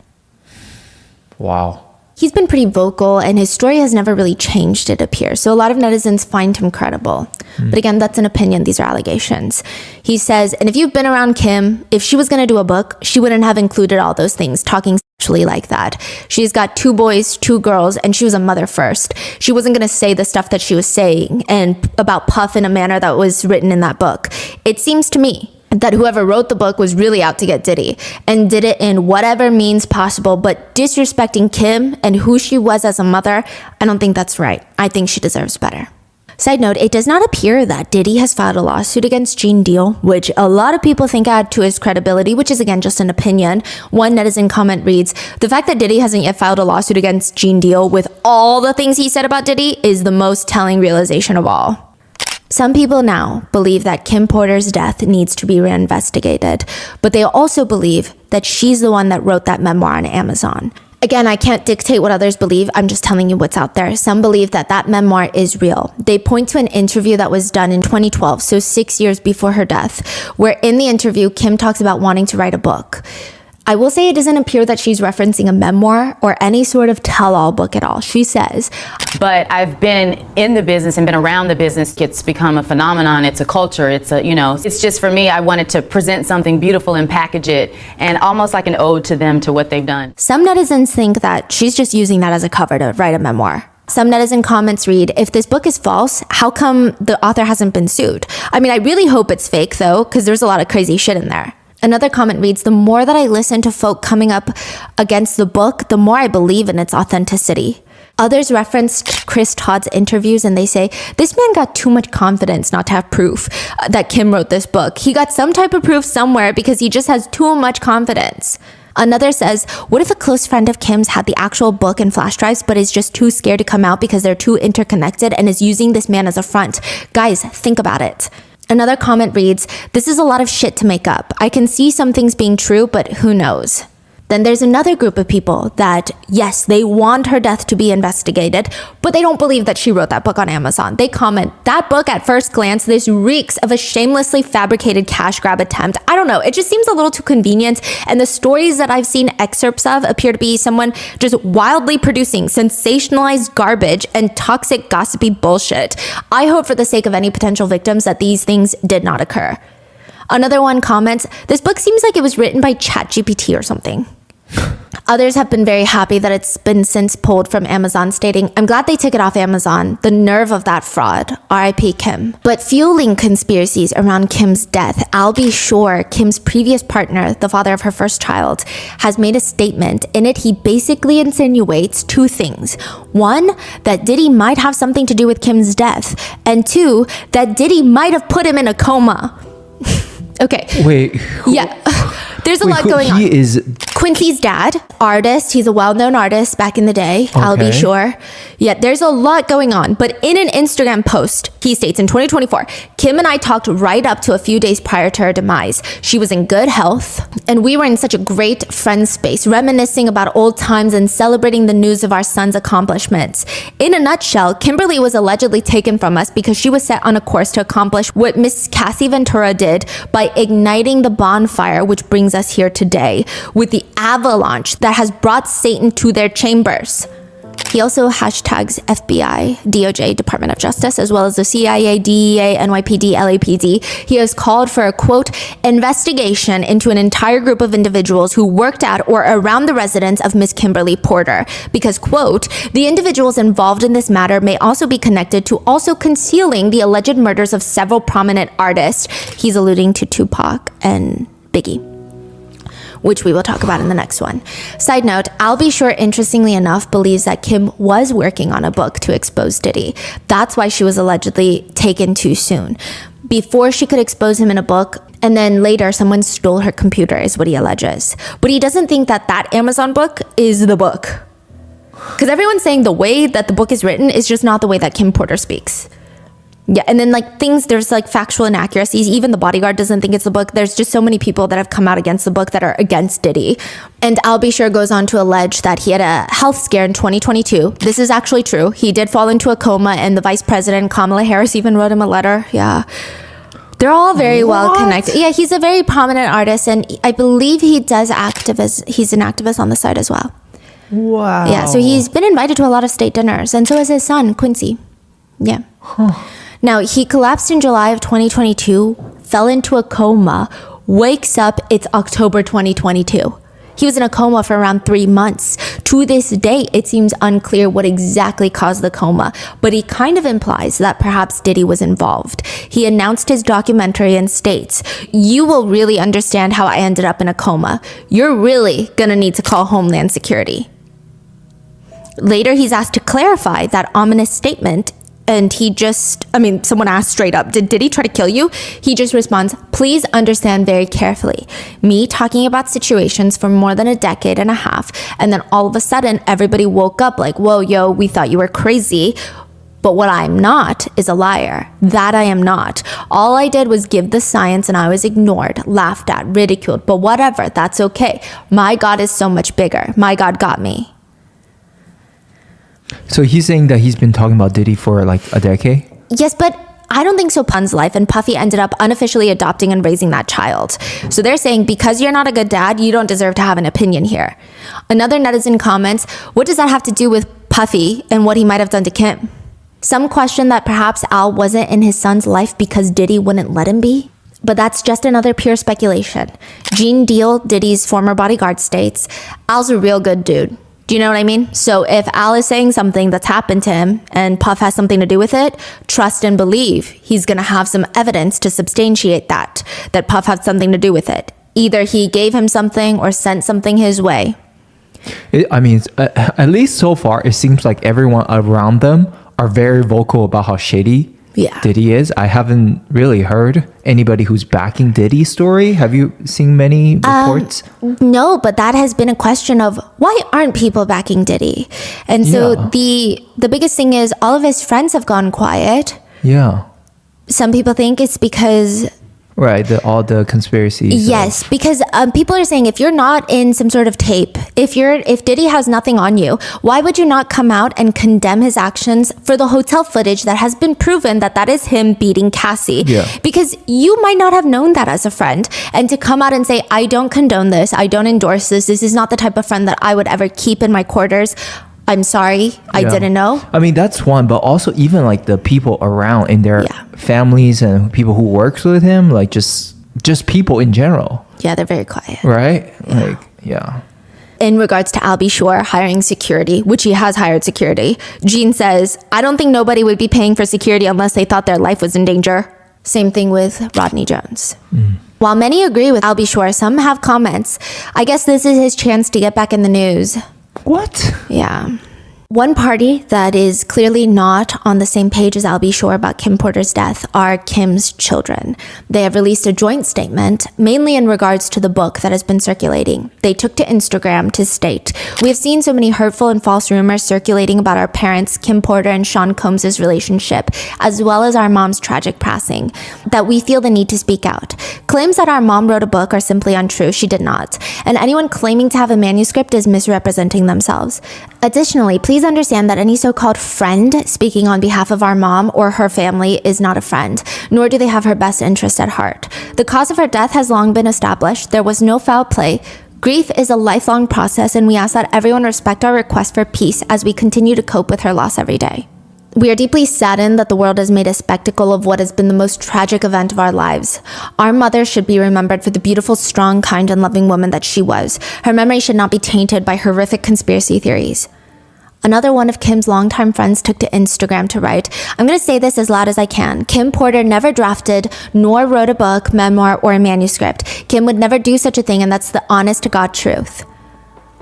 Wow. He's been pretty vocal, and his story has never really changed, it appears. So a lot of netizens find him credible. But again, that's an opinion. These are allegations. He says, and if you've been around Kim, if she was going to do a book, she wouldn't have included all those things, talking sexually like that. She's got 2 boys, 2 girls, and she was a mother first. She wasn't going to say the stuff that she was saying and about Puff in a manner that was written in that book. It seems to me that whoever wrote the book was really out to get Diddy and did it in whatever means possible, but disrespecting Kim and who she was as a mother, I don't think that's right. I think she deserves better. Side note, it does not appear that Diddy has filed a lawsuit against Gene Deal, which a lot of people think add to his credibility, which is again just an opinion. One netizen comment reads, the fact that Diddy hasn't yet filed a lawsuit against Gene Deal with all the things he said about Diddy is the most telling realization of all. Some people now believe that Kim Porter's death needs to be reinvestigated, but they also believe that she's the one that wrote that memoir on Amazon. Again, I can't dictate what others believe. I'm just telling you what's out there. Some believe that that memoir is real. They point to an interview that was done in 2012, so 6 years before her death, where in the interview, Kim talks about wanting to write a book. I will say it doesn't appear that she's referencing a memoir or any sort of tell-all book at all. She says, but I've been in the business and been around the business. It's become a phenomenon. It's a culture. It's a, it's just for me, I wanted to present something beautiful and package it and almost like an ode to them, to what they've done. Some netizens think that she's just using that as a cover to write a memoir. Some netizen comments read, if this book is false, how come the author hasn't been sued? I mean, I really hope it's fake though, because there's a lot of crazy shit in there. Another comment reads, the more that I listen to folk coming up against the book, the more I believe in its authenticity. Others referenced Chris Todd's interviews and they say, this man got too much confidence not to have proof that Kim wrote this book. He got some type of proof somewhere because he just has too much confidence. Another says, what if a close friend of Kim's had the actual book and flash drives but is just too scared to come out because they're too interconnected and is using this man as a front? Guys, think about it. Another comment reads, this is a lot of shit to make up. I can see some things being true, but who knows? Then there's another group of people that, yes, they want her death to be investigated, but they don't believe that she wrote that book on Amazon. They comment, that book at first glance, this reeks of a shamelessly fabricated cash grab attempt. I don't know, it just seems a little too convenient, and the stories that I've seen excerpts of appear to be someone just wildly producing sensationalized garbage and toxic gossipy bullshit. I hope for the sake of any potential victims that these things did not occur. Another one comments, this book seems like it was written by ChatGPT or something. Others have been very happy that it's been since pulled from Amazon, stating, I'm glad they took it off Amazon. The nerve of that fraud. R.I.P. Kim. But fueling conspiracies around Kim's death, I'll be sure Kim's previous partner, the father of her first child, has made a statement. In it, he basically insinuates 2 things. 1, that Diddy might have something to do with Kim's death. And 2, that Diddy might have put him in a coma. Okay. Wait. Yeah. There's a lot going on. He is Quincy's dad, artist. He's a well-known artist back in the day, I'll be sure. Yeah, there's a lot going on. But in an Instagram post, he states in 2024, Kim and I talked right up to a few days prior to her demise. She was in good health, and we were in such a great friend space, reminiscing about old times and celebrating the news of our son's accomplishments. In a nutshell, Kimberly was allegedly taken from us because she was set on a course to accomplish what Miss Cassie Ventura did by igniting the bonfire, which brings us here today, with the avalanche that has brought Satan to their chambers. He also hashtags FBI, DOJ, Department of Justice, as well as the CIA, DEA, NYPD, LAPD. He has called for a, quote, investigation into an entire group of individuals who worked at or around the residence of Miss Kimberly Porter. Because, quote, the individuals involved in this matter may also be connected to also concealing the alleged murders of several prominent artists. He's alluding to Tupac and Biggie, which we will talk about in the next one. Side note, I'll be sure, interestingly enough, believes that Kim was working on a book to expose Diddy. That's why she was allegedly taken too soon. before she could expose him in a book. And then later, someone stole her computer, is what he alleges. But he doesn't think that that Amazon book is the book. Because everyone's saying the way that the book is written is just not the way that Kim Porter speaks. Yeah, and then like things, there's like factual inaccuracies. Even the bodyguard doesn't think it's the book. There's just so many people that have come out against the book that are against Diddy. And Al B. Sure goes on to allege that he had a health scare in 2022. This is actually true. He did fall into a coma, and the vice president, Kamala Harris, even wrote him a letter. Yeah. They're all very well connected. Yeah, he's a very prominent artist, and I believe he does he's an activist on the side as well. Wow. Yeah, so he's been invited to a lot of state dinners, and so is his son, Quincy. Yeah. Now, he collapsed in July of 2022, fell into a coma, wakes up, it's October 2022. He was in a coma for around 3 months. To this day, it seems unclear what exactly caused the coma, but he kind of implies that perhaps Diddy was involved. He announced his documentary and states, "You will really understand how I ended up in a coma. You're really gonna need to call Homeland Security." Later, he's asked to clarify that ominous statement, and someone asked straight up, did Diddy try to kill you? He just responds, "Please understand very carefully. Me talking about situations for more than a decade and a half, and then all of a sudden, everybody woke up like, whoa, yo, we thought you were crazy. But what I'm not is a liar. That I am not. All I did was give the science, and I was ignored, laughed at, ridiculed. But whatever, that's okay. My God is so much bigger. My God got me." So he's saying that he's been talking about Diddy for like a decade? Yes, but I don't think so. Pun's life, and Puffy ended up unofficially adopting and raising that child. So they're saying, because you're not a good dad, you don't deserve to have an opinion here. Another netizen comments, what does that have to do with Puffy and what he might have done to Kim? Some question that perhaps Al wasn't in his son's life because Diddy wouldn't let him be. But that's just another pure speculation. Gene Deal, Diddy's former bodyguard, states, Al's a real good dude. Do you know what I mean? So if Al is saying something that's happened to him and Puff has something to do with it, trust and believe he's going to have some evidence to substantiate that Puff had something to do with it. Either he gave him something or sent something his way. At least so far, it seems like everyone around them are very vocal about how shady Diddy is. I haven't really heard anybody who's backing Diddy's story. Have you seen many reports? No, but that has been a question of why aren't people backing Diddy? And so the biggest thing is all of his friends have gone quiet. Yeah. Some people think it's because... Right, all the conspiracies. Yes, because people are saying if you're not in some sort of tape, if Diddy has nothing on you, why would you not come out and condemn his actions for the hotel footage that has been proven that is him beating Cassie? Yeah. Because you might not have known that as a friend, and to come out and say, I don't condone this, I don't endorse this is not the type of friend that I would ever keep in my quarters. I'm sorry, I didn't know. I mean, that's one, but also even like the people around in their families and people who works with him, like just people in general. Yeah, they're very quiet. Right? In regards to Al B. Sure hiring security, which he has hired security, Gene says, I don't think nobody would be paying for security unless they thought their life was in danger. Same thing with Rodney Jones. While many agree with Al B. Sure, some have comments. I guess this is his chance to get back in the news. What? Yeah. One party that is clearly not on the same page as Al B. Sure about Kim Porter's death are Kim's children. They have released a joint statement, mainly in regards to the book that has been circulating. They took to Instagram to state, we have seen so many hurtful and false rumors circulating about our parents, Kim Porter and Sean Combs' relationship, as well as our mom's tragic passing, that we feel the need to speak out. Claims that our mom wrote a book are simply untrue. She did not. And anyone claiming to have a manuscript is misrepresenting themselves. Additionally, please understand that any so-called friend speaking on behalf of our mom or her family is not a friend, nor do they have her best interest at heart. The cause of her death has long been established. There was no foul play. Grief is a lifelong process, and we ask that everyone respect our request for peace as we continue to cope with her loss every day. We are deeply saddened that the world has made a spectacle of what has been the most tragic event of our lives. Our mother should be remembered for the beautiful, strong, kind, and loving woman that she was. Her memory should not be tainted by horrific conspiracy theories. Another one of Kim's longtime friends took to Instagram to write, I'm going to say this as loud as I can. Kim Porter never drafted nor wrote a book, memoir, or a manuscript. Kim would never do such a thing, and that's the honest to God truth.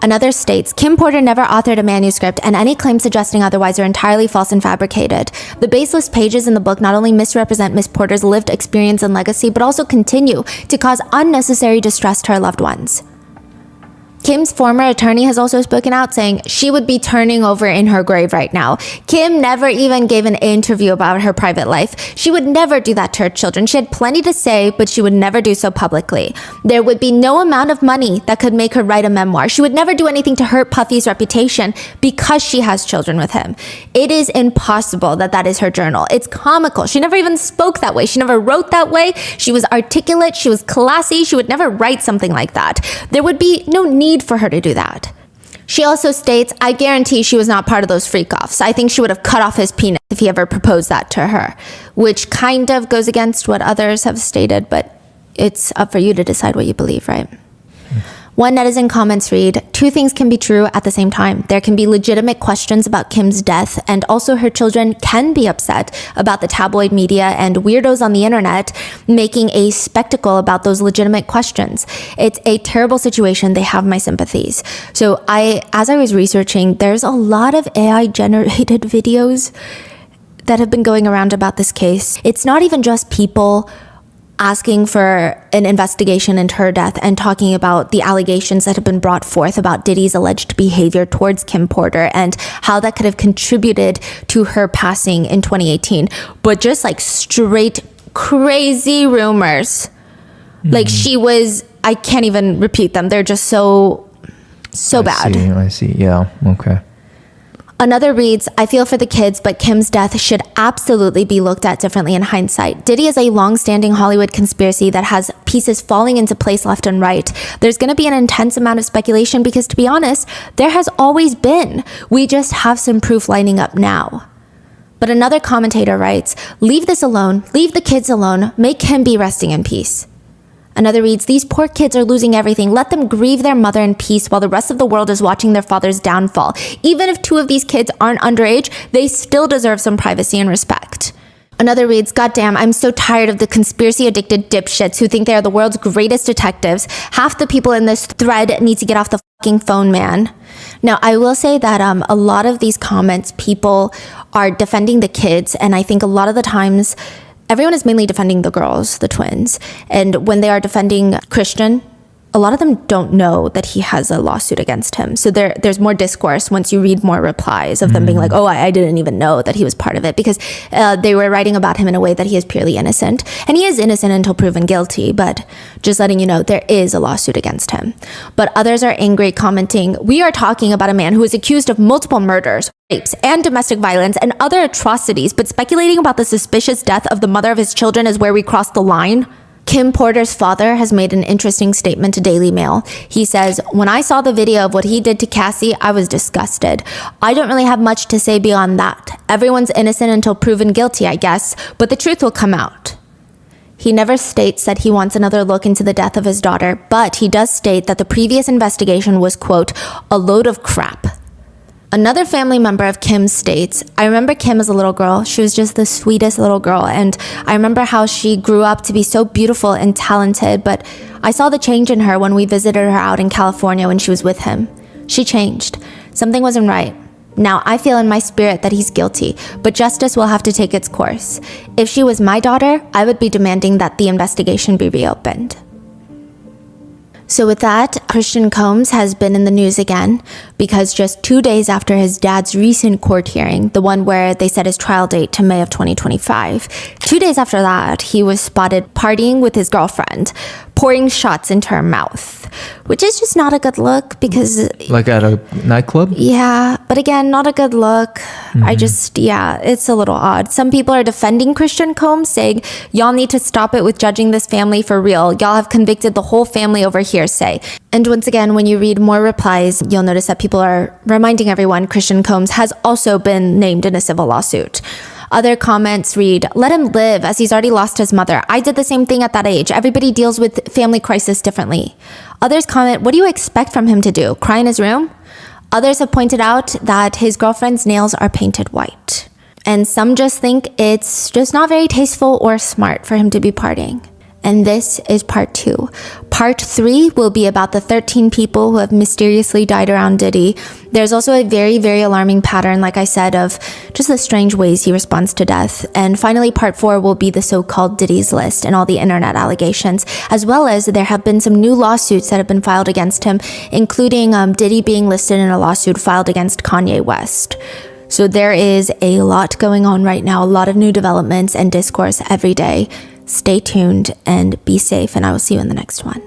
Another states, Kim Porter never authored a manuscript, and any claims suggesting otherwise are entirely false and fabricated. The baseless pages in the book not only misrepresent Miss Porter's lived experience and legacy, but also continue to cause unnecessary distress to her loved ones. Kim's former attorney has also spoken out saying she would be turning over in her grave right now. Kim never even gave an interview about her private life. She would never do that to her children. She had plenty to say, but she would never do so publicly. There would be no amount of money that could make her write a memoir. She would never do anything to hurt Puffy's reputation because she has children with him. It is impossible that that is her journal. It's comical. She never even spoke that way. She never wrote that way. She was articulate. She was classy. She would never write something like that. There would be no need for her to do that. She also states, I guarantee she was not part of those freak-offs. I think she would have cut off his penis if he ever proposed that to her, which kind of goes against what others have stated, but it's up for you to decide what you believe, right? One netizen comments read, 2 things can be true at the same time. There can be legitimate questions about Kim's death, and also her children can be upset about the tabloid media and weirdos on the internet making a spectacle about those legitimate questions. It's a terrible situation. They have my sympathies. So as I was researching, there's a lot of AI generated videos that have been going around about this case. It's not even just people asking for an investigation into her death and talking about the allegations that have been brought forth about Diddy's alleged behavior towards Kim Porter and how that could have contributed to her passing in 2018. But just like straight crazy rumors. Like she was, I can't even repeat them. They're just so bad. I see. Yeah. Okay. Another reads, I feel for the kids, but Kim's death should absolutely be looked at differently in hindsight. Diddy is a long-standing Hollywood conspiracy that has pieces falling into place left and right. There's going to be an intense amount of speculation because, to be honest, there has always been. We just have some proof lining up now. But another commentator writes, leave this alone, leave the kids alone, make him be resting in peace. Another reads, these poor kids are losing everything. Let them grieve their mother in peace while the rest of the world is watching their father's downfall. Even if 2 of these kids aren't underage, they still deserve some privacy and respect. Another reads, goddamn, I'm so tired of the conspiracy-addicted dipshits who think they are the world's greatest detectives. Half the people in this thread need to get off the fucking phone, man. Now, I will say that a lot of these comments, people are defending the kids, and I think a lot of the times everyone is mainly defending the girls, the twins. And when they are defending Christian, a lot of them don't know that he has a lawsuit against him. So there's more discourse once you read more replies of them being like, oh, I didn't even know that he was part of it, because they were writing about him in a way that he is purely innocent. And he is innocent until proven guilty, but just letting you know, there is a lawsuit against him. But others are angry, commenting, we are talking about a man who is accused of multiple murders, rapes, and domestic violence and other atrocities, but speculating about the suspicious death of the mother of his children is where we cross the line. Kim Porter's father has made an interesting statement to Daily Mail. He says, when I saw the video of what he did to Cassie, I was disgusted. I don't really have much to say beyond that. Everyone's innocent until proven guilty, I guess, but the truth will come out. He never states that he wants another look into the death of his daughter, but he does state that the previous investigation was, quote, a load of crap. Another family member of Kim states, I remember Kim as a little girl. She was just the sweetest little girl. And I remember how she grew up to be so beautiful and talented. But I saw the change in her when we visited her out in California when she was with him. She changed. Something wasn't right. Now, I feel in my spirit that he's guilty, but justice will have to take its course. If she was my daughter, I would be demanding that the investigation be reopened. So with that, Christian Combs has been in the news again because just 2 days after his dad's recent court hearing, the one where they set his trial date to May of 2025, 2 days after that, he was spotted partying with his girlfriend, pouring shots into her mouth, which is just not a good look because... Like at a nightclub? Yeah, but again, not a good look. It's a little odd. Some people are defending Christian Combs, saying, y'all need to stop it with judging this family for real. Y'all have convicted the whole family over hearsay. And once again, when you read more replies, you'll notice that people are reminding everyone Christian Combs has also been named in a civil lawsuit. Other comments read, let him live as he's already lost his mother. I did the same thing at that age. Everybody deals with family crisis differently. Others comment, what do you expect from him to do? Cry in his room? Others have pointed out that his girlfriend's nails are painted white. And some just think it's just not very tasteful or smart for him to be partying. And this is part 2. Part 3 will be about the 13 people who have mysteriously died around Diddy. There's also a very, very alarming pattern, like I said, of just the strange ways he responds to death. And finally, part 4 will be the so-called Diddy's List and all the internet allegations, as well as there have been some new lawsuits that have been filed against him, including Diddy being listed in a lawsuit filed against Kanye West. So there is a lot going on right now, a lot of new developments and discourse every day. Stay tuned and be safe, and I will see you in the next one.